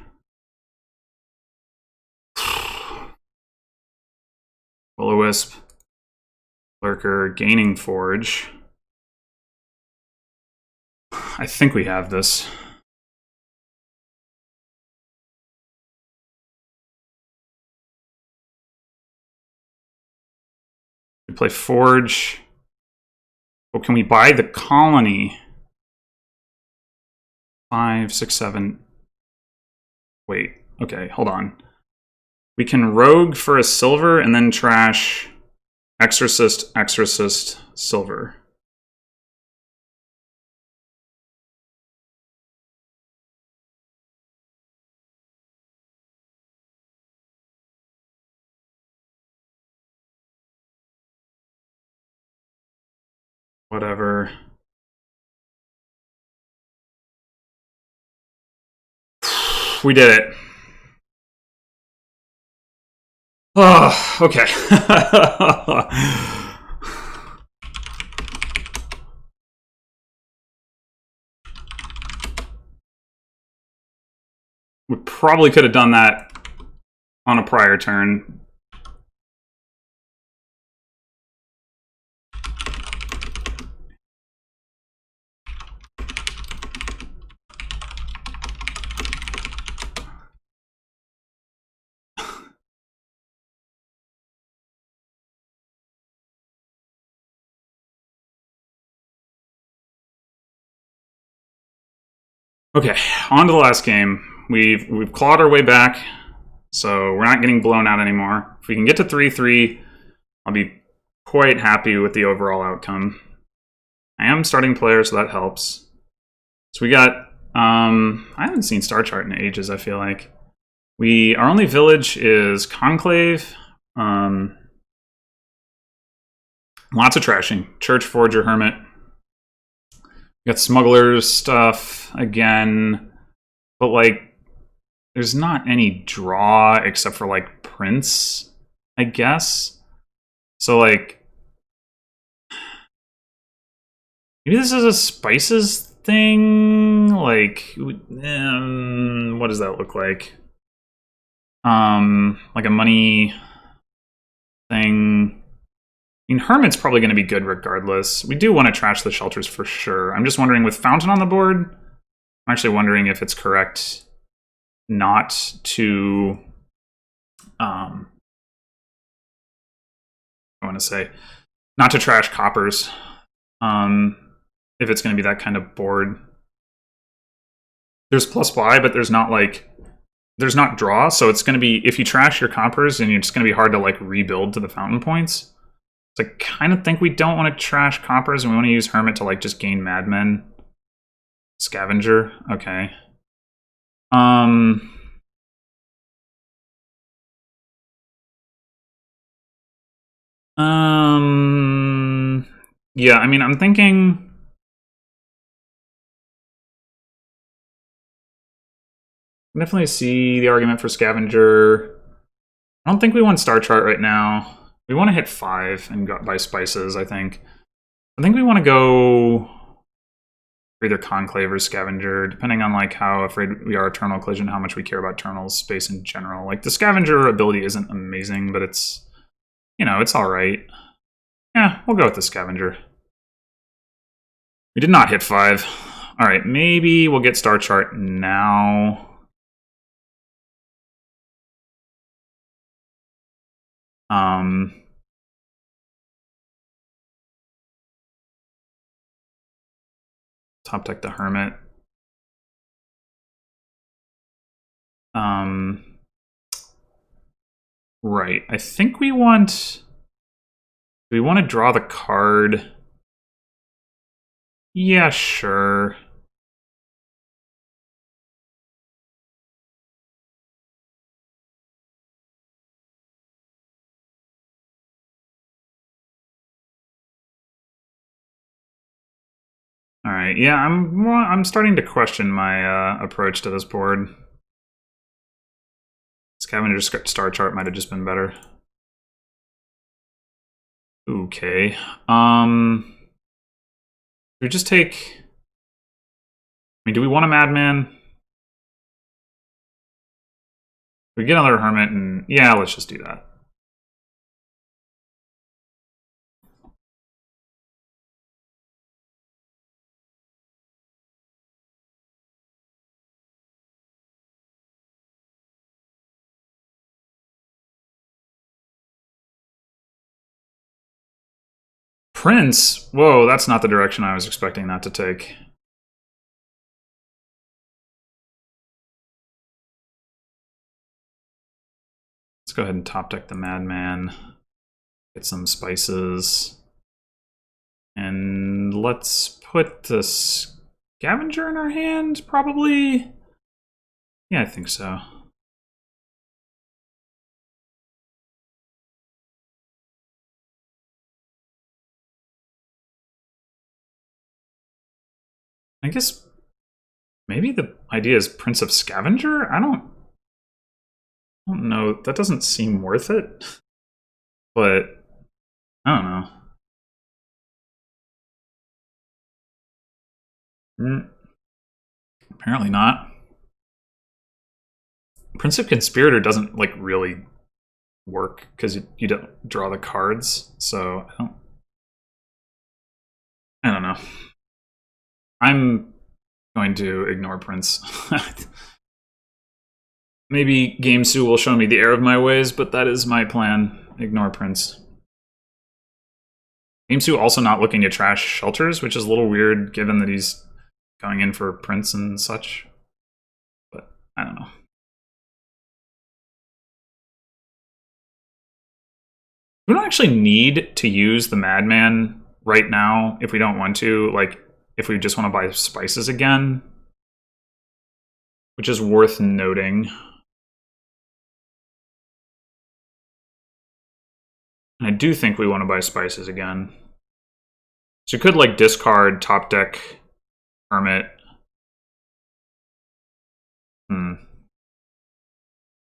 Speaker 1: Will-O-Wisp, Lurker, gaining Forge. I think we have this. We play Forge. Oh, can we buy the colony? 5, 6, 7. Wait, okay, hold on. We can rogue for a silver and then trash Exorcist, Exorcist, silver. Whatever. We did it. Oh, okay. We probably could have done that on a prior turn. Okay, on to the last game. We've clawed our way back, so we're not getting blown out anymore. If we can get to 3-3, I'll be quite happy with the overall outcome. I am starting player, so that helps. So we got, I haven't seen Star Chart in ages, I feel like. Our only village is Conclave. Lots of trashing. Church, Forger, Hermit. We got Smugglers stuff again. But, like, there's not any draw except for, like, Prince, I guess. So, like, maybe this is a Spices thing? Like, what does that look like? Like a money thing. I mean, Hermit's probably going to be good regardless. We do want to trash the shelters for sure. I'm just wondering, with Fountain on the board, I'm actually wondering if it's correct not to, I want to say, not to trash coppers, if it's going to be that kind of board. There's plus Y, but there's not, like, there's not draw, so it's going to be, if you trash your coppers, and it's going to be hard to, like, rebuild to the fountain points. So I kind of think we don't want to trash coppers, and we want to use Hermit to, like, just gain Madmen. Scavenger, okay. Yeah, I mean, I'm thinking... I definitely see the argument for Scavenger. I don't think we want Star Chart right now. We want to hit 5 and buy Spices, I think. I think we want to go for either Conclave or Scavenger, depending on, like, how afraid we are of Eternal Collision, how much we care about Eternal space in general. Like, the Scavenger ability isn't amazing, but it's, you know, it's alright. Yeah, we'll go with the Scavenger. We did not hit 5. Alright, maybe we'll get Star Chart now. Top deck the Hermit. Right. I think we want... Do we want to draw the card? Yeah, sure. All right. Yeah, I'm starting to question my approach to this board. Scavenger Star Chart might have just been better. Okay. We just take... I mean, do we want a Madman? We get another Hermit, and yeah, let's just do that. Prince? Whoa, that's not the direction I was expecting that to take. Let's go ahead and top deck the Madman. Get some Spices. And let's put the Scavenger in our hand, probably? Yeah, I think so. I guess maybe the idea is Prince of Scavenger? I don't know. That doesn't seem worth it. But I don't know. Apparently not. Prince of Conspirator doesn't like really work because you don't draw the cards, so I don't know. I'm going to ignore Prince. Maybe gamesou will show me the error of my ways, but that is my plan. Ignore Prince. gamesou also not looking to trash shelters, which is a little weird given that he's going in for Prince and such. But I don't know. We don't actually need to use the Madman right now if we don't want to. Like, if we just want to buy spices again, which is worth noting. And I do think we want to buy spices again. So you could like discard top deck Hermit. And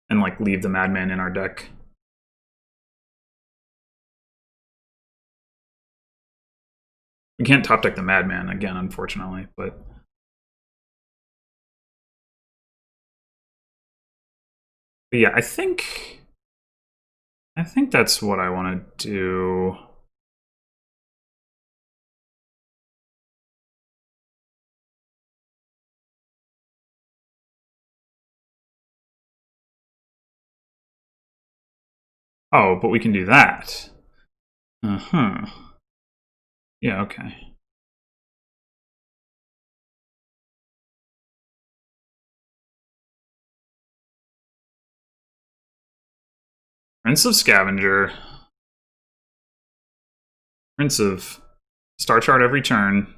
Speaker 1: like leave the Madman in our deck. We can't top deck the Madman again, unfortunately, but yeah, I think that's what I want to do. Oh, but we can do that. Uh-huh. Yeah, okay. Prince of Scavenger. Prince of Star Chart every turn.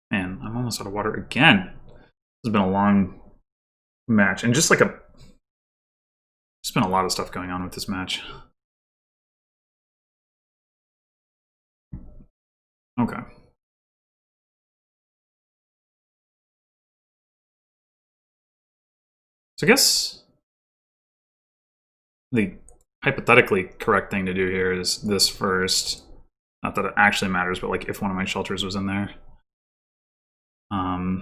Speaker 1: Man, I'm almost out of water again. This has been a long match. And just like there's been a lot of stuff going on with this match. Okay. So I guess the hypothetically correct thing to do here is this first. Not that it actually matters, but like if one of my shelters was in there. All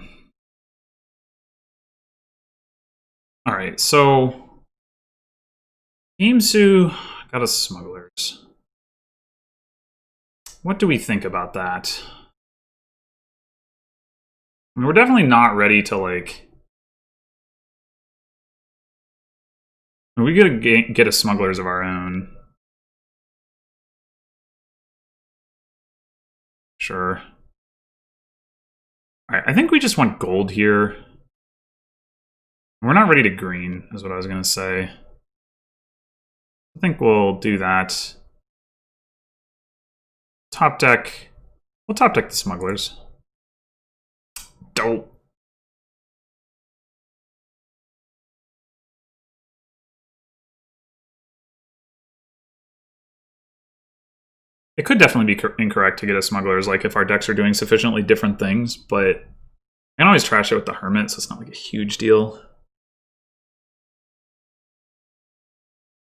Speaker 1: right, so gamesou got us smugglers. What do we think about that? I mean, we're definitely not ready to like. We gotta get a smugglers of our own. Sure. All right, I think we just want gold here. We're not ready to green, is what I was gonna say. I think we'll do that. Top deck. We'll top deck the smugglers. Dope. It could definitely be incorrect to get a smugglers, like if our decks are doing sufficiently different things, but I can always trash it with the Hermit, so it's not like a huge deal.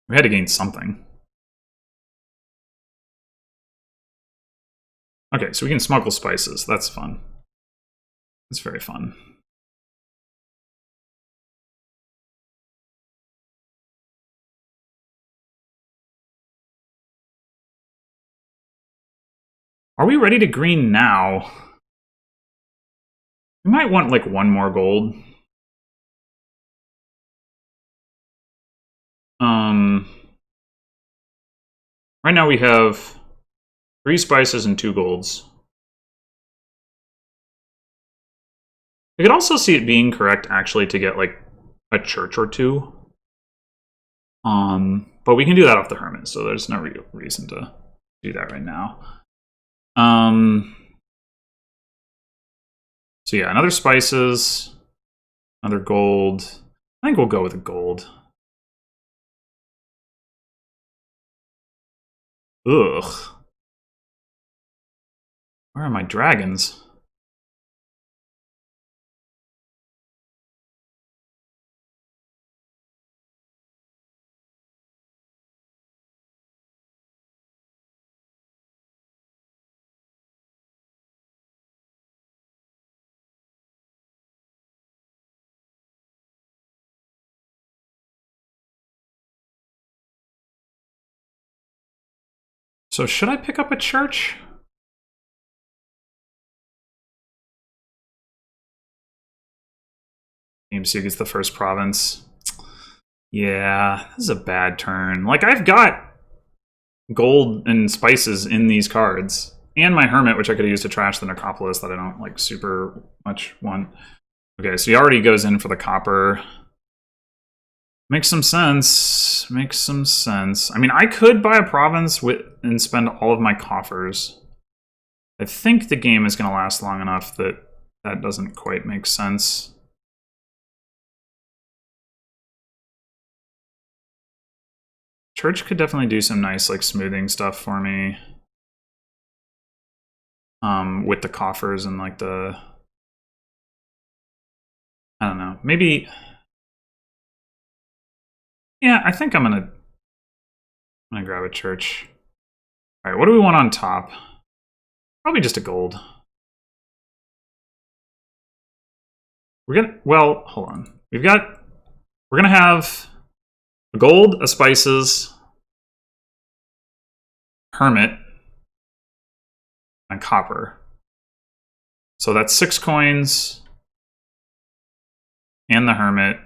Speaker 1: We had to gain something. Okay, so we can smuggle spices. That's fun. That's very fun. Are we ready to green now? We might want like one more gold. Right now we have 3 spices and 2 golds. We could also see it being correct actually to get like a church or 2. But we can do that off the Hermit, so there's no real reason to do that right now. So yeah, another spices, another gold. I think we'll go with a gold. Ugh. Where are my dragons? So should I pick up a church? Gamesou gets the first province. Yeah, this is a bad turn. Like, I've got gold and spices in these cards. And my Hermit, which I could have used to trash the Necropolis that I don't, like, super much want. Okay, so he already goes in for the copper. Makes some sense. Makes some sense. I mean, I could buy a province and spend all of my coffers. I think the game is going to last long enough that that doesn't quite make sense. Church could definitely do some nice, like, smoothing stuff for me. With the coffers and, like, the... I don't know. Maybe... Yeah, I think I'm gonna grab a church. All right, what do we want on top? Probably just a gold. Well, hold on. We're gonna have a gold, a spices, Hermit, and copper. So that's 6 coins and the Hermit.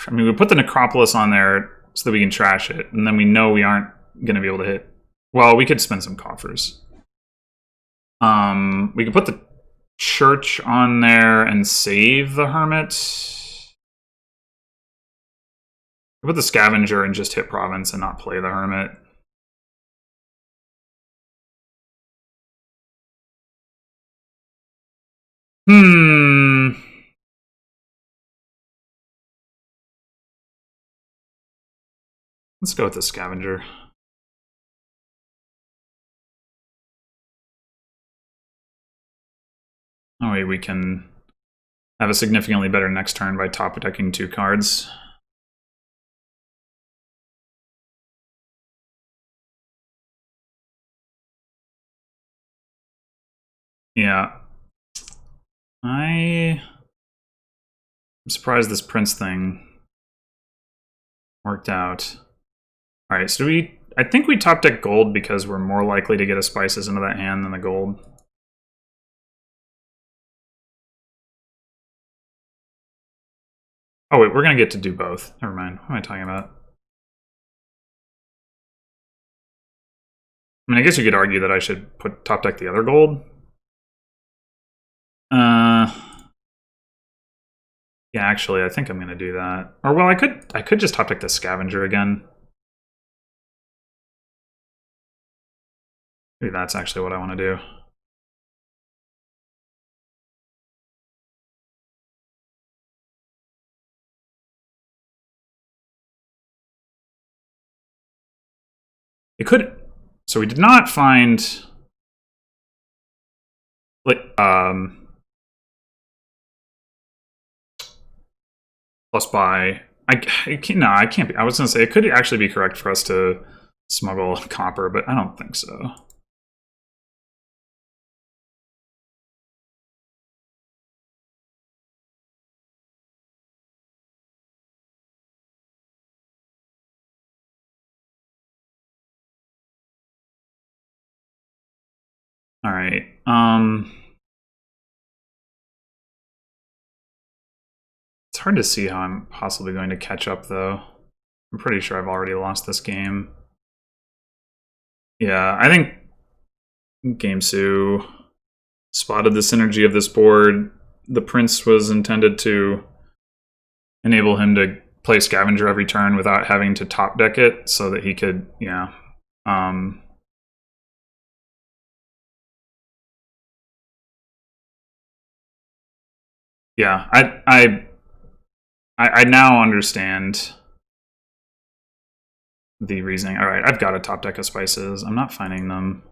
Speaker 1: I mean, we put the Necropolis on there so that we can trash it, and then we know we aren't going to be able to hit. Well, we could spend some coffers. We could put the church on there and save the Hermit. We put the Scavenger and just hit Province and not play the Hermit. Let's go with the Scavenger. Oh wait, we can have a significantly better next turn by top attacking 2 cards. Yeah. I'm surprised this Prince thing worked out. Alright, so I think we top deck gold because we're more likely to get a spices into that hand than the gold. Oh wait, we're gonna get to do both. Never mind. What am I talking about? I mean, I guess you could argue that I should top deck the other gold. Yeah, actually, I think I'm gonna do that. Or well, I could just top deck the Scavenger again. Maybe that's actually what I want to do. It could. So we did not find. Like plus buy. I can't. No, I can't be. I was gonna say it could actually be correct for us to smuggle copper, but I don't think so. All right. It's hard to see how I'm possibly going to catch up, though. I'm pretty sure I've already lost this game. Yeah, I think gamesou spotted the synergy of this board. The Prince was intended to enable him to play Scavenger every turn without having to top deck it, so that he could, yeah. Yeah, I now understand the reasoning. All right, I've got a top deck of spices. I'm not finding them.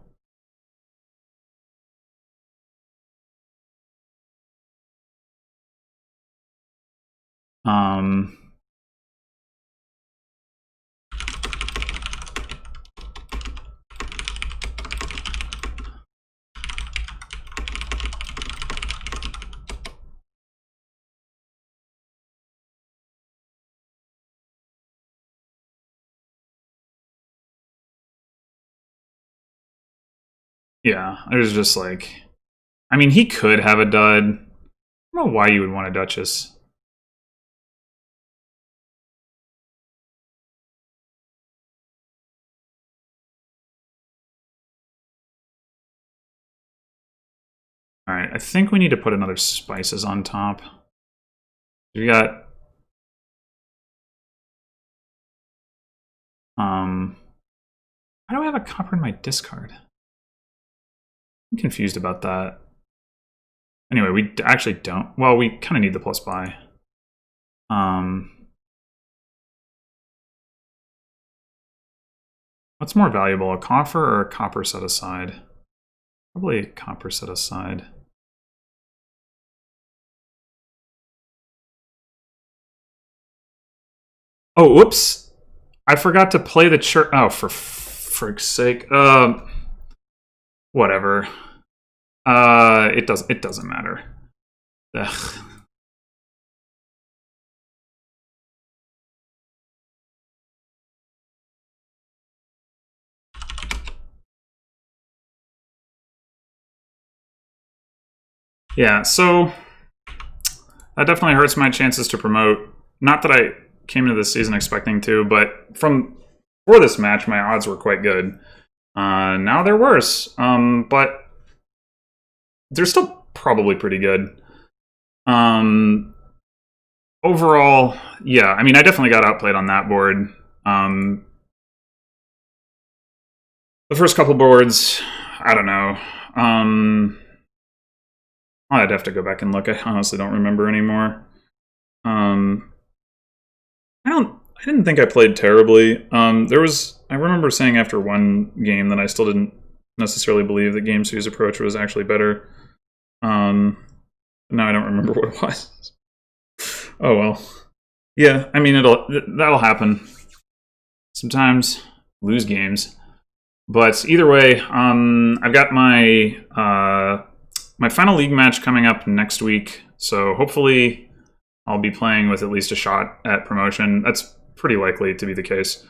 Speaker 1: Yeah, it was just like, I mean, he could have a dud. I don't know why you would want a Duchess. All right, I think we need to put another spices on top. We got why do I have a copper in my discard? I'm confused about that. Anyway, we actually don't. Well, we kind of need the plus buy. What's more valuable, a coffer or a copper set aside? Probably a copper set aside. Oh, whoops! I forgot to play the church. Oh, for frick's sake. Whatever. It doesn't matter. Ugh. Yeah, so that definitely hurts my chances to promote. Not that I came into this season expecting to, but for this match, my odds were quite good. Now they're worse, but they're still probably pretty good. Overall, yeah, I mean, I definitely got outplayed on that board. The first couple boards, I don't know. I'd have to go back and look. I honestly don't remember anymore. I didn't think I played terribly. I remember saying after one game that I still didn't necessarily believe that gamesou's approach was actually better. Now I don't remember what it was. Oh well. Yeah, I mean that'll happen. Sometimes lose games. But either way, I've got my my final league match coming up next week. So hopefully I'll be playing with at least a shot at promotion. That's pretty likely to be the case.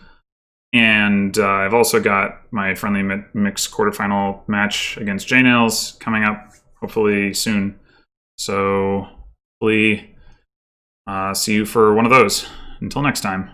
Speaker 1: And I've also got my friendly mix quarterfinal match against J-Nails coming up hopefully soon. So hopefully see you for one of those. Until next time.